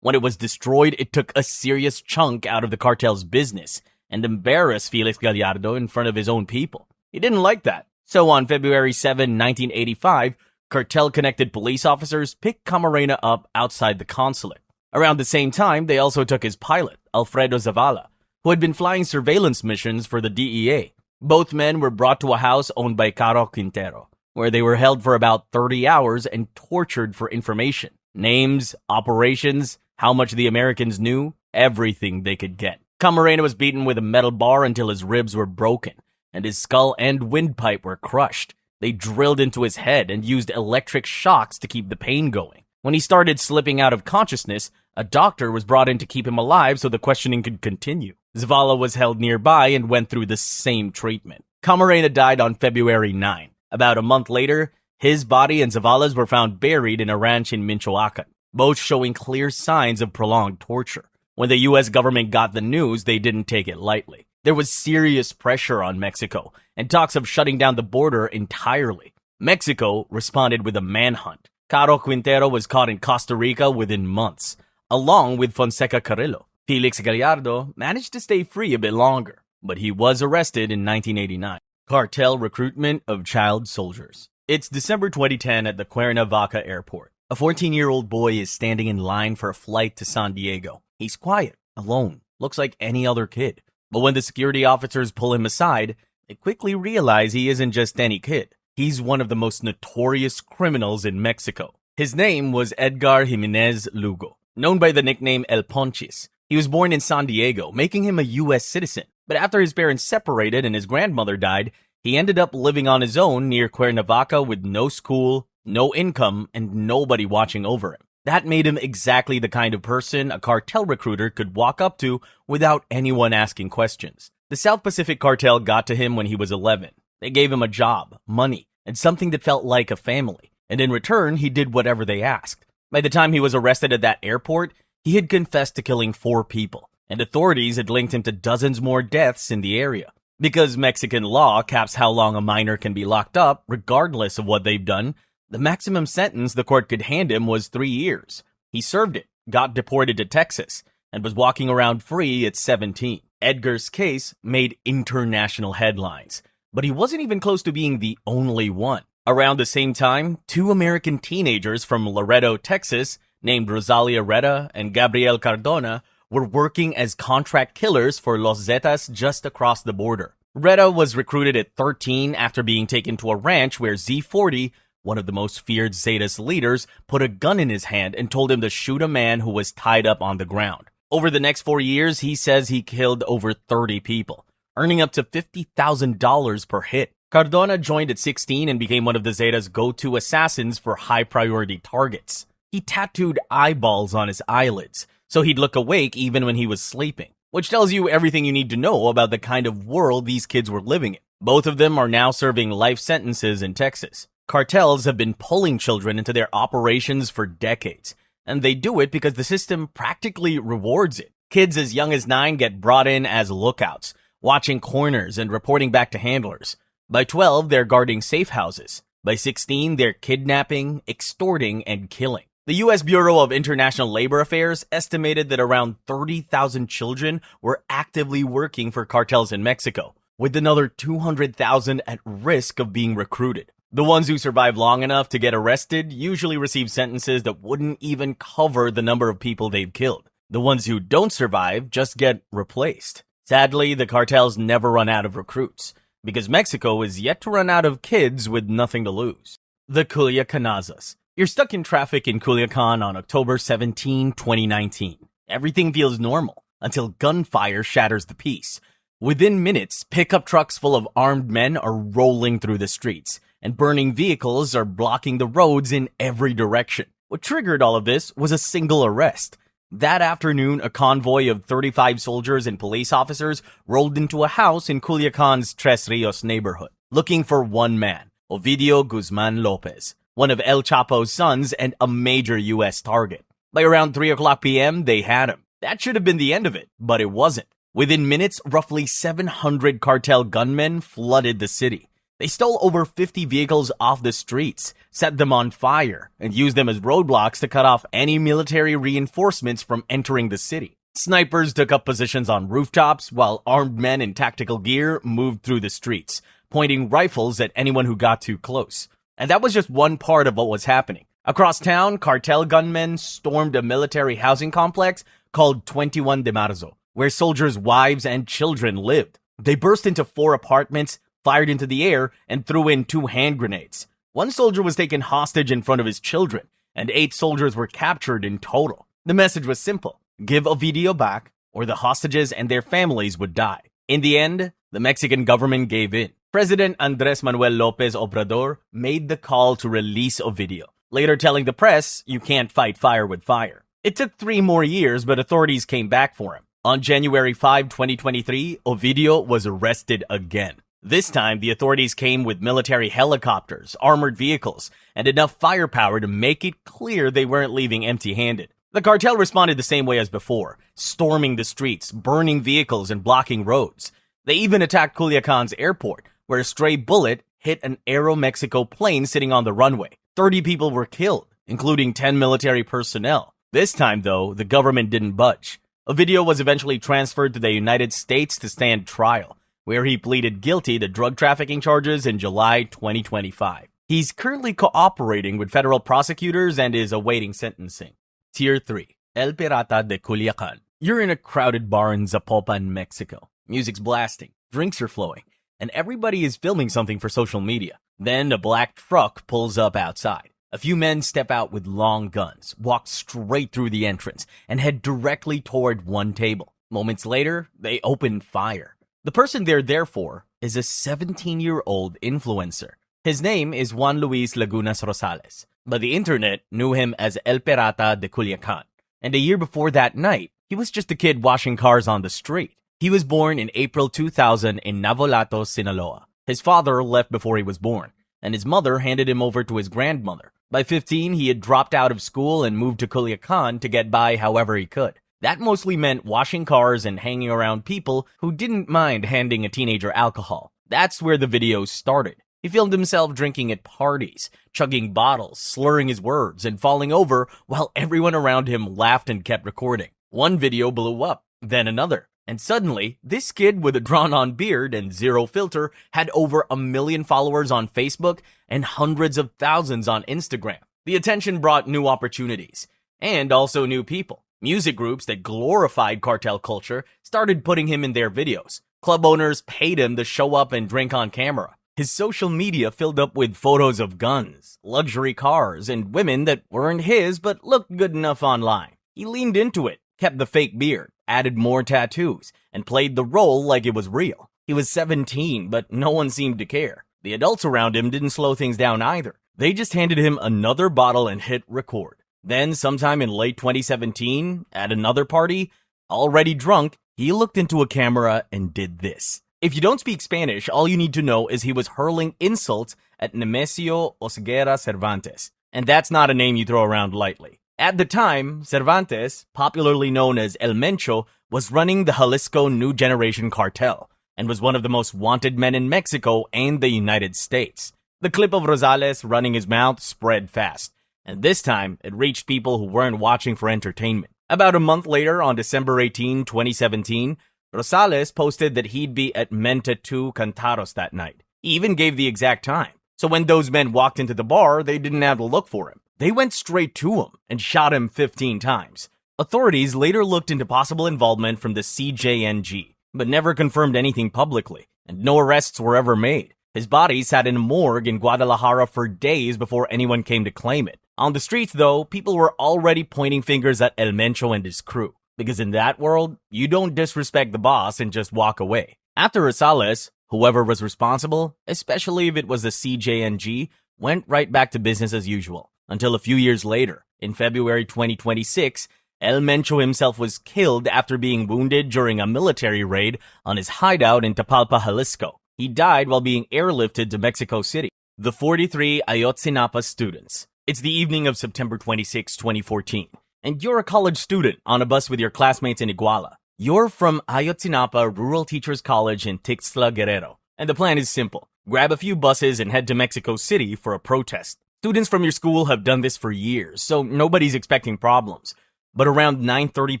When it was destroyed, it took a serious chunk out of the cartel's business and embarrassed Felix Gallardo in front of his own people. He didn't like that. So on February 7, 1985, cartel-connected police officers picked Camarena up outside the consulate. Around the same time, they also took his pilot, Alfredo Zavala, who had been flying surveillance missions for the DEA. Both men were brought to a house owned by Caro Quintero, where they were held for about 30 hours and tortured for information. Names, operations, how much the Americans knew, everything they could get. Camarena was beaten with a metal bar until his ribs were broken, and his skull and windpipe were crushed. They drilled into his head and used electric shocks to keep the pain going. When he started slipping out of consciousness, a doctor was brought in to keep him alive so the questioning could continue. Zavala was held nearby and went through the same treatment. Camarena died on February 9. About a month later, his body and Zavala's were found buried in a ranch in Michoacan, both showing clear signs of prolonged torture. When the U.S. government got the news, they didn't take it lightly. There was serious pressure on Mexico and talks of shutting down the border entirely. Mexico responded with a manhunt. Caro Quintero was caught in Costa Rica within months, along with Fonseca Carrillo. Felix Gallardo managed to stay free a bit longer, but he was arrested in 1989. Cartel recruitment of child soldiers. It's December 2010 at the Cuernavaca airport. A 14-year-old boy is standing in line for a flight to San Diego. He's quiet, alone, looks like any other kid. But when the security officers pull him aside, they quickly realize he isn't just any kid. He's one of the most notorious criminals in Mexico. His name was Edgar Jimenez Lugo, known by the nickname El Ponchis. He was born in San Diego, making him a U.S. citizen. But after his parents separated and his grandmother died, he ended up living on his own near Cuernavaca with no school, no income, and nobody watching over him. That made him exactly the kind of person a cartel recruiter could walk up to without anyone asking questions. The South Pacific cartel got to him when he was 11. They gave him a job, money, and something that felt like a family. And in return, he did whatever they asked. By the time he was arrested at that airport, he had confessed to killing 4 people, and authorities had linked him to dozens more deaths in the area. Because Mexican law caps how long a minor can be locked up, regardless of what they've done, the maximum sentence the court could hand him was 3 years. He served it, got deported to Texas, and was walking around free at 17. Edgar's case made international headlines, but he wasn't even close to being the only one. Around the same time, 2 American teenagers from Laredo, Texas, named Rosalia Retta and Gabriel Cardona, were working as contract killers for Los Zetas just across the border. Retta was recruited at 13 after being taken to a ranch where Z40, one of the most feared Zetas leaders, put a gun in his hand and told him to shoot a man who was tied up on the ground. Over the next 4 years, he says he killed over 30 people, earning up to $50,000 per hit. Cardona joined at 16 and became one of the Zetas' go-to assassins for high-priority targets. He tattooed eyeballs on his eyelids, so he'd look awake even when he was sleeping, which tells you everything you need to know about the kind of world these kids were living in. Both of them are now serving life sentences in Texas. Cartels have been pulling children into their operations for decades, and they do it because the system practically rewards it. Kids as young as 9 get brought in as lookouts, watching corners and reporting back to handlers. By 12, they're guarding safe houses. By 16, they're kidnapping, extorting, and killing. The U.S. Bureau of International Labor Affairs estimated that around 30,000 children were actively working for cartels in Mexico, with another 200,000 at risk of being recruited. The ones who survive long enough to get arrested usually receive sentences that wouldn't even cover the number of people they've killed. The ones who don't survive just get replaced. Sadly, the cartels never run out of recruits, because Mexico is yet to run out of kids with nothing to lose. The Culiacanazas. You're stuck in traffic in Culiacan on October 17, 2019. Everything feels normal, until gunfire shatters the peace. Within minutes, pickup trucks full of armed men are rolling through the streets, and burning vehicles are blocking the roads in every direction. What triggered all of this was a single arrest. That afternoon, a convoy of 35 soldiers and police officers rolled into a house in Culiacan's Tres Rios neighborhood, looking for one man, Ovidio Guzman Lopez, one of El Chapo's sons and a major U.S. target. By around 3 o'clock p.m., they had him. That should have been the end of it, but it wasn't. Within minutes, roughly 700 cartel gunmen flooded the city. They stole over 50 vehicles off the streets, set them on fire, and used them as roadblocks to cut off any military reinforcements from entering the city. Snipers took up positions on rooftops, while armed men in tactical gear moved through the streets, pointing rifles at anyone who got too close. And that was just one part of what was happening. Across town, cartel gunmen stormed a military housing complex called 21 de Marzo, where soldiers' wives and children lived. They burst into 4 apartments, fired into the air, and threw in 2 hand grenades. One soldier was taken hostage in front of his children, and 8 soldiers were captured in total. The message was simple: give Ovidio back, or the hostages and their families would die. In the end, the Mexican government gave in. President Andres Manuel Lopez Obrador made the call to release Ovidio, later telling the press, "You can't fight fire with fire." It took 3 more years, but authorities came back for him. On January 5, 2023, Ovidio was arrested again. This time, the authorities came with military helicopters, armored vehicles, and enough firepower to make it clear they weren't leaving empty-handed. The cartel responded the same way as before, storming the streets, burning vehicles, and blocking roads. They even attacked Culiacan's airport, where a stray bullet hit an Aeromexico plane sitting on the runway. 30 people were killed, including 10 military personnel. This time, though, the government didn't budge. Ovidio was eventually transferred to the United States to stand trial, where he pleaded guilty to drug trafficking charges in July 2025. He's currently cooperating with federal prosecutors and is awaiting sentencing. Tier 3. El Pirata de Culiacan. You're in a crowded bar in Zapopan, Mexico. Music's blasting, drinks are flowing, and everybody is filming something for social media. Then a black truck pulls up outside. A few men step out with long guns, walk straight through the entrance, and head directly toward one table. Moments later, they open fire. The person they're there for is a 17-year-old influencer. His name is Juan Luis Lagunas Rosales, but the internet knew him as El Pirata de Culiacan. And a year before that night, he was just a kid washing cars on the street. He was born in April 2000 in Navolato, Sinaloa. His father left before he was born, and his mother handed him over to his grandmother. By 15, he had dropped out of school and moved to Culiacan to get by however he could. That mostly meant washing cars and hanging around people who didn't mind handing a teenager alcohol. That's where the videos started. He filmed himself drinking at parties, chugging bottles, slurring his words, and falling over while everyone around him laughed and kept recording. One video blew up, then another. And suddenly, this kid with a drawn-on beard and zero filter had over 1 million followers on Facebook and hundreds of thousands on Instagram. The attention brought new opportunities, and also new people. Music groups that glorified cartel culture started putting him in their videos. Club owners paid him to show up and drink on camera. His social media filled up with photos of guns, luxury cars, and women that weren't his but looked good enough online. He leaned into it, kept the fake beard, added more tattoos, and played the role like it was real. He was 17, but no one seemed to care. The adults around him didn't slow things down either. They just handed him another bottle and hit record. Then, sometime in late 2017, at another party, already drunk, he looked into a camera and did this. If you don't speak Spanish, all you need to know is he was hurling insults at Nemesio Oseguera Cervantes. And that's not a name you throw around lightly. At the time, Cervantes, popularly known as El Mencho, was running the Jalisco New Generation Cartel and was one of the most wanted men in Mexico and the United States. The clip of Rosales running his mouth spread fast, and this time it reached people who weren't watching for entertainment. About a month later, on December 18, 2017, Rosales posted that he'd be at Menta 2 Cantaros that night. He even gave the exact time. So when those men walked into the bar, they didn't have to look for him. They went straight to him and shot him 15 times. Authorities later looked into possible involvement from the CJNG, but never confirmed anything publicly, and no arrests were ever made. His body sat in a morgue in Guadalajara for days before anyone came to claim it. On the streets, though, people were already pointing fingers at El Mencho and his crew, because in that world, you don't disrespect the boss and just walk away. After Rosales, whoever was responsible, especially if it was the CJNG, went right back to business as usual, until a few years later, in February 2026, El Mencho himself was killed after being wounded during a military raid on his hideout in Tapalpa, Jalisco. He died while being airlifted to Mexico City. The 43 Ayotzinapa students. It's the evening of September 26, 2014, and you're a college student on a bus with your classmates in Iguala. You're from Ayotzinapa Rural Teachers College in Tixtla, Guerrero, and the plan is simple. Grab a few buses and head to Mexico City for a protest. Students from your school have done this for years, so nobody's expecting problems. But around 9:30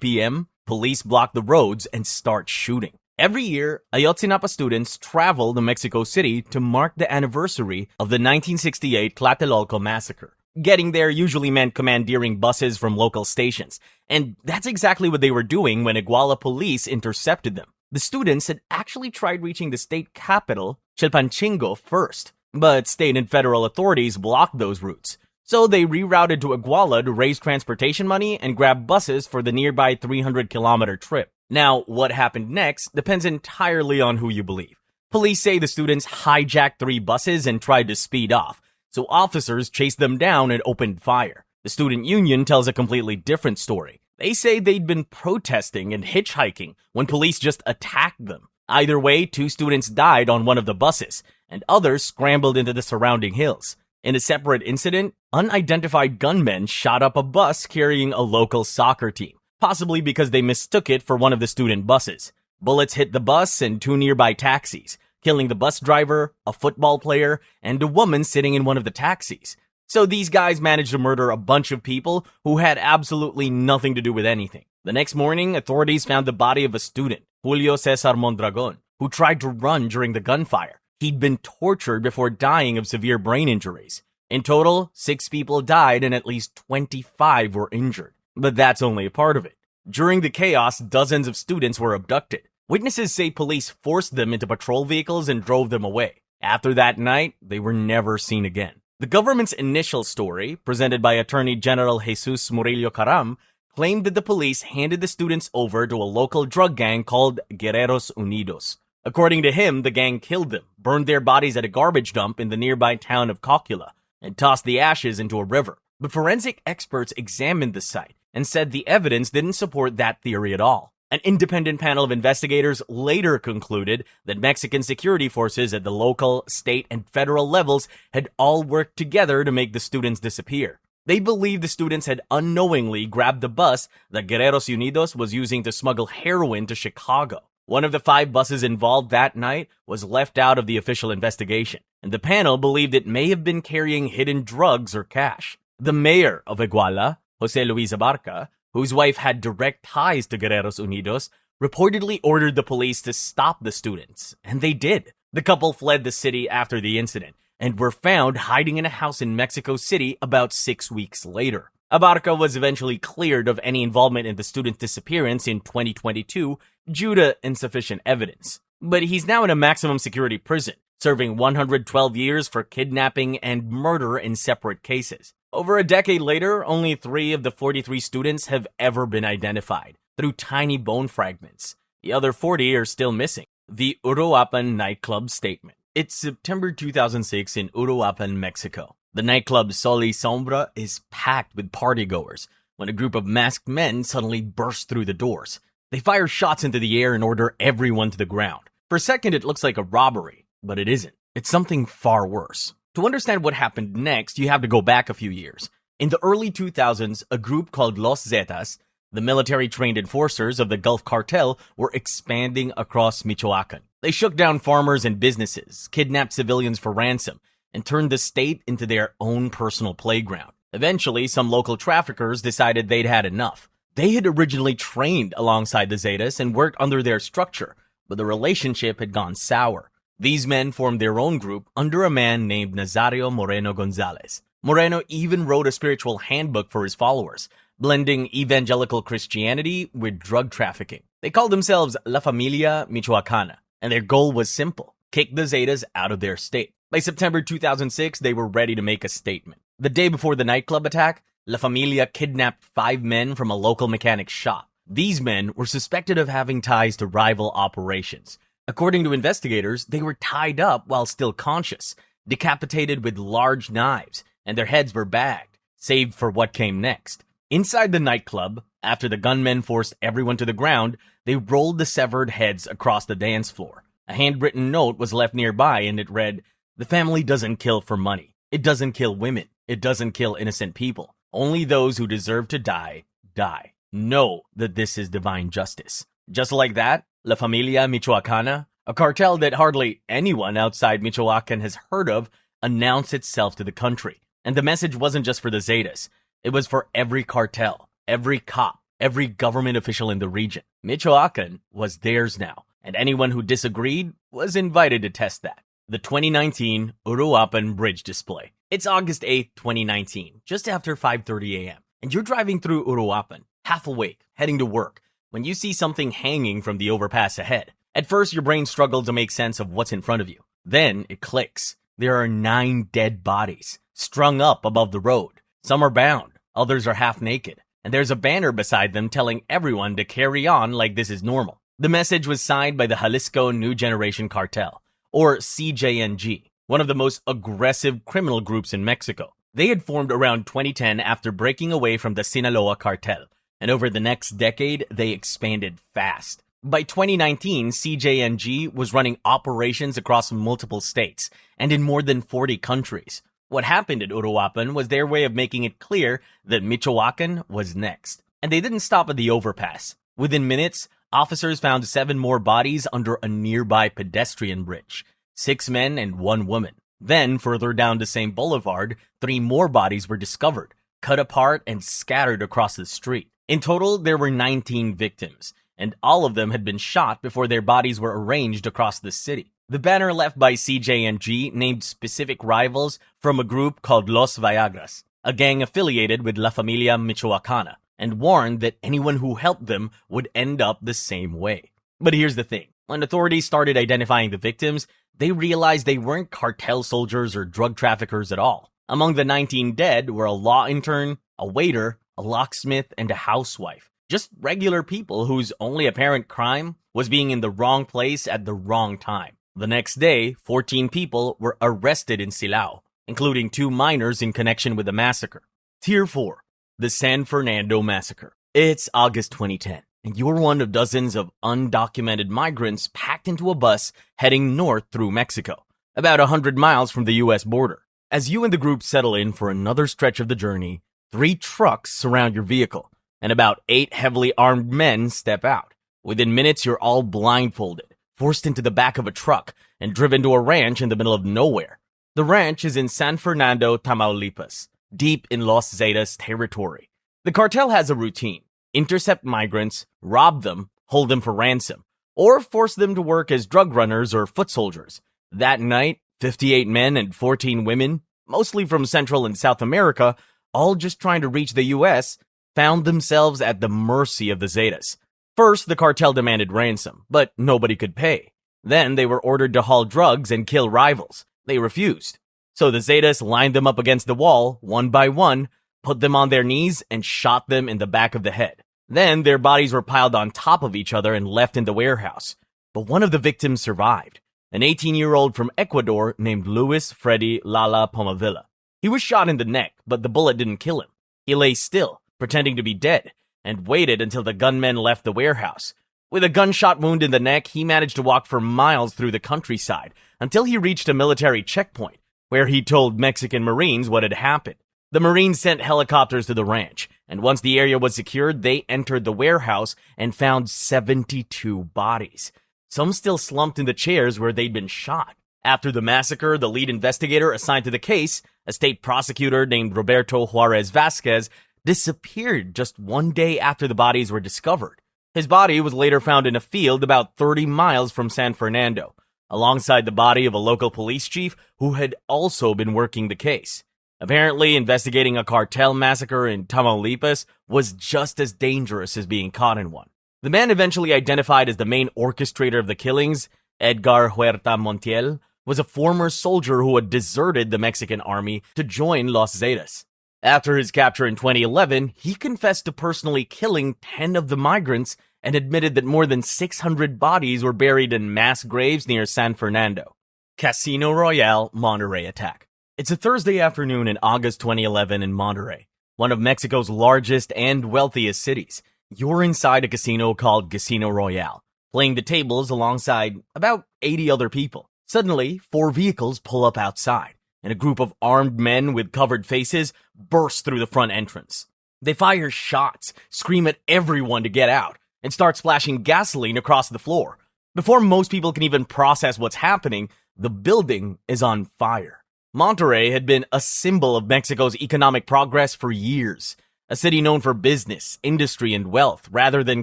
p.m., police block the roads and start shooting. Every year, Ayotzinapa students travel to Mexico City to mark the anniversary of the 1968 Tlatelolco massacre. Getting there usually meant commandeering buses from local stations, and that's exactly what they were doing when Iguala police intercepted them. The students had actually tried reaching the state capital, Chilpancingo, first, but state and federal authorities blocked those routes. So they rerouted to Iguala to raise transportation money and grab buses for the nearby 300-kilometer trip. Now, what happened next depends entirely on who you believe. Police say the students hijacked 3 buses and tried to speed off, so officers chased them down and opened fire. The student union tells a completely different story. They say they'd been protesting and hitchhiking when police just attacked them. Either way, 2 students died on one of the buses, and others scrambled into the surrounding hills. In a separate incident, unidentified gunmen shot up a bus carrying a local soccer team, possibly because they mistook it for one of the student buses. Bullets hit the bus and 2 nearby taxis, killing the bus driver, a football player, and a woman sitting in one of the taxis. So these guys managed to murder a bunch of people who had absolutely nothing to do with anything. The next morning, authorities found the body of a student, Julio Cesar Mondragon, who tried to run during the gunfire. He'd been tortured before dying of severe brain injuries. In total, 6 people died and at least 25 were injured. But that's only a part of it. During the chaos, dozens of students were abducted. Witnesses say police forced them into patrol vehicles and drove them away. After that night, they were never seen again. The government's initial story, presented by Attorney General Jesus Murillo Caram, claimed that the police handed the students over to a local drug gang called Guerreros Unidos. According to him, the gang killed them, burned their bodies at a garbage dump in the nearby town of Cocula, and tossed the ashes into a river. But forensic experts examined the site and said the evidence didn't support that theory at all. An independent panel of investigators later concluded that Mexican security forces at the local, state, and federal levels had all worked together to make the students disappear. They believed the students had unknowingly grabbed the bus that Guerreros Unidos was using to smuggle heroin to Chicago. One of the 5 buses involved that night was left out of the official investigation, and the panel believed it may have been carrying hidden drugs or cash. The mayor of Iguala, Jose Luis Abarca, whose wife had direct ties to Guerreros Unidos, reportedly ordered the police to stop the students, and they did. The couple fled the city after the incident, and were found hiding in a house in Mexico City about 6 weeks later. Abarca was eventually cleared of any involvement in the student's disappearance in 2022 due to insufficient evidence. But he's now in a maximum security prison, serving 112 years for kidnapping and murder in separate cases. Over a decade later, only 3 of the 43 students have ever been identified, through tiny bone fragments. The other 40 are still missing. The Uruapan nightclub statement. It's September 2006 in Uruapan, Mexico. The nightclub Sol y Sombra is packed with partygoers when a group of masked men suddenly burst through the doors. They fire shots into the air and order everyone to the ground. For a second, it looks like a robbery, but it isn't. It's something far worse. To understand what happened next, you have to go back a few years. In the early 2000s, a group called Los Zetas, the military-trained enforcers of the Gulf Cartel, were expanding across Michoacan. They shook down farmers and businesses, kidnapped civilians for ransom, and turned the state into their own personal playground. Eventually, some local traffickers decided they'd had enough. They had originally trained alongside the Zetas and worked under their structure, but the relationship had gone sour. These men formed their own group under a man named Nazario Moreno Gonzalez. Moreno even wrote a spiritual handbook for his followers, blending evangelical Christianity with drug trafficking. They called themselves La Familia Michoacana, and their goal was simple: kick the Zetas out of their state. By September 2006, they were ready to make a statement. The day before the nightclub attack, La Familia kidnapped 5 men from a local mechanic's shop. These men were suspected of having ties to rival operations. According to investigators, they were tied up while still conscious, decapitated with large knives, and their heads were bagged, saved for what came next. Inside the nightclub, after the gunmen forced everyone to the ground, they rolled the severed heads across the dance floor. A handwritten note was left nearby, and it read, "The family doesn't kill for money. It doesn't kill women. It doesn't kill innocent people. Only those who deserve to die, die. Know that this is divine justice." Just like that, La Familia Michoacana, a cartel that hardly anyone outside Michoacan has heard of, announced itself to the country. And the message wasn't just for the Zetas. It was for every cartel, every cop, every government official in the region. Michoacan was theirs now, and anyone who disagreed was invited to test that. The 2019 Uruapan Bridge Display. It's August 8th, 2019, just after 5:30 a.m., and you're driving through Uruapan, half awake, heading to work, when you see something hanging from the overpass ahead. At first, your brain struggles to make sense of what's in front of you. Then it clicks. There are 9 dead bodies, strung up above the road. Some are bound, others are half naked, and there's a banner beside them telling everyone to carry on like this is normal. The message was signed by the Jalisco New Generation Cartel, or CJNG, one of the most aggressive criminal groups in Mexico. They had formed around 2010 after breaking away from the Sinaloa cartel, and over the next decade, they expanded fast. By 2019, CJNG was running operations across multiple states and in more than 40 countries. What happened at Uruapan was their way of making it clear that Michoacan was next. And they didn't stop at the overpass. Within minutes, officers found 7 more bodies under a nearby pedestrian bridge, 6 men and 1 woman. Then, further down the same boulevard, 3 more bodies were discovered, cut apart and scattered across the street. In total, there were 19 victims, and all of them had been shot before their bodies were arranged across the city. The banner left by CJNG named specific rivals from a group called Los Viagras, a gang affiliated with La Familia Michoacana, and warned that anyone who helped them would end up the same way. But here's the thing. When authorities started identifying the victims, they realized they weren't cartel soldiers or drug traffickers at all. Among the 19 dead were a law intern, a waiter, a locksmith, and a housewife. Just regular people whose only apparent crime was being in the wrong place at the wrong time. The next day, 14 people were arrested in Silao, including 2 minors in connection with the massacre. Tier 4, the San Fernando Massacre. It's August 2010, and you're one of dozens of undocumented migrants packed into a bus heading north through Mexico, about 100 miles from the U.S. border. As you and the group settle in for another stretch of the journey, 3 trucks surround your vehicle, and about 8 heavily armed men step out. Within minutes, you're all blindfolded, forced into the back of a truck, and driven to a ranch in the middle of nowhere. The ranch is in San Fernando, Tamaulipas, deep in Los Zetas territory. The cartel has a routine: intercept migrants, rob them, hold them for ransom, or force them to work as drug runners or foot soldiers. That night, 58 men and 14 women, mostly from Central and South America, all just trying to reach the U.S., found themselves at the mercy of the Zetas. First, the cartel demanded ransom, but nobody could pay. Then they were ordered to haul drugs and kill rivals. They refused. So the Zetas lined them up against the wall, one by one, put them on their knees, and shot them in the back of the head. Then their bodies were piled on top of each other and left in the warehouse. But one of the victims survived, an 18-year-old from Ecuador named Luis Freddy Lala Pomavilla. He was shot in the neck, but the bullet didn't kill him. He lay still, pretending to be dead, and waited until the gunmen left the warehouse. With a gunshot wound in the neck, he managed to walk for miles through the countryside until he reached a military checkpoint, where he told Mexican Marines what had happened. The Marines sent helicopters to the ranch, and once the area was secured, they entered the warehouse and found 72 bodies, some still slumped in the chairs where they'd been shot. After the massacre, the lead investigator assigned to the case, a state prosecutor named Roberto Juarez Vasquez, disappeared just one day after the bodies were discovered. His body was later found in a field about 30 miles from San Fernando, alongside the body of a local police chief who had also been working the case. Apparently, investigating a cartel massacre in Tamaulipas was just as dangerous as being caught in one. The man eventually identified as the main orchestrator of the killings, Edgar Huerta Montiel, was a former soldier who had deserted the Mexican army to join Los Zetas. After his capture in 2011, he confessed to personally killing 10 of the migrants and admitted that more than 600 bodies were buried in mass graves near San Fernando. Casino Royale Monterrey attack. It's a Thursday afternoon in August 2011 in Monterrey, one of Mexico's largest and wealthiest cities. You're inside a casino called Casino Royale, playing the tables alongside about 80 other people. Suddenly, 4 vehicles pull up outside, and a group of armed men with covered faces burst through the front entrance. They fire shots, scream at everyone to get out, and start splashing gasoline across the floor. Before most people can even process what's happening, the building is on fire. Monterrey had been a symbol of Mexico's economic progress for years, a city known for business, industry, and wealth rather than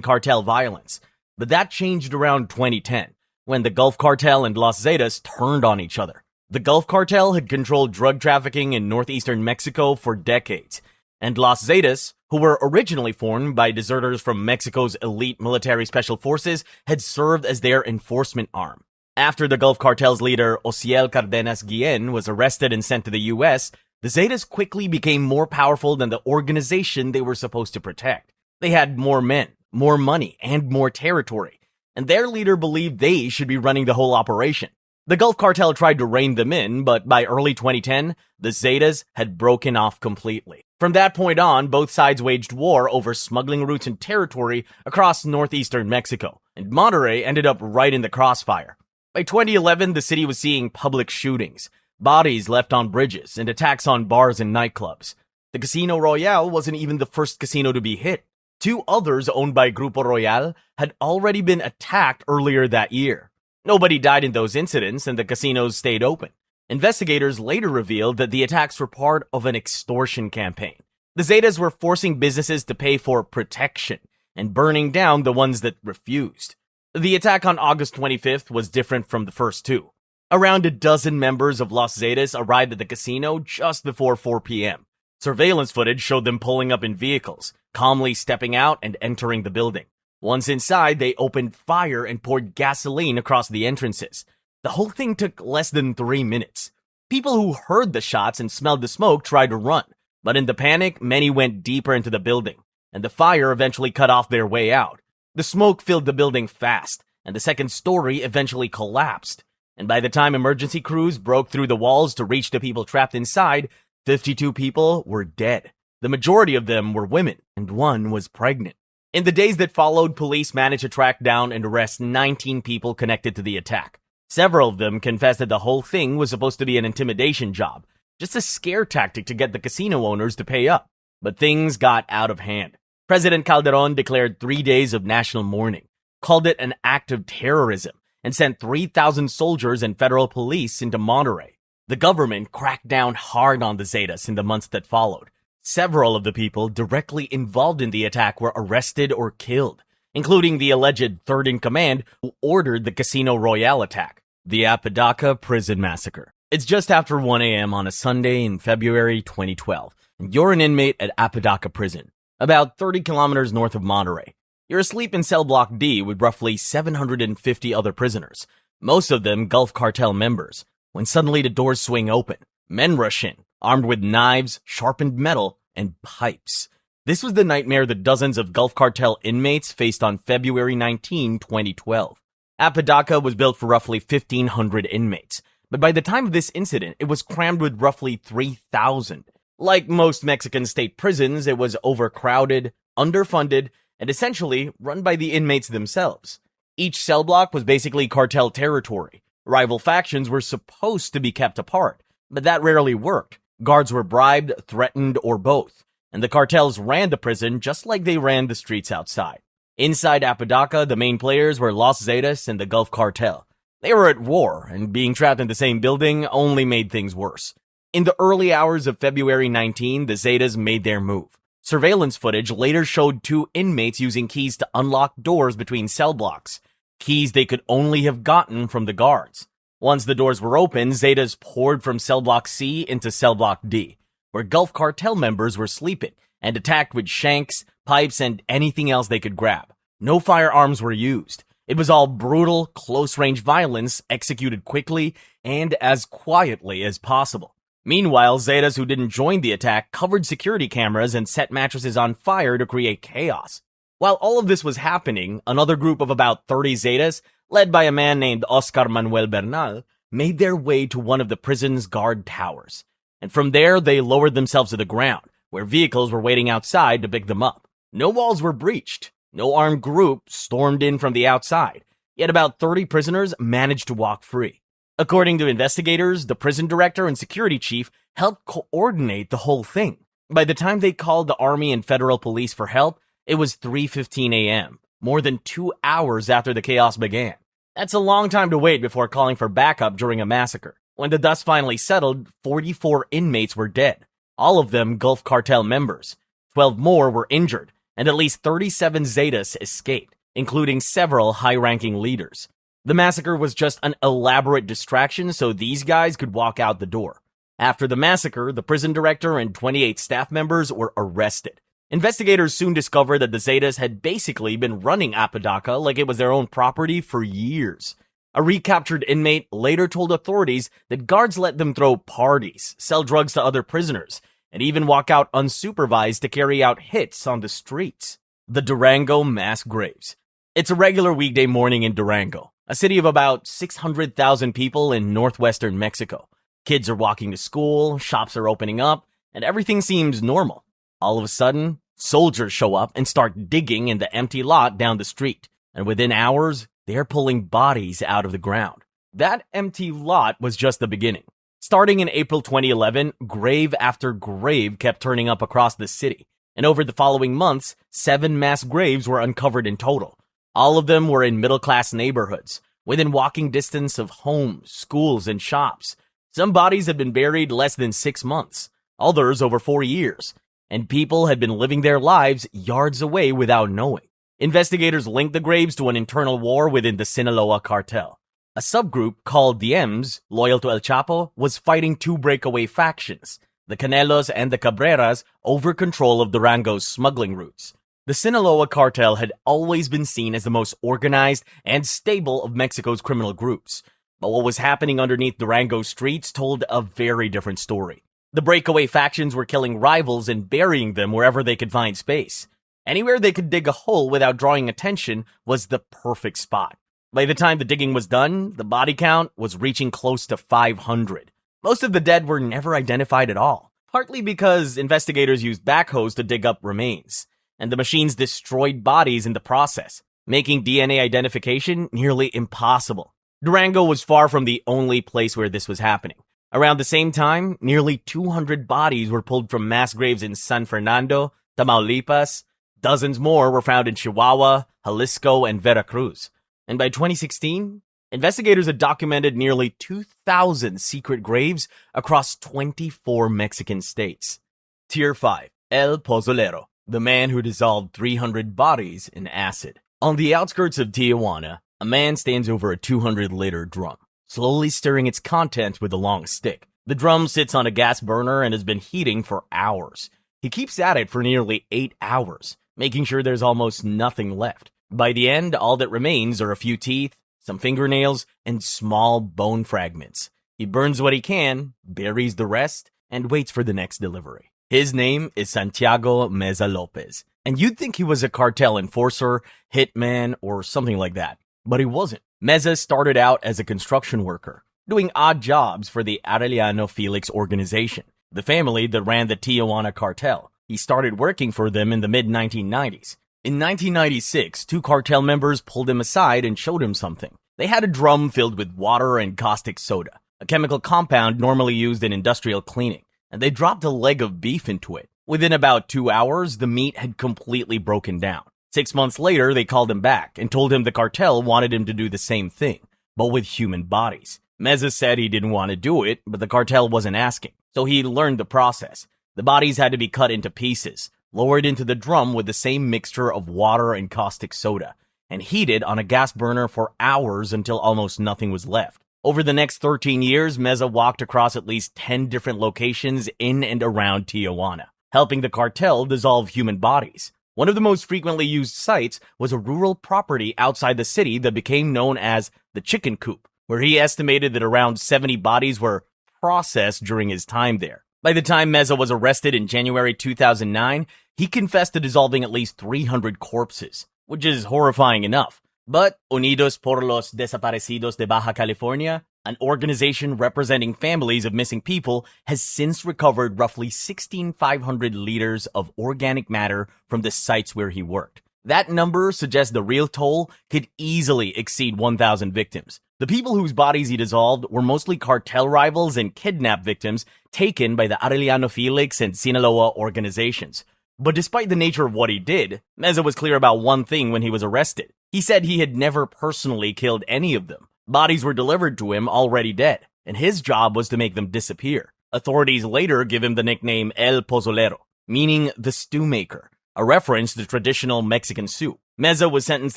cartel violence. But that changed around 2010, when the Gulf Cartel and Los Zetas turned on each other. The Gulf Cartel had controlled drug trafficking in northeastern Mexico for decades, and Los Zetas, who were originally formed by deserters from Mexico's elite military special forces, had served as their enforcement arm. After the Gulf Cartel's leader, Ociel Cardenas Guillen, was arrested and sent to the U.S., the Zetas quickly became more powerful than the organization they were supposed to protect. They had more men, more money, and more territory, and their leader believed they should be running the whole operation. The Gulf Cartel tried to rein them in, but by early 2010, the Zetas had broken off completely. From that point on, both sides waged war over smuggling routes and territory across northeastern Mexico, and Monterrey ended up right in the crossfire. By 2011, the city was seeing public shootings, bodies left on bridges, and attacks on bars and nightclubs. The Casino Royale wasn't even the first casino to be hit. 2 others owned by Grupo Royal had already been attacked earlier that year. Nobody died in those incidents, and the casinos stayed open. Investigators later revealed that the attacks were part of an extortion campaign. The Zetas were forcing businesses to pay for protection and burning down the ones that refused. The attack on August 25th was different from the first 2. Around a dozen members of Los Zetas arrived at the casino just before 4 p.m. Surveillance footage showed them pulling up in vehicles, calmly stepping out and entering the building. Once inside, they opened fire and poured gasoline across the entrances. The whole thing took less than 3 minutes. People who heard the shots and smelled the smoke tried to run, but in the panic, many went deeper into the building, and the fire eventually cut off their way out. The smoke filled the building fast, and the second story eventually collapsed. And by the time emergency crews broke through the walls to reach the people trapped inside, 52 people were dead. The majority of them were women, and 1 was pregnant. In the days that followed, police managed to track down and arrest 19 people connected to the attack. Several of them confessed that the whole thing was supposed to be an intimidation job, just a scare tactic to get the casino owners to pay up. But things got out of hand. President Calderon declared 3 days of national mourning, called it an act of terrorism, and sent 3,000 soldiers and federal police into Monterrey. The government cracked down hard on the Zetas in the months that followed. Several of the people directly involved in the attack were arrested or killed, including the alleged third-in-command who ordered the Casino Royale attack, the Apodaca prison massacre. It's just after 1 a.m. on a Sunday in February 2012, and you're an inmate at Apodaca prison, about 30 kilometers north of Monterrey. You're asleep in cell block D with roughly 750 other prisoners, most of them Gulf Cartel members, when suddenly the doors swing open. Men rush in, armed with knives, sharpened metal, and pipes. This was the nightmare that dozens of Gulf Cartel inmates faced on February 19, 2012. Apodaca was built for roughly 1,500 inmates, but by the time of this incident, it was crammed with roughly 3,000. Like most Mexican state prisons, it was overcrowded, underfunded, and essentially run by the inmates themselves. Each cell block was basically cartel territory. Rival factions were supposed to be kept apart, but that rarely worked. Guards were bribed, threatened, or both, and the cartels ran the prison just like they ran the streets outside. Inside Apodaca, the main players were Los Zetas and the Gulf Cartel. They were at war, and being trapped in the same building only made things worse. In the early hours of February 19, the Zetas made their move. Surveillance footage later showed 2 inmates using keys to unlock doors between cell blocks, keys they could only have gotten from the guards. Once the doors were open, Zetas poured from cell block C into cell block D. where Gulf Cartel members were sleeping and attacked with shanks, pipes, and anything else they could grab. No firearms were used. It was all brutal, close-range violence executed quickly and as quietly as possible. Meanwhile, Zetas who didn't join the attack covered security cameras and set mattresses on fire to create chaos. While all of this was happening, another group of about 30 Zetas, led by a man named Oscar Manuel Bernal, made their way to one of the prison's guard towers. And from there, they lowered themselves to the ground, where vehicles were waiting outside to pick them up. No walls were breached. No armed group stormed in from the outside. Yet about 30 prisoners managed to walk free. According to investigators, the prison director and security chief helped coordinate the whole thing. By the time they called the army and federal police for help, it was 3:15 a.m., more than 2 hours after the chaos began. That's a long time to wait before calling for backup during a massacre. When the dust finally settled, 44 inmates were dead, all of them Gulf Cartel members. 12 more were injured, and at least 37 Zetas escaped, including several high-ranking leaders. The massacre was just an elaborate distraction so these guys could walk out the door. After the massacre, the prison director and 28 staff members were arrested. Investigators soon discovered that the Zetas had basically been running Apodaca like it was their own property for years. A recaptured inmate later told authorities that guards let them throw parties, sell drugs to other prisoners, and even walk out unsupervised to carry out hits on the streets. The Durango mass graves. It's a regular weekday morning in Durango, a city of about 600,000 people in northwestern Mexico. Kids are walking to school, shops are opening up, and everything seems normal. All of a sudden, soldiers show up and start digging in the empty lot down the street, and within hours, they're pulling bodies out of the ground. That empty lot was just the beginning. Starting in April 2011, grave after grave kept turning up across the city, and over the following months, 7 mass graves were uncovered in total. All of them were in middle-class neighborhoods, within walking distance of homes, schools, and shops. Some bodies had been buried less than 6 months, others over 4 years, and people had been living their lives yards away without knowing. Investigators linked the graves to an internal war within the Sinaloa cartel. A subgroup called the M's, loyal to El Chapo, was fighting 2 breakaway factions, the Canelos and the Cabreras, over control of Durango's smuggling routes. The Sinaloa cartel had always been seen as the most organized and stable of Mexico's criminal groups, but what was happening underneath Durango's streets told a very different story. The breakaway factions were killing rivals and burying them wherever they could find space. Anywhere they could dig a hole without drawing attention was the perfect spot. By the time the digging was done, the body count was reaching close to 500. Most of the dead were never identified at all, partly because investigators used backhoes to dig up remains, and the machines destroyed bodies in the process, making DNA identification nearly impossible. Durango was far from the only place where this was happening. Around the same time, nearly 200 bodies were pulled from mass graves in San Fernando, Tamaulipas. Dozens more were found in Chihuahua, Jalisco, and Veracruz. And by 2016, investigators had documented nearly 2,000 secret graves across 24 Mexican states. Tier 5. El Pozolero, the man who dissolved 300 bodies in acid. On the outskirts of Tijuana, a man stands over a 200-liter drum, slowly stirring its contents with a long stick. The drum sits on a gas burner and has been heating for hours. He keeps at it for nearly 8 hours, making sure there's almost nothing left. By the end, all that remains are a few teeth, some fingernails, and small bone fragments. He burns what he can, buries the rest, and waits for the next delivery. His name is Santiago Meza Lopez, and you'd think he was a cartel enforcer, hitman, or something like that. But he wasn't. Meza started out as a construction worker, doing odd jobs for the Arellano Felix organization, the family that ran the Tijuana cartel. He started working for them in the mid-1990s. In 1996, 2 cartel members pulled him aside and showed him something. They had a drum filled with water and caustic soda, a chemical compound normally used in industrial cleaning, and they dropped a leg of beef into it. Within about 2 hours, the meat had completely broken down. 6 months later, they called him back and told him the cartel wanted him to do the same thing, but with human bodies. Meza said he didn't want to do it, but the cartel wasn't asking, so he learned the process. The bodies had to be cut into pieces, lowered into the drum with the same mixture of water and caustic soda, and heated on a gas burner for hours until almost nothing was left. Over the next 13 years, Meza walked across at least 10 different locations in and around Tijuana, helping the cartel dissolve human bodies. One of the most frequently used sites was a rural property outside the city that became known as the Chicken Coop, where he estimated that around 70 bodies were processed during his time there. By the time Meza was arrested in January 2009, he confessed to dissolving at least 300 corpses, which is horrifying enough. But Unidos por los Desaparecidos de Baja California, an organization representing families of missing people, has since recovered roughly 16,500 liters of organic matter from the sites where he worked. That number suggests the real toll could easily exceed 1,000 victims. The people whose bodies he dissolved were mostly cartel rivals and kidnap victims taken by the Arellano Felix and Sinaloa organizations. But despite the nature of what he did, Meza was clear about one thing when he was arrested. He said he had never personally killed any of them. Bodies were delivered to him already dead, and his job was to make them disappear. Authorities later give him the nickname El Pozolero, meaning the stew maker, a reference to traditional Mexican soup. Meza was sentenced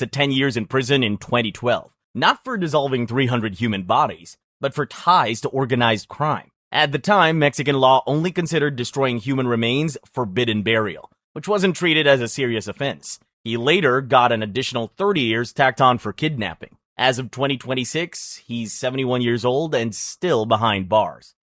to 10 years in prison in 2012, not for dissolving 300 human bodies, but for ties to organized crime. At the time, Mexican law only considered destroying human remains forbidden burial, which wasn't treated as a serious offense. He later got an additional 30 years tacked on for kidnapping. As of 2026, he's 71 years old and still behind bars.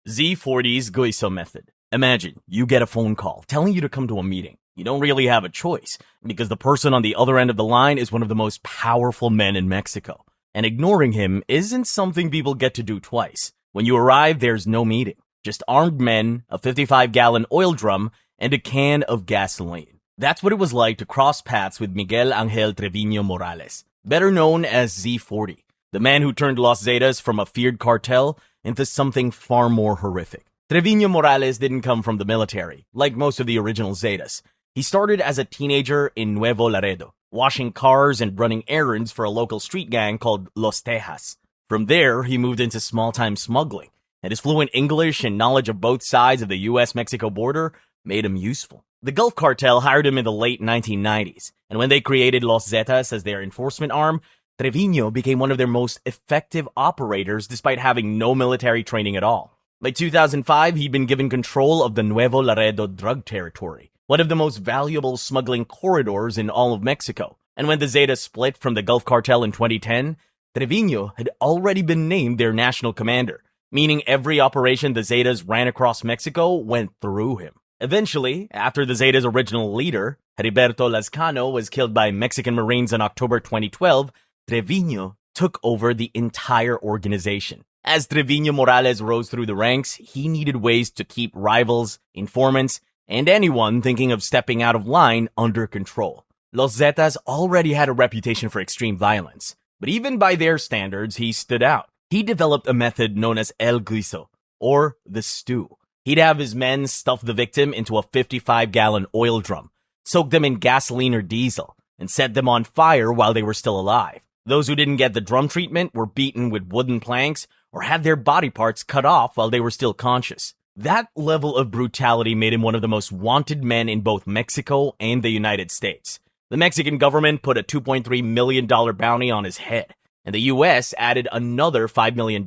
Z40's Guiso method. Imagine you get a phone call telling you to come to a meeting. You don't really have a choice because the person on the other end of the line is one of the most powerful men in Mexico. And ignoring him isn't something people get to do twice. When you arrive, there's no meeting. Just armed men, a 55-gallon oil drum, and a can of gasoline. That's what it was like to cross paths with Miguel Ángel Treviño Morales, better known as Z40, the man who turned Los Zetas from a feared cartel into something far more horrific. Treviño Morales didn't come from the military, like most of the original Zetas. He started as a teenager in Nuevo Laredo, washing cars and running errands for a local street gang called Los Tejas. From there, he moved into small-time smuggling, and his fluent English and knowledge of both sides of the US-Mexico border made him useful. The Gulf Cartel hired him in the late 1990s, and when they created Los Zetas as their enforcement arm, Treviño became one of their most effective operators despite having no military training at all. By 2005, he'd been given control of the Nuevo Laredo drug territory, one of the most valuable smuggling corridors in all of Mexico. And when the Zetas split from the Gulf Cartel in 2010, Treviño had already been named their national commander, meaning every operation the Zetas ran across Mexico went through him. Eventually, after the Zetas' original leader, Heriberto Lazcano, was killed by Mexican Marines in October 2012, Treviño took over the entire organization. As Treviño Morales rose through the ranks, he needed ways to keep rivals, informants, and anyone thinking of stepping out of line under control. Los Zetas already had a reputation for extreme violence, but even by their standards, he stood out. He developed a method known as El Guiso, or the stew. He'd have his men stuff the victim into a 55-gallon oil drum, soak them in gasoline or diesel, and set them on fire while they were still alive. Those who didn't get the drum treatment were beaten with wooden planks or had their body parts cut off while they were still conscious. That level of brutality made him one of the most wanted men in both Mexico and the United States. The Mexican government put a $2.3 million bounty on his head, and the US added another $5 million.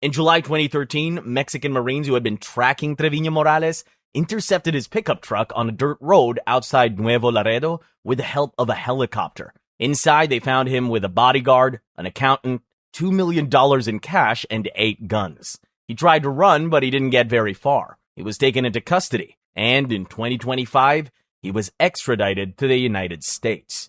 In July 2013, Mexican Marines who had been tracking Treviño Morales intercepted his pickup truck on a dirt road outside Nuevo Laredo with the help of a helicopter. Inside, they found him with a bodyguard, an accountant, $2 million in cash, and 8 guns. He tried to run, but he didn't get very far. He was taken into custody, and in 2025, he was extradited to the United States.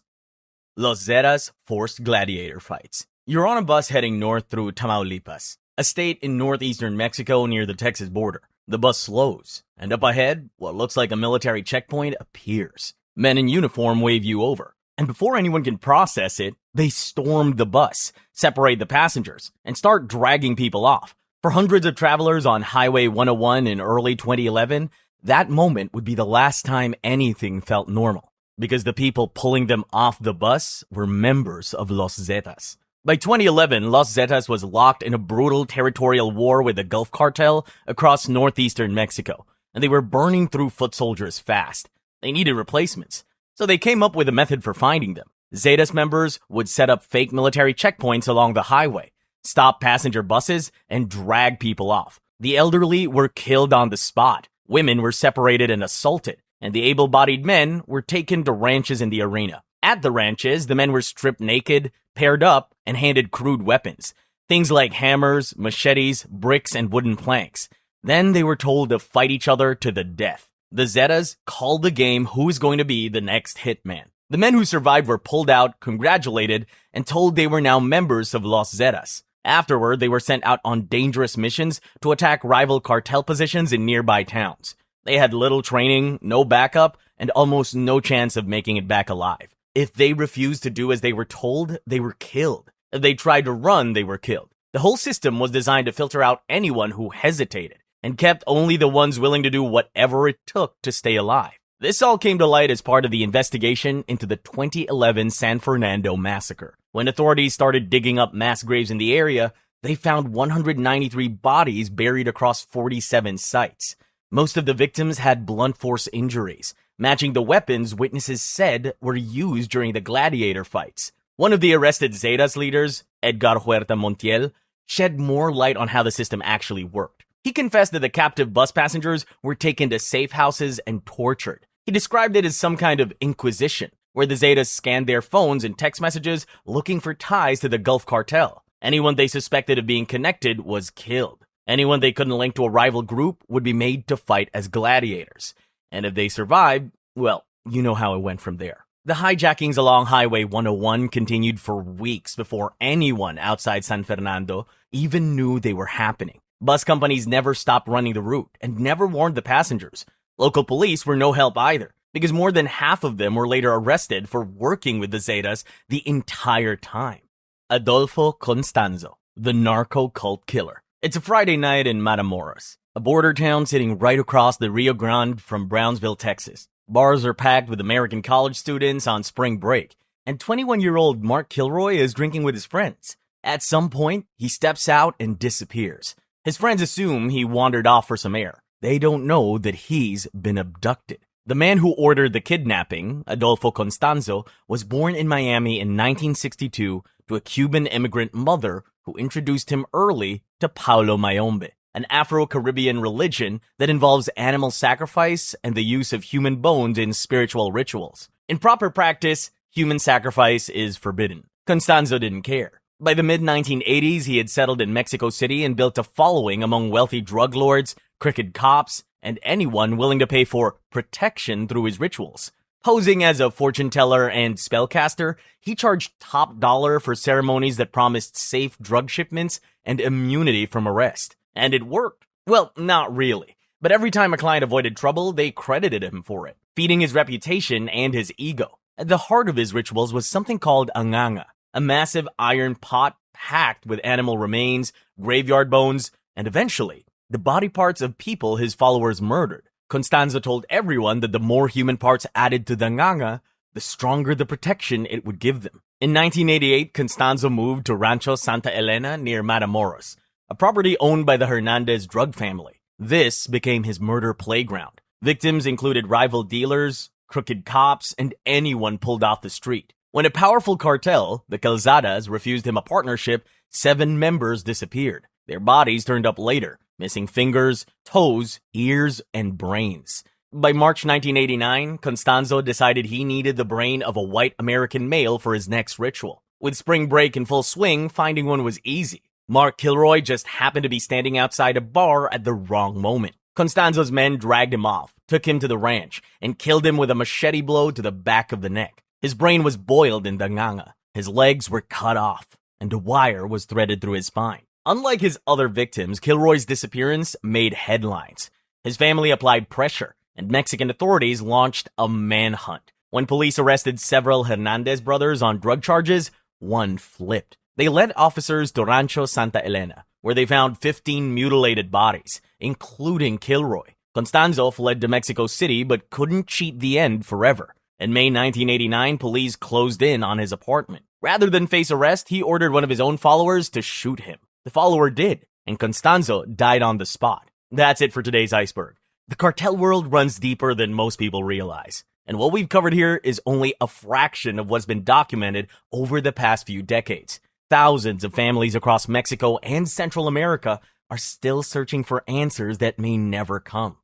Los Zetas forced gladiator fights. You're on a bus heading north through Tamaulipas, a state in northeastern Mexico near the Texas border. The bus slows, and up ahead, what looks like a military checkpoint appears. Men in uniform wave you over, and before anyone can process it, they storm the bus, separate the passengers, and start dragging people off. For hundreds of travelers on Highway 101 in early 2011, that moment would be the last time anything felt normal, because the people pulling them off the bus were members of Los Zetas. By 2011, Los Zetas was locked in a brutal territorial war with the Gulf Cartel across northeastern Mexico, and they were burning through foot soldiers fast. They needed replacements, so they came up with a method for finding them. Zetas members would set up fake military checkpoints along the highway. stop passenger buses, and drag people off. The elderly were killed on the spot. Women were separated and assaulted, and the able-bodied men were taken to ranches in the arena. At the ranches, the men were stripped naked, paired up, and handed crude weapons. Things like hammers, machetes, bricks, and wooden planks. Then they were told to fight each other to the death. The Zetas called the game who's going to be the next hitman. The men who survived were pulled out, congratulated, and told they were now members of Los Zetas. Afterward, they were sent out on dangerous missions to attack rival cartel positions in nearby towns. They had little training, no backup, and almost no chance of making it back alive. If they refused to do as they were told, they were killed. If they tried to run, they were killed. The whole system was designed to filter out anyone who hesitated, and kept only the ones willing to do whatever it took to stay alive. This all came to light as part of the investigation into the 2011 San Fernando massacre. When authorities started digging up mass graves in the area, they found 193 bodies buried across 47 sites. Most of the victims had blunt force injuries, matching the weapons witnesses said were used during the gladiator fights. One of the arrested Zetas leaders, Edgar Huerta Montiel, shed more light on how the system actually worked. He confessed that the captive bus passengers were taken to safe houses and tortured. He described it as some kind of inquisition, where the Zetas scanned their phones and text messages looking for ties to the Gulf Cartel. Anyone they suspected of being connected was killed. Anyone they couldn't link to a rival group would be made to fight as gladiators. And if they survived, well, you know how it went from there. The hijackings along Highway 101 continued for weeks before anyone outside San Fernando even knew they were happening. Bus companies never stopped running the route and never warned the passengers. Local police were no help either, because more than half of them were later arrested for working with the Zetas the entire time. Adolfo Constanzo, the narco cult killer. It's a Friday night in Matamoros, a border town sitting right across the Rio Grande from Brownsville, Texas. Bars are packed with American college students on spring break, and 21-year-old Mark Kilroy is drinking with his friends. At some point, he steps out and disappears. His friends assume he wandered off for some air. They don't know that he's been abducted. The man who ordered the kidnapping, Adolfo Constanzo, was born in Miami in 1962 to a Cuban immigrant mother who introduced him early to Paulo Mayombe, an Afro-Caribbean religion that involves animal sacrifice and the use of human bones in spiritual rituals. In proper practice, human sacrifice is forbidden. Constanzo didn't care. By the mid-1980s, he had settled in Mexico City and built a following among wealthy drug lords, crooked cops, and anyone willing to pay for protection through his rituals. Posing as a fortune teller and spellcaster, he charged top dollar for ceremonies that promised safe drug shipments and immunity from arrest. And it worked. Well, not really. But every time a client avoided trouble, they credited him for it, feeding his reputation and his ego. At the heart of his rituals was something called anganga, a massive iron pot packed with animal remains, graveyard bones, and eventually, the body parts of people his followers murdered. Constanzo told everyone that the more human parts added to the anganga, the stronger the protection it would give them. In 1988, Constanzo moved to Rancho Santa Elena near Matamoros, a property owned by the Hernandez drug family. This became his murder playground. Victims included rival dealers, crooked cops, and anyone pulled off the street. When a powerful cartel, the Calzadas, refused him a partnership, 7 members disappeared. Their bodies turned up later, missing fingers, toes, ears, and brains. By March 1989, Constanzo decided he needed the brain of a white American male for his next ritual. With spring break in full swing, finding one was easy. Mark Kilroy just happened to be standing outside a bar at the wrong moment. Constanzo's men dragged him off, took him to the ranch, and killed him with a machete blow to the back of the neck. His brain was boiled in danganga, his legs were cut off, and a wire was threaded through his spine. Unlike his other victims, Kilroy's disappearance made headlines. His family applied pressure, and Mexican authorities launched a manhunt. When police arrested several Hernandez brothers on drug charges, one flipped. They led officers to Rancho Santa Elena, where they found 15 mutilated bodies, including Kilroy. Constanzo fled to Mexico City but couldn't cheat the end forever. In May 1989, police closed in on his apartment. Rather than face arrest, he ordered one of his own followers to shoot him. The follower did, and Constanzo died on the spot. That's it for today's iceberg. The cartel world runs deeper than most people realize, and what we've covered here is only a fraction of what's been documented over the past few decades. Thousands of families across Mexico and Central America are still searching for answers that may never come.